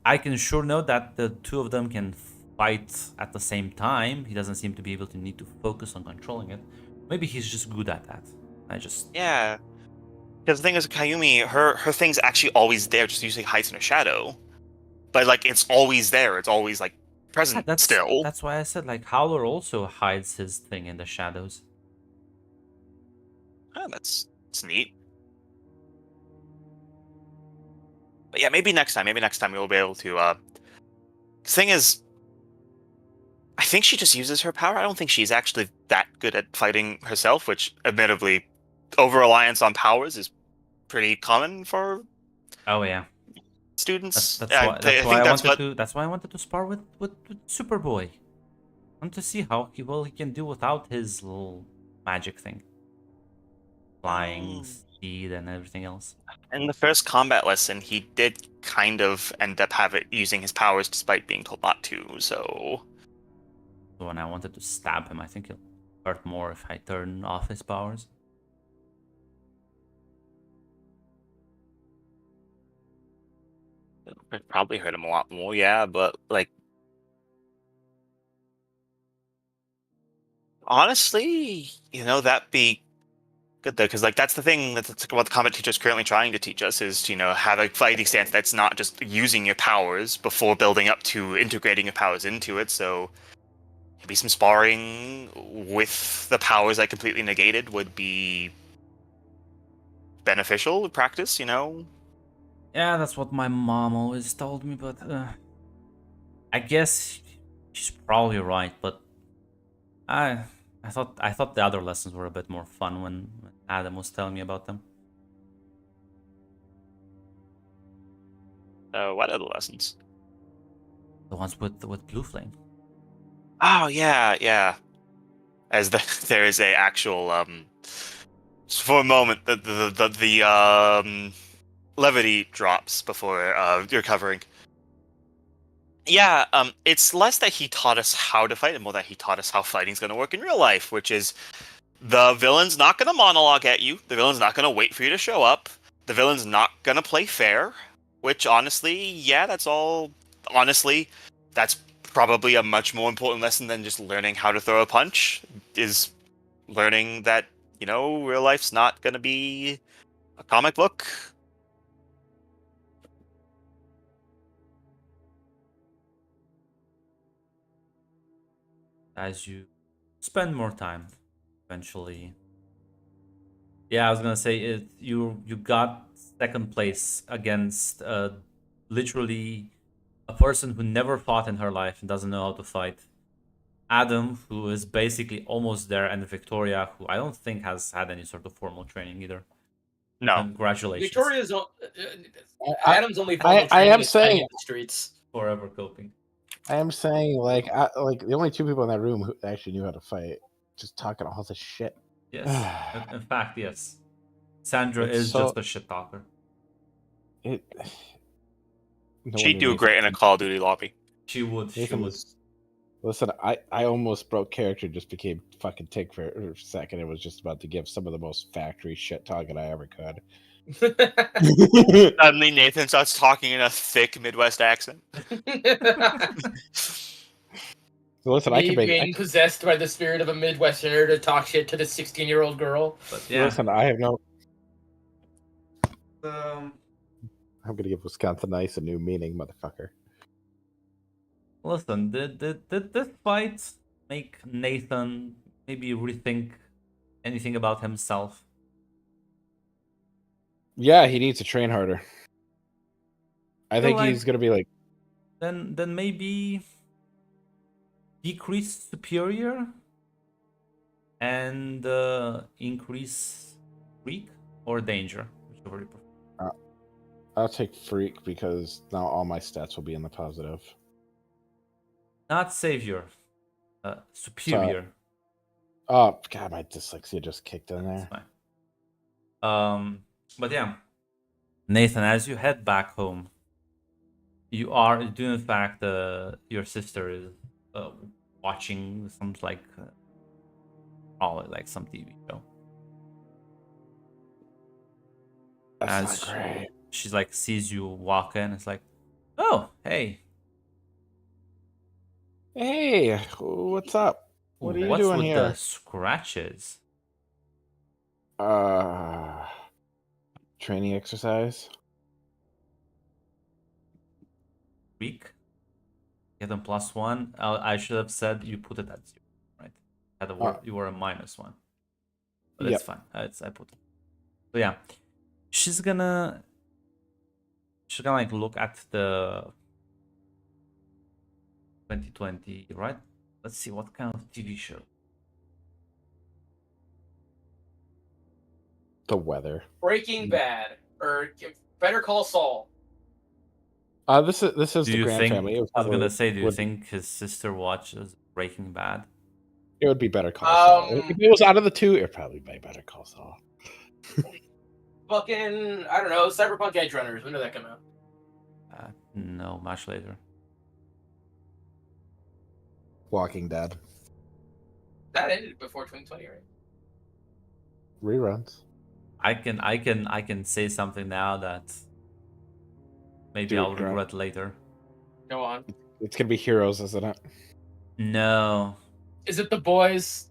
I can sure know that the two of them can fight at the same time. He doesn't seem to be able to need to focus on controlling it. Maybe he's just good at that. yeah. Because the thing is, Kayumi, her thing's actually always there, just usually hides in her shadow. But, like, it's always there. It's always, like, present still. That's why I said, like, Howler also hides his thing in the shadows. Oh, that's neat. But yeah, maybe next time we'll be able to. The thing is, I think she just uses her power. I don't think she's actually that good at fighting herself, which, admittedly, over-reliance on powers is pretty common for Oh yeah, students. that's Yeah, why. That's why I wanted to spar with Superboy. I want to see how he can do without his little magic thing. Flying, speed and everything else. In the first combat lesson, he did kind of end up using his powers despite being told not to. So So when I wanted to stab him, I think he'll hurt more if I turn off his powers. it probably hurt him a lot more. Yeah, but like honestly, that'd be good though, because like that's the thing that's what the combat teacher is currently trying to teach us is to have a fighting stance that's not just using your powers before building up to integrating your powers into it. So maybe some sparring with the powers I completely negated would be beneficial practice. Yeah, that's what my mom always told me, but I guess she's probably right. But I thought the other lessons were a bit more fun when Adam was telling me about them. What other lessons? The ones with Blue Flame. Oh yeah. As there is a actual for a moment the levity drops before you're covering. Yeah, it's less that he taught us how to fight and more that he taught us how fighting's going to work in real life, which is the villain's not going to monologue at you. The villain's not going to wait for you to show up. The villain's not going to play fair, which honestly, yeah, that's all. Honestly, that's probably a much more important lesson than just learning how to throw a punch, is learning that, real life's not going to be a comic book. As you spend more time, eventually. Yeah, I was gonna say it. You got second place against literally a person who never fought in her life and doesn't know how to fight. Adam, who is basically almost there, and Victoria, who I don't think has had any sort of formal training either. No. Congratulations. Victoria's Adam's only. I am saying in the streets. Forever coping. I am saying like the only two people in that room who actually knew how to fight, just talking all this shit. Yes. In fact, yes. Sandra It's is so- just a shit talker. No She'd wonder do Nathan- great in a Call of Duty lobby. She would. She Nathan would. was- Listen, I almost broke character, just became fucking tick for a second. It was just about to give some of the most factory shit talking I ever could. Suddenly, Nathan starts talking in a thick Midwest accent. So listen, I can make. being possessed by the spirit of a Midwesterner to talk shit to the 16-year-old girl. But yeah. Listen, I have no. Um, I'm gonna give Wisconsin Ice a new meaning, motherfucker. Listen, did this fight make Nathan maybe rethink anything about himself? Yeah, he needs to train harder. I think like- he's gonna be like. Then maybe decrease superior and increase freak or danger, whichever you prefer. I'll take freak because now all my stats will be in the positive. Not savior, superior. Oh god, my dyslexia just kicked in That's there. fine. But yeah, Nathan, as you head back home, you do in fact your sister is watching some probably like some TV show. That's As not great. she's like sees you walk in, it's like, oh hey, Hey, what's up? What are you what's doing with here? the scratches? Training exercise. Weak. Get them +1. I should have said you put it at 0, right? Had a word, you were a -1, but it's fine. I put it. So yeah, she's gonna like look at the 2020, right? Let's see what kind of TV show. The weather. Breaking Bad or Better Call Saul. This is Do the you Grand think? Family. It I was gonna say, do you would- think his sister watches Breaking Bad? It would be Better Call Saul. Um, If it was out of the two, it'd probably be Better Call Saul. fucking, I don't know, Cyberpunk Edge Runners. When did that come out? No, much later. Walking Dead That ended before 2020, right? reruns. I can say something now that maybe Do it, I'll Grant. regret later. Go on. It's gonna be Heroes, isn't it? No, Is it The Boys?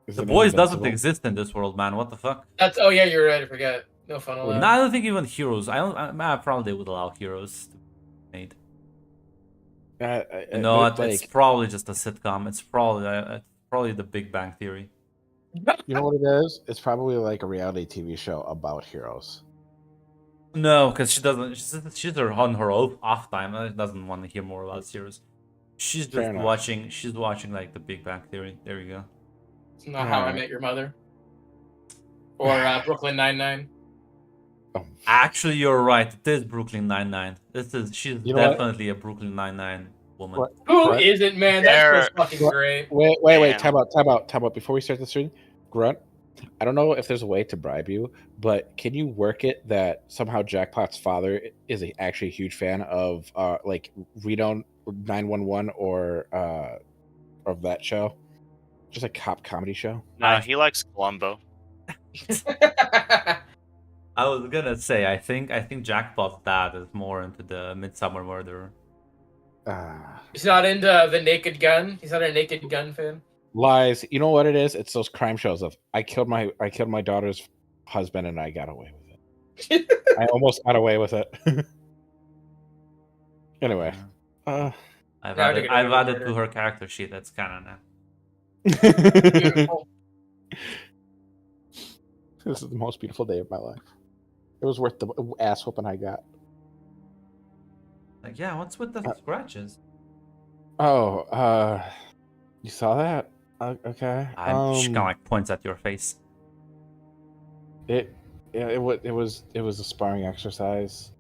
Is The it Boys doesn't Invincible? exist in this world, man. What the fuck? That's. Oh yeah, you're right. I forgot. No fun allowed. No, I don't think even Heroes. I probably would allow Heroes to be made. No, but, it's like, probably just a sitcom. It's probably The Big Bang Theory. you know what it is? It's probably like a reality TV show about heroes. No, because she doesn't. She's on her off time. She doesn't want to hear more about Heroes. She's Fair just enough. watching. She's watching like The Big Bang Theory. There you go. It's not How I Alright. Met Your Mother. Or Brooklyn Nine-Nine. Oh, Actually, you're right. It is Brooklyn Nine-Nine. She's You know what? definitely a Brooklyn Nine-Nine woman. What? Who What? not man? That There- show's fucking great. wait! Damn. Time out! Before we start this stream, Grunt. I don't know if there's a way to bribe you, but can you work it that somehow Jackpot's father is actually a huge fan of like Reno 911 or of that show, just a cop comedy show? No, he likes Columbo. I was gonna say, I think Jackpot's dad is more into the Midsummer Murderer. He's not into the Naked Gun. He's not a Naked Gun fan. Lies. You know what it is? It's those crime shows of I killed my daughter's husband and I got away with it. I almost got away with it. Anyway, I've Now added, they're gonna I've do added murder. to her character sheet. That's canon now. Beautiful. This is the most beautiful day of my life. It was worth the ass whooping I got. Like, yeah, what's with the scratches? Oh, you saw that? Okay. She kind of like points at your face. It was a sparring exercise.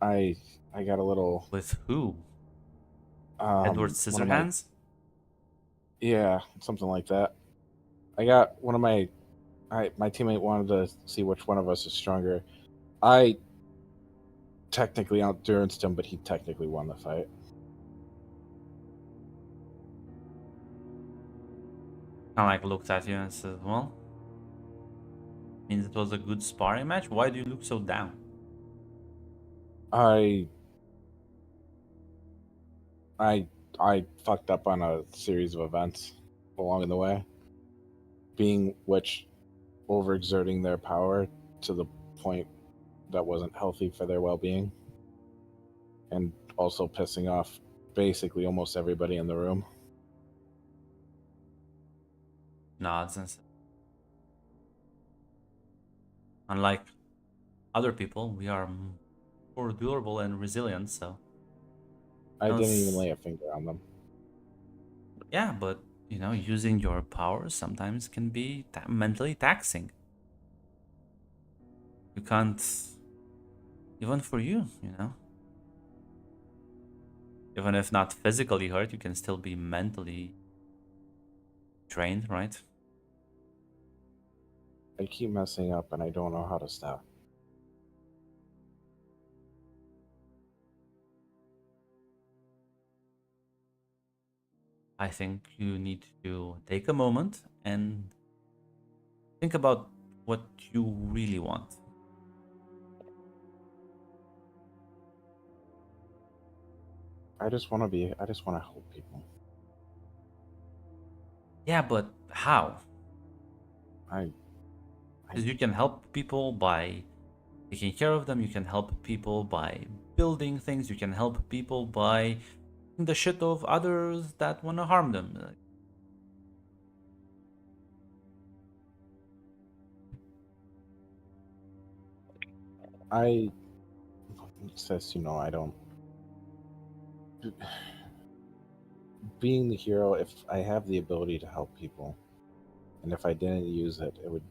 I got a little With who? one Edward of my- Scissorhands? Yeah, something like that. I got one of my teammate wanted to see which one of us is stronger. I technically outduranced him, but he technically won the fight. Kind of like looked at you and says, well, means it was a good sparring match. Why do you look so down? I fucked up on a series of events along the way, being which overexerting their power to the point that wasn't healthy for their well-being, and also pissing off basically almost everybody in the room. Nods and says, unlike other people, we are more durable and resilient, so I No, didn't even s- lay a finger on them. yeah, but you know, using your powers sometimes can be mentally taxing. You can't, even for you, you know. Even if not physically hurt, you can still be mentally drained, right? I keep messing up and I don't know how to stop. I think you need to take a moment and think about what you really want. I just want to help people. Yeah, but how? I Because you can help people by taking care of them, you can help people by building things, you can help people by taking the shit of others that want to harm them. says, I don't. Being the hero, if I have the ability to help people, and if I didn't use it, it would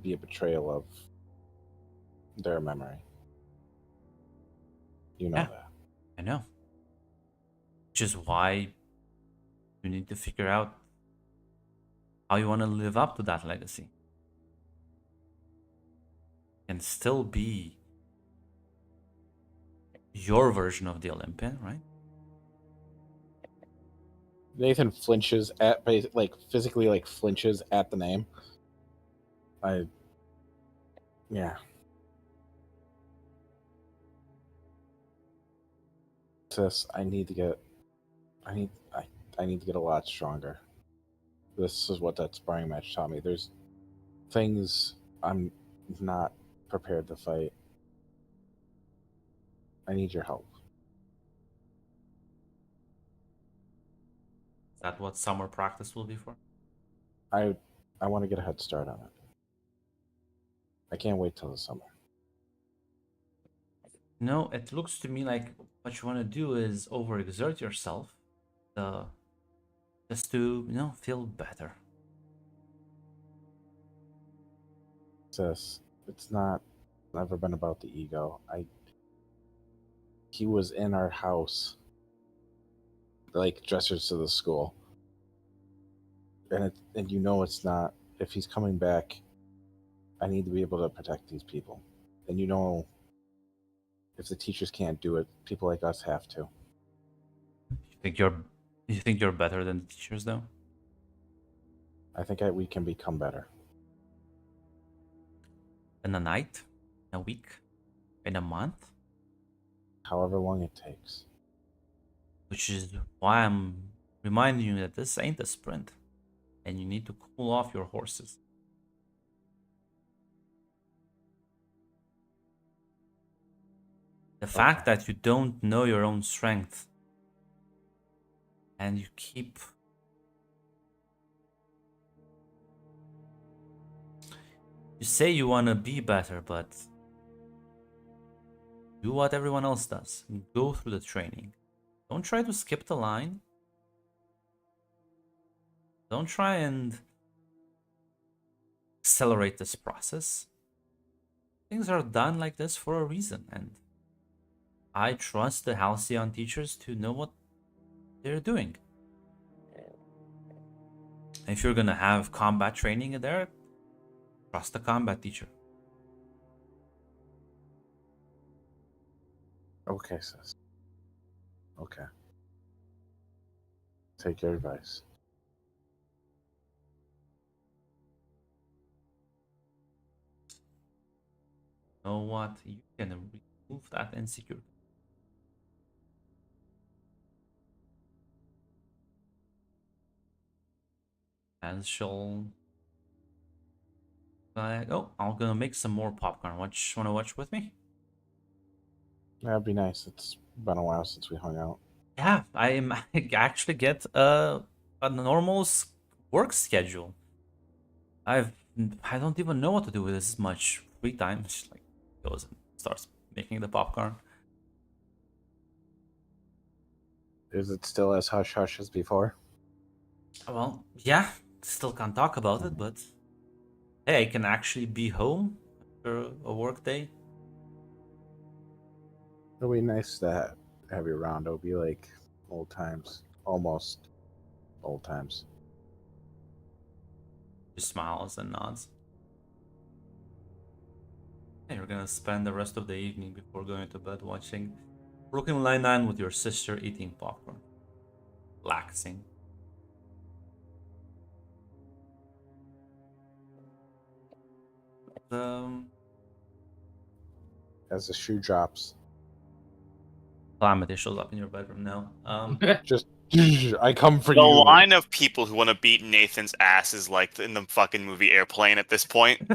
be a betrayal of their memory. You know Yeah. that. I know. Which is why you need to figure out how you want to live up to that legacy. can still be your version of the Olympian, right? Nathan flinches like physically like flinches at the name. Yeah. Sis, I need to get a lot stronger. This is what that sparring match taught me. There's things I'm not prepared to fight. I need your help. Is that what summer practice will be for? I want to get a head start on it. I can't wait till the summer. No, it looks to me like what you want to do is overexert yourself, just to feel better. Sis, it's never been about the ego. He was in our house, like dressers to the school, and it's not. If he's coming back, I need to be able to protect these people, and if the teachers can't do it, people like us have to. You think you're better than the teachers, though? I think we can become better. In a night, in a week, in a month, However long it takes. which is why I'm reminding you that this ain't a sprint, and you need to cool off your horses. The fact that you don't know your own strength and you keep you say you want to be better, but do what everyone else does. Go through the training. Don't try to skip the line. Don't try and accelerate this process. Things are done like this for a reason, and I trust the Halcyon teachers to know what they're doing. If you're gonna have combat training in there, trust the combat teacher. Okay, sis. Okay. Take your advice. You know what? You can remove that insecurity. And she'll like, oh, I'm gonna make some more popcorn. Wanna watch with me? That'd be nice. It's been a while since we hung out. Yeah, I actually get a normal work schedule. I don't even know what to do with this much free time. She like goes and starts making the popcorn. Is it still as hush hush as before? Well, yeah, still can't talk about it, but hey, I can actually be home after a work day. It'll be nice to have you around. It'll be like old times. Almost old times. She smiles and nods. Hey, you're gonna spend the rest of the evening before going to bed watching Brooklyn Nine-Nine with your sister eating popcorn. Relaxing. As the shoe drops. Calamity shows up in your bedroom now. Just I come for The you. line of people who want to beat Nathan's ass is like in the fucking movie Airplane at this point.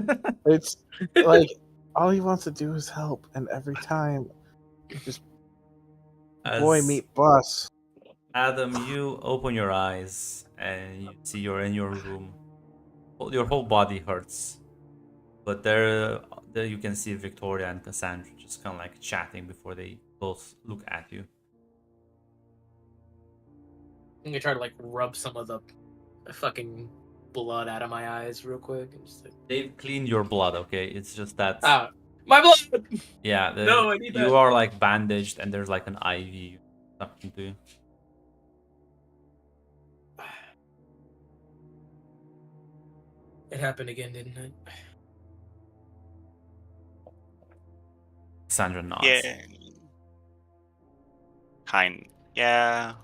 It's like all he wants to do is help, and every time, just boy meet bus. Adam, you open your eyes and you see you're in your room. Well, your whole body hurts, but there you can see Victoria and Cassandra just kind of like chatting before they both look at you. I'm gonna try to like rub some of the fucking blood out of my eyes real quick. And just, like... They've cleaned your blood, okay? It's just that. My blood. Yeah, No, I need you that. are like bandaged, and there's like an IV stuck into you. It happened again, didn't it? Sandra nods. Yeah. Yeah.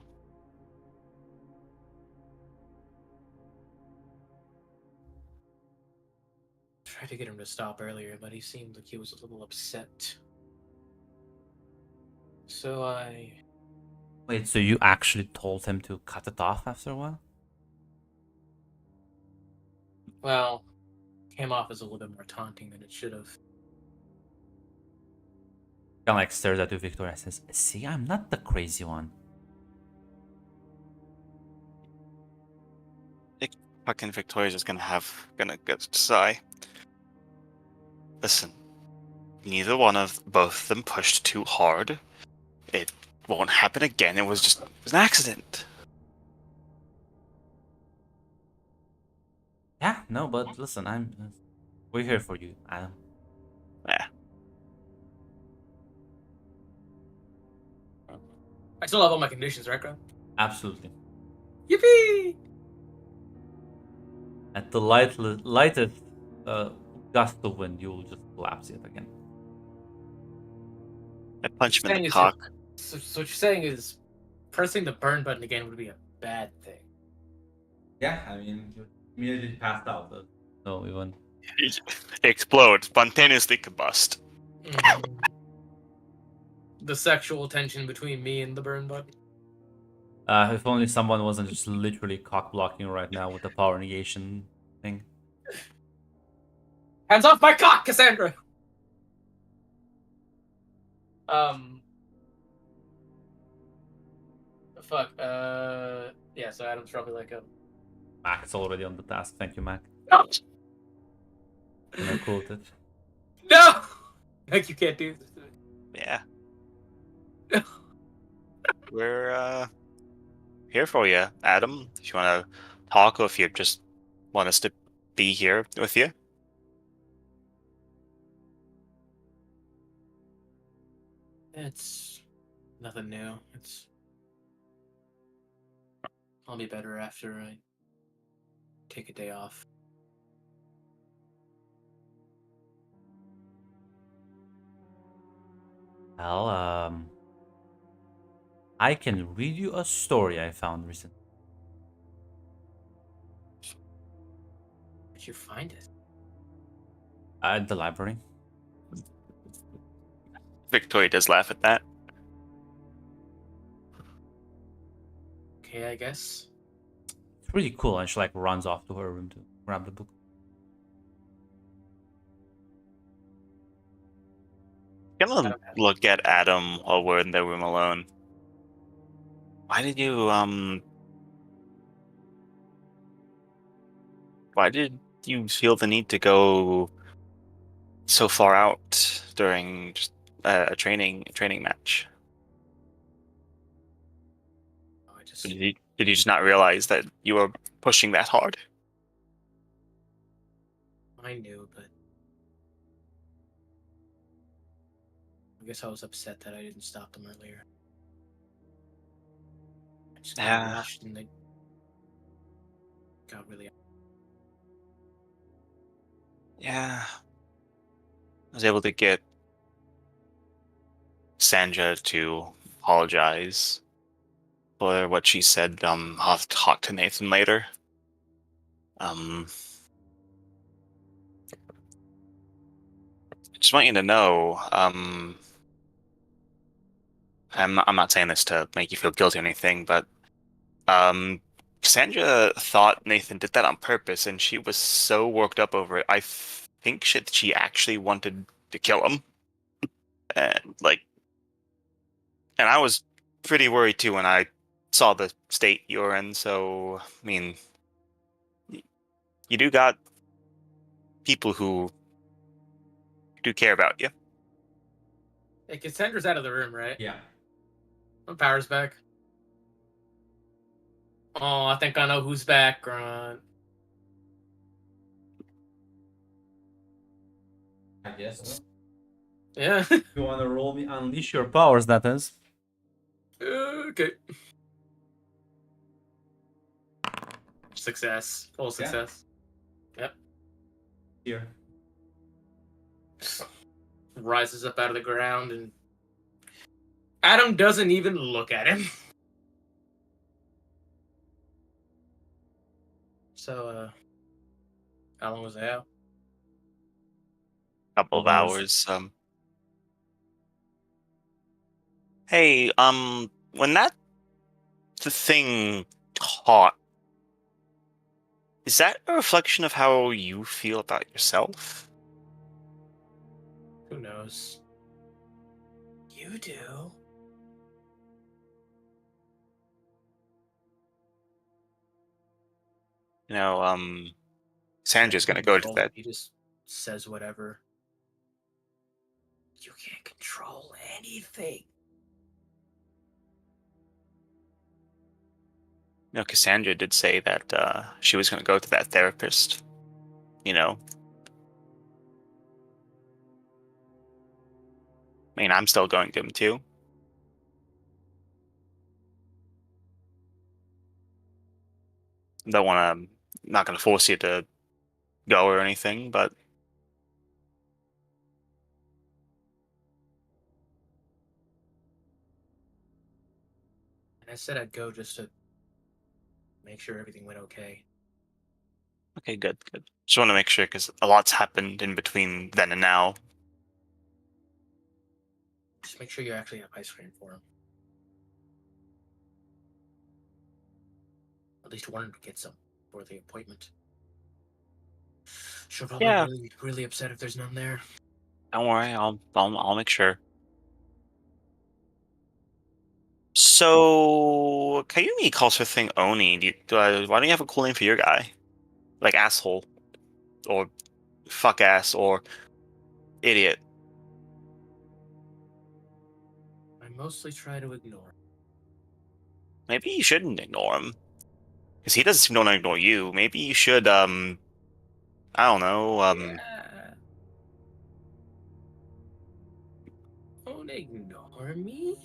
Tried to get him to stop earlier, but he seemed like he was a little upset. So I... Wait, so you actually told him to cut it off after a while? Well, came off as a little bit more taunting than it should have. Kind of like stares at you, Victoria, and says, "See, I'm not the crazy one." Fucking Victoria's just gonna get to sigh. Listen, neither one of both of them pushed too hard. It won't happen again. It was an accident. Yeah, no, but listen, we're here for you, Adam. Yeah. I still have all my conditions, right, Graham? Absolutely. Yippee! At the lightest gust of wind, you will just collapse it again. I punch him in the Saying is cock. So what you're saying is pressing the burn button again would be a bad thing. Yeah, I mean, you immediately passed out. So even Explode, spontaneously combust. The sexual tension between me and the burn button. if only someone wasn't just literally cock blocking right now with the power negation thing. Hands off my cock, Cassandra! Fuck, yeah, so Adam's probably like a... Mac is already on the task. Thank you, Mac. No! No quoted. No! Like, you can't do this to me. Yeah. We're here for you, Adam. If you want to talk, or if you just want us to be here with you. It's nothing new. I'll be better after I take a day off. Well, I can read you a story I found recently. Where'd you find it? At the library. Victoria does laugh at that. Okay, I guess. It's really cool, and she like runs off to her room to grab the book. Gonna look at Adam while we're in the room alone. Why did you feel the need to go so far out during just a training match? Oh, Did you just not realize that you were pushing that hard? I knew, but I guess I was upset that I didn't stop them earlier. I just got rushed and they got really... Yeah. I was able to get Sandra to apologize for what she said. I'll have to talk to Nathan later. Just want you to know, I'm not saying this to make you feel guilty or anything, but Sandra thought Nathan did that on purpose, and she was so worked up over it. I think she actually wanted to kill him, and I was pretty worried too when I saw the state you were in. So I mean, you do got people who do care about you. Hey, Cassandra's out of the room, right? Yeah. My power's back. Oh, I think I know who's back, Grunt. I guess so. Yeah. If you want to roll me unleash your powers, that is. Okay. Success. Full success. Yep. Here. rises up out of the ground, and Adam doesn't even look at him. So, how long was it out? Couple of Hours. hours. Hey, when the thing taught, is that a reflection of how you feel about yourself? Who knows? You do. You know, Sandra's gonna go to that. He just says whatever. You can't control anything. You know, Cassandra did say that she was gonna go to that therapist. You know. I mean, I'm still going to him too. Don't want to. Not gonna force you to go or anything, but And I said I'd go just to make sure everything went okay. okay, good. Just want to make sure because a lot's happened in between then and now. Just make sure you actually have ice cream for him. At least one to get some for the appointment. She'll probably Yeah. really, really upset if there's none there. Don't worry, I'll make sure. So Kayumi calls her thing Oni. Why don't you have a cool name for your guy? Like asshole, or fuck ass, or idiot. I mostly try to ignore. Maybe you shouldn't ignore him, because he doesn't seem to want to ignore you. Maybe you should I don't know Yeah. Don't ignore me.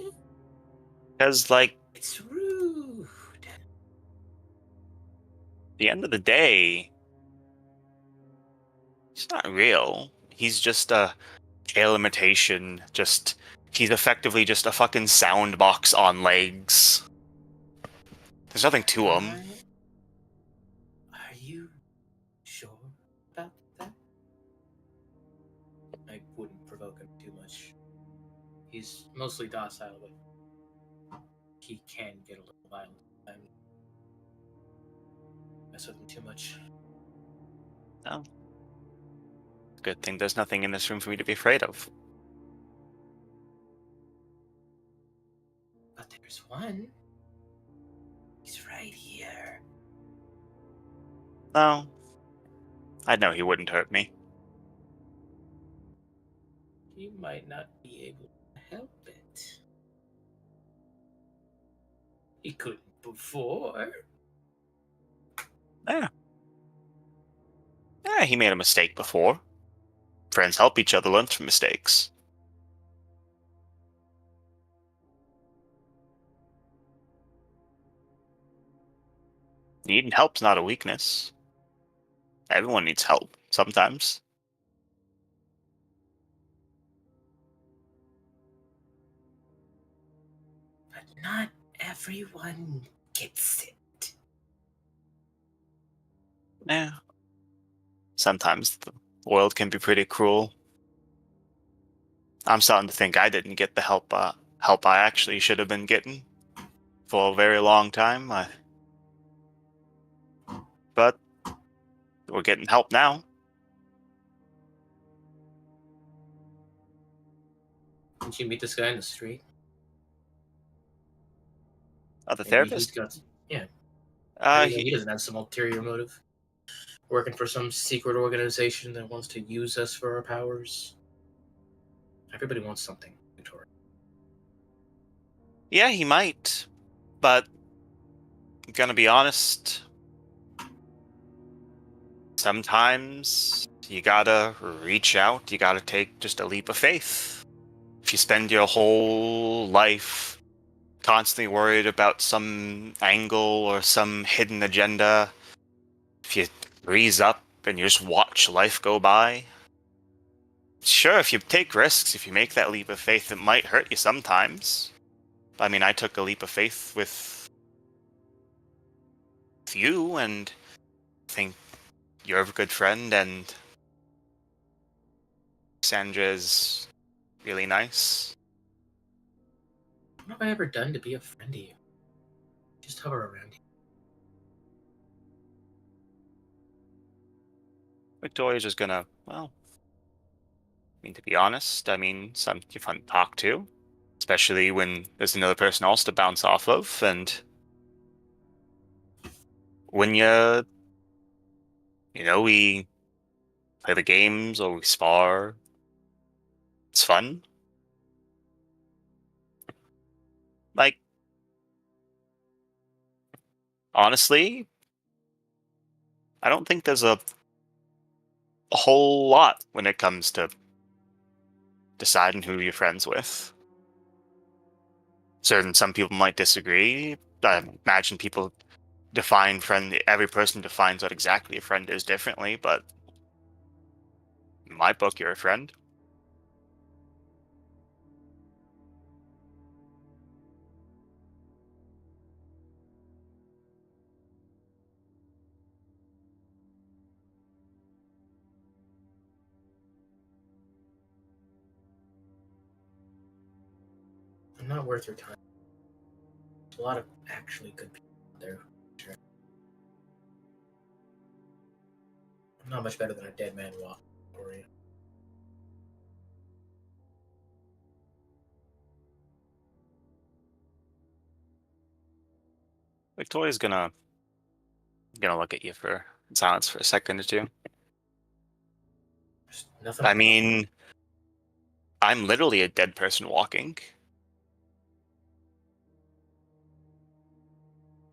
because like It's rude. at the end of the day, he's not real. He's just a pale imitation. He's effectively just a fucking sound box on legs. There's nothing to him. Are you sure about that? I wouldn't provoke him too much. He's mostly docile, but he can get a little violent. I mess with him too much. Good thing there's nothing in this room for me to be afraid of. But there's one. He's right here. No. I know he wouldn't hurt me. He might not be able to help it. He couldn't before. Yeah, he made a mistake before. Friends help each other learn from mistakes. Needing help's not a weakness. Everyone needs help sometimes. But not everyone gets it. Yeah. Sometimes the world can be pretty cruel. I'm starting to think I didn't get the help I actually should have been getting for a very long time. But we're getting help now. Did you meet this guy in the street? The Maybe therapist? he's got, yeah. He, He doesn't have some ulterior motive. Working for some secret organization that wants to use us for our powers. Everybody wants something, Victoria. yeah, he might. But I'm gonna be honest. Sometimes you gotta reach out. You gotta take just a leap of faith. If you spend your whole life constantly worried about some angle or some hidden agenda, if you freeze up and you just watch life go by, Sure, if you take risks, if you make that leap of faith, it might hurt you sometimes. I mean, I took a leap of faith with you, and I think you're a good friend, and Sandra is really nice. What have I ever done to be a friend to you? Just hover around you. Victoria's just gonna, well, I mean, to be honest, I mean, you're fun to talk to, especially when there's another person else to bounce off of, and when we play the games or we spar, it's fun. Like, honestly, I don't think there's a whole lot when it comes to deciding who you're friends with. Some people might disagree. I imagine people define friend. Every person defines what exactly a friend is differently, but in my book, you're a friend. I'm not worth your time. There's a lot of actually good people out there. Sure. I'm not much better than a dead man walking for you. Victoria's gonna look at you in silence for a second or two. There's nothing. I mean, I'm literally a dead person walking.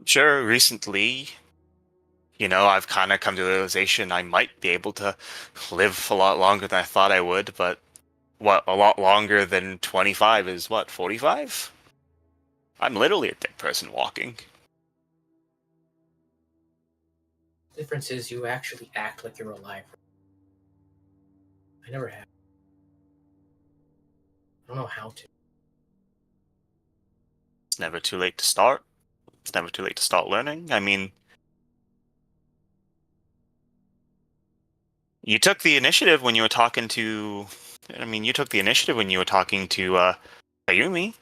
Sure, recently, I've kind of come to the realization I might be able to live a lot longer than I thought I would, but a lot longer than 25 is what, 45? I'm literally a dead person walking. The difference is you actually act like you're alive. I never have. I don't know how to. It's never too late to start. It's never too late to start learning. I mean, you took the initiative when you were talking to. You took the initiative when you were talking to Ayumi.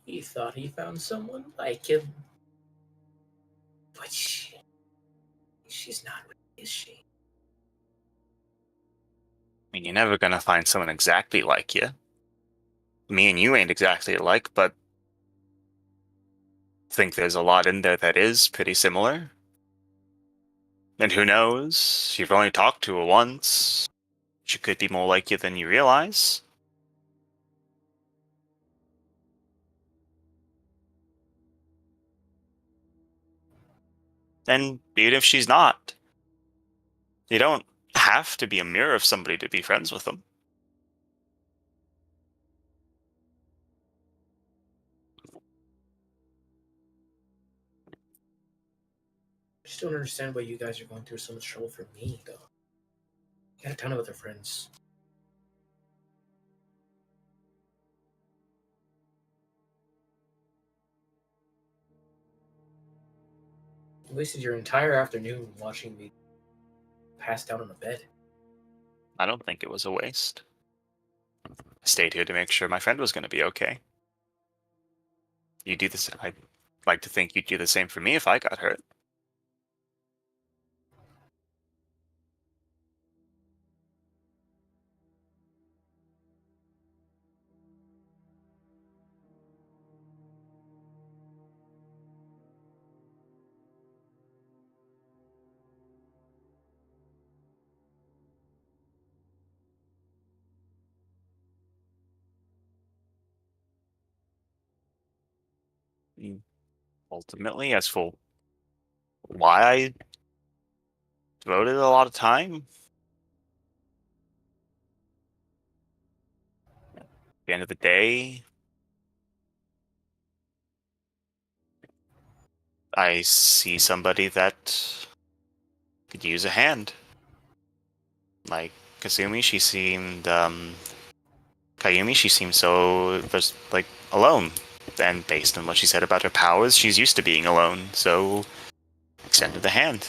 He thought he found someone like him. But she's not, is she? I mean, you're never gonna find someone exactly like you. Me and you ain't exactly alike, but I think there's a lot in there that is pretty similar. And who knows? You've only talked to her once. She could be more like you than you realize. And even if she's not, you don't have to be a mirror of somebody to be friends with them. I just don't understand why you guys are going through so much trouble for me, though. I got a ton of other friends. You wasted your entire afternoon watching me pass down on the bed. I don't think it was a waste. I stayed here to make sure my friend was going to be okay. You do this. I'd like to think you'd do the same for me if I got hurt. Ultimately, as for why I devoted a lot of time, at the end of the day, I see somebody that could use a hand. Like Kazumi, Kayumi, she seemed so just like alone. And based on what she said about her powers, she's used to being alone, so extended the hand.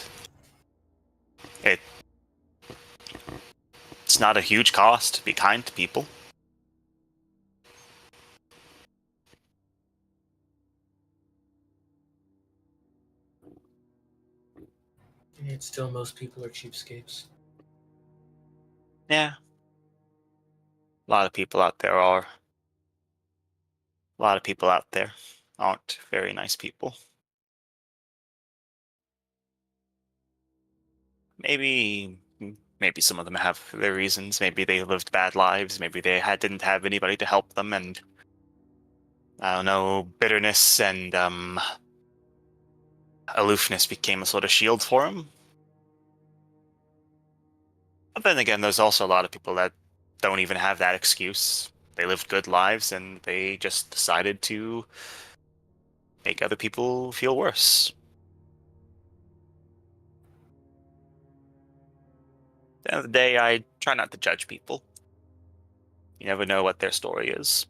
It's not a huge cost to be kind to people. It's still most people are cheapskates. Yeah. A lot of people out there are. A lot of people out there aren't very nice people. Maybe some of them have their reasons. Maybe they lived bad lives. Maybe they didn't have anybody to help them, and I don't know, bitterness and aloofness became a sort of shield for them. But then again, there's also a lot of people that don't even have that excuse. They lived good lives and they just decided to make other people feel worse. At the end of the day, I try not to judge people. You never know what their story is.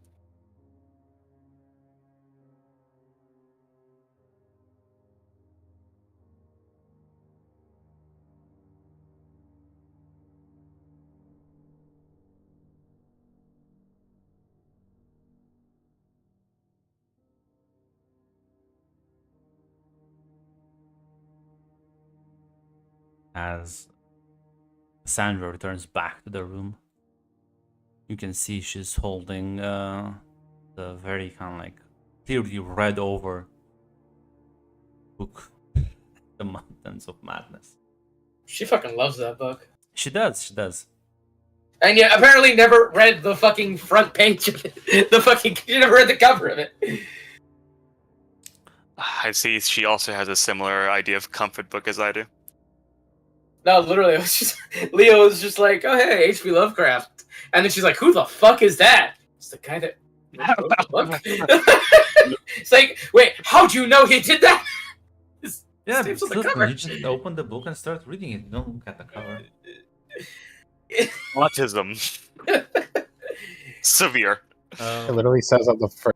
As Sandra returns back to the room, you can see she's holding the very kind of like clearly read over book, The Mountains of Madness. She fucking loves that book. She does, she does. And yet, apparently, never read the fucking front page of it. She never read the cover of it. I see she also has a similar idea of comfort book as I do. No, literally, it was just Leo was just like, "Oh hey, H.P. Lovecraft," and then she's like, "Who the fuck is that?" It's the guy that wrote the book. It's like, wait, how'd you know he did that? Yeah, name's but on the listen, cover. you just open the book and start reading it. You don't look at the cover. Autism. Severe. It literally says on the first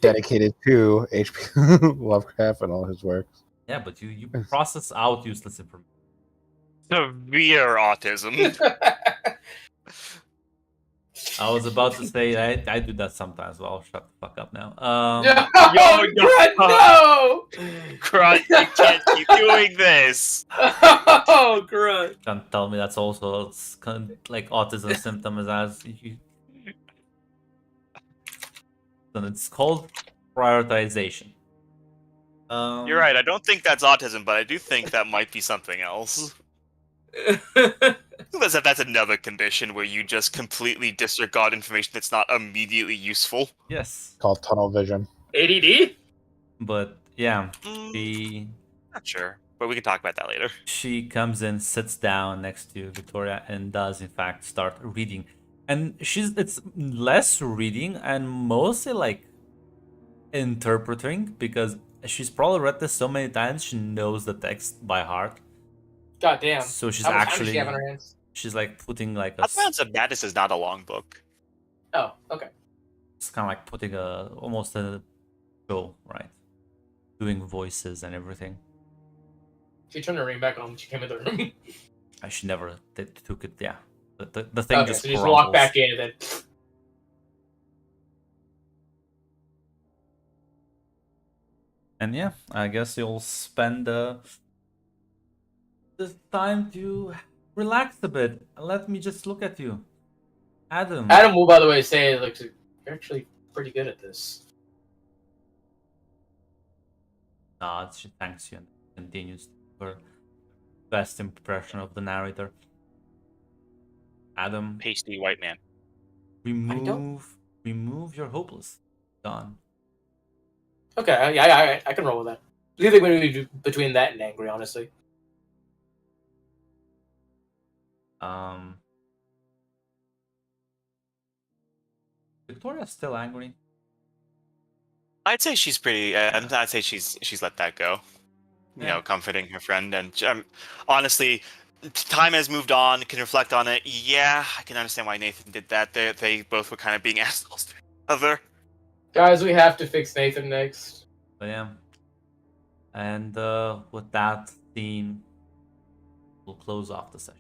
dedicated to H.P. Lovecraft and all his works. Yeah, but you process out useless information. Severe autism. I was about to say I do that sometimes, but I'll shut the fuck up now. No, Yo, Grunt, no! Grunt, you can't keep doing this. Oh, Grunt. Can't tell me that's also it's kind of like autism symptoms as you. And it's called prioritization. You're right, I don't think that's autism, but I do think that might be something else. That's another condition where you just completely disregard information that's not immediately useful. Yes, Called tunnel vision. ADD? but yeah, Mm, not sure, but we can talk about that later. she comes in, sits down next to Victoria, and does in fact start reading. And it's less reading and mostly like interpreting because she's probably read this so many times she knows the text by heart. God damn. So she's How much time does actually she have on her hands? she's like putting like a Mountains of Madness is not a long book. Oh, okay. it's kind of like putting a almost a show, right? Doing voices and everything. She turned her ring back on when she came in the room. She never took it. Yeah, the thing Okay, just so just crumbles. walk back in and then. And yeah, I guess you'll spend the time to relax a bit. Let me just look at you, Adam. Adam will, by the way, say, like, you're actually pretty good at this. Nods, she thanks you and continues her best impression of the narrator. Adam, Pasty white man. remove your hopeless. Done. Okay, yeah, I can roll with that. You think maybe between that and angry, honestly. Victoria's still angry. I'd say she's pretty. I'd say she's let that go. You Yeah. know, comforting her friend, and honestly, time has moved on. Can reflect on it. Yeah, I can understand why Nathan did that. They both were kind of being assholes to each other. Guys, we have to fix Nathan next. But yeah. And with that theme, we'll close off the session.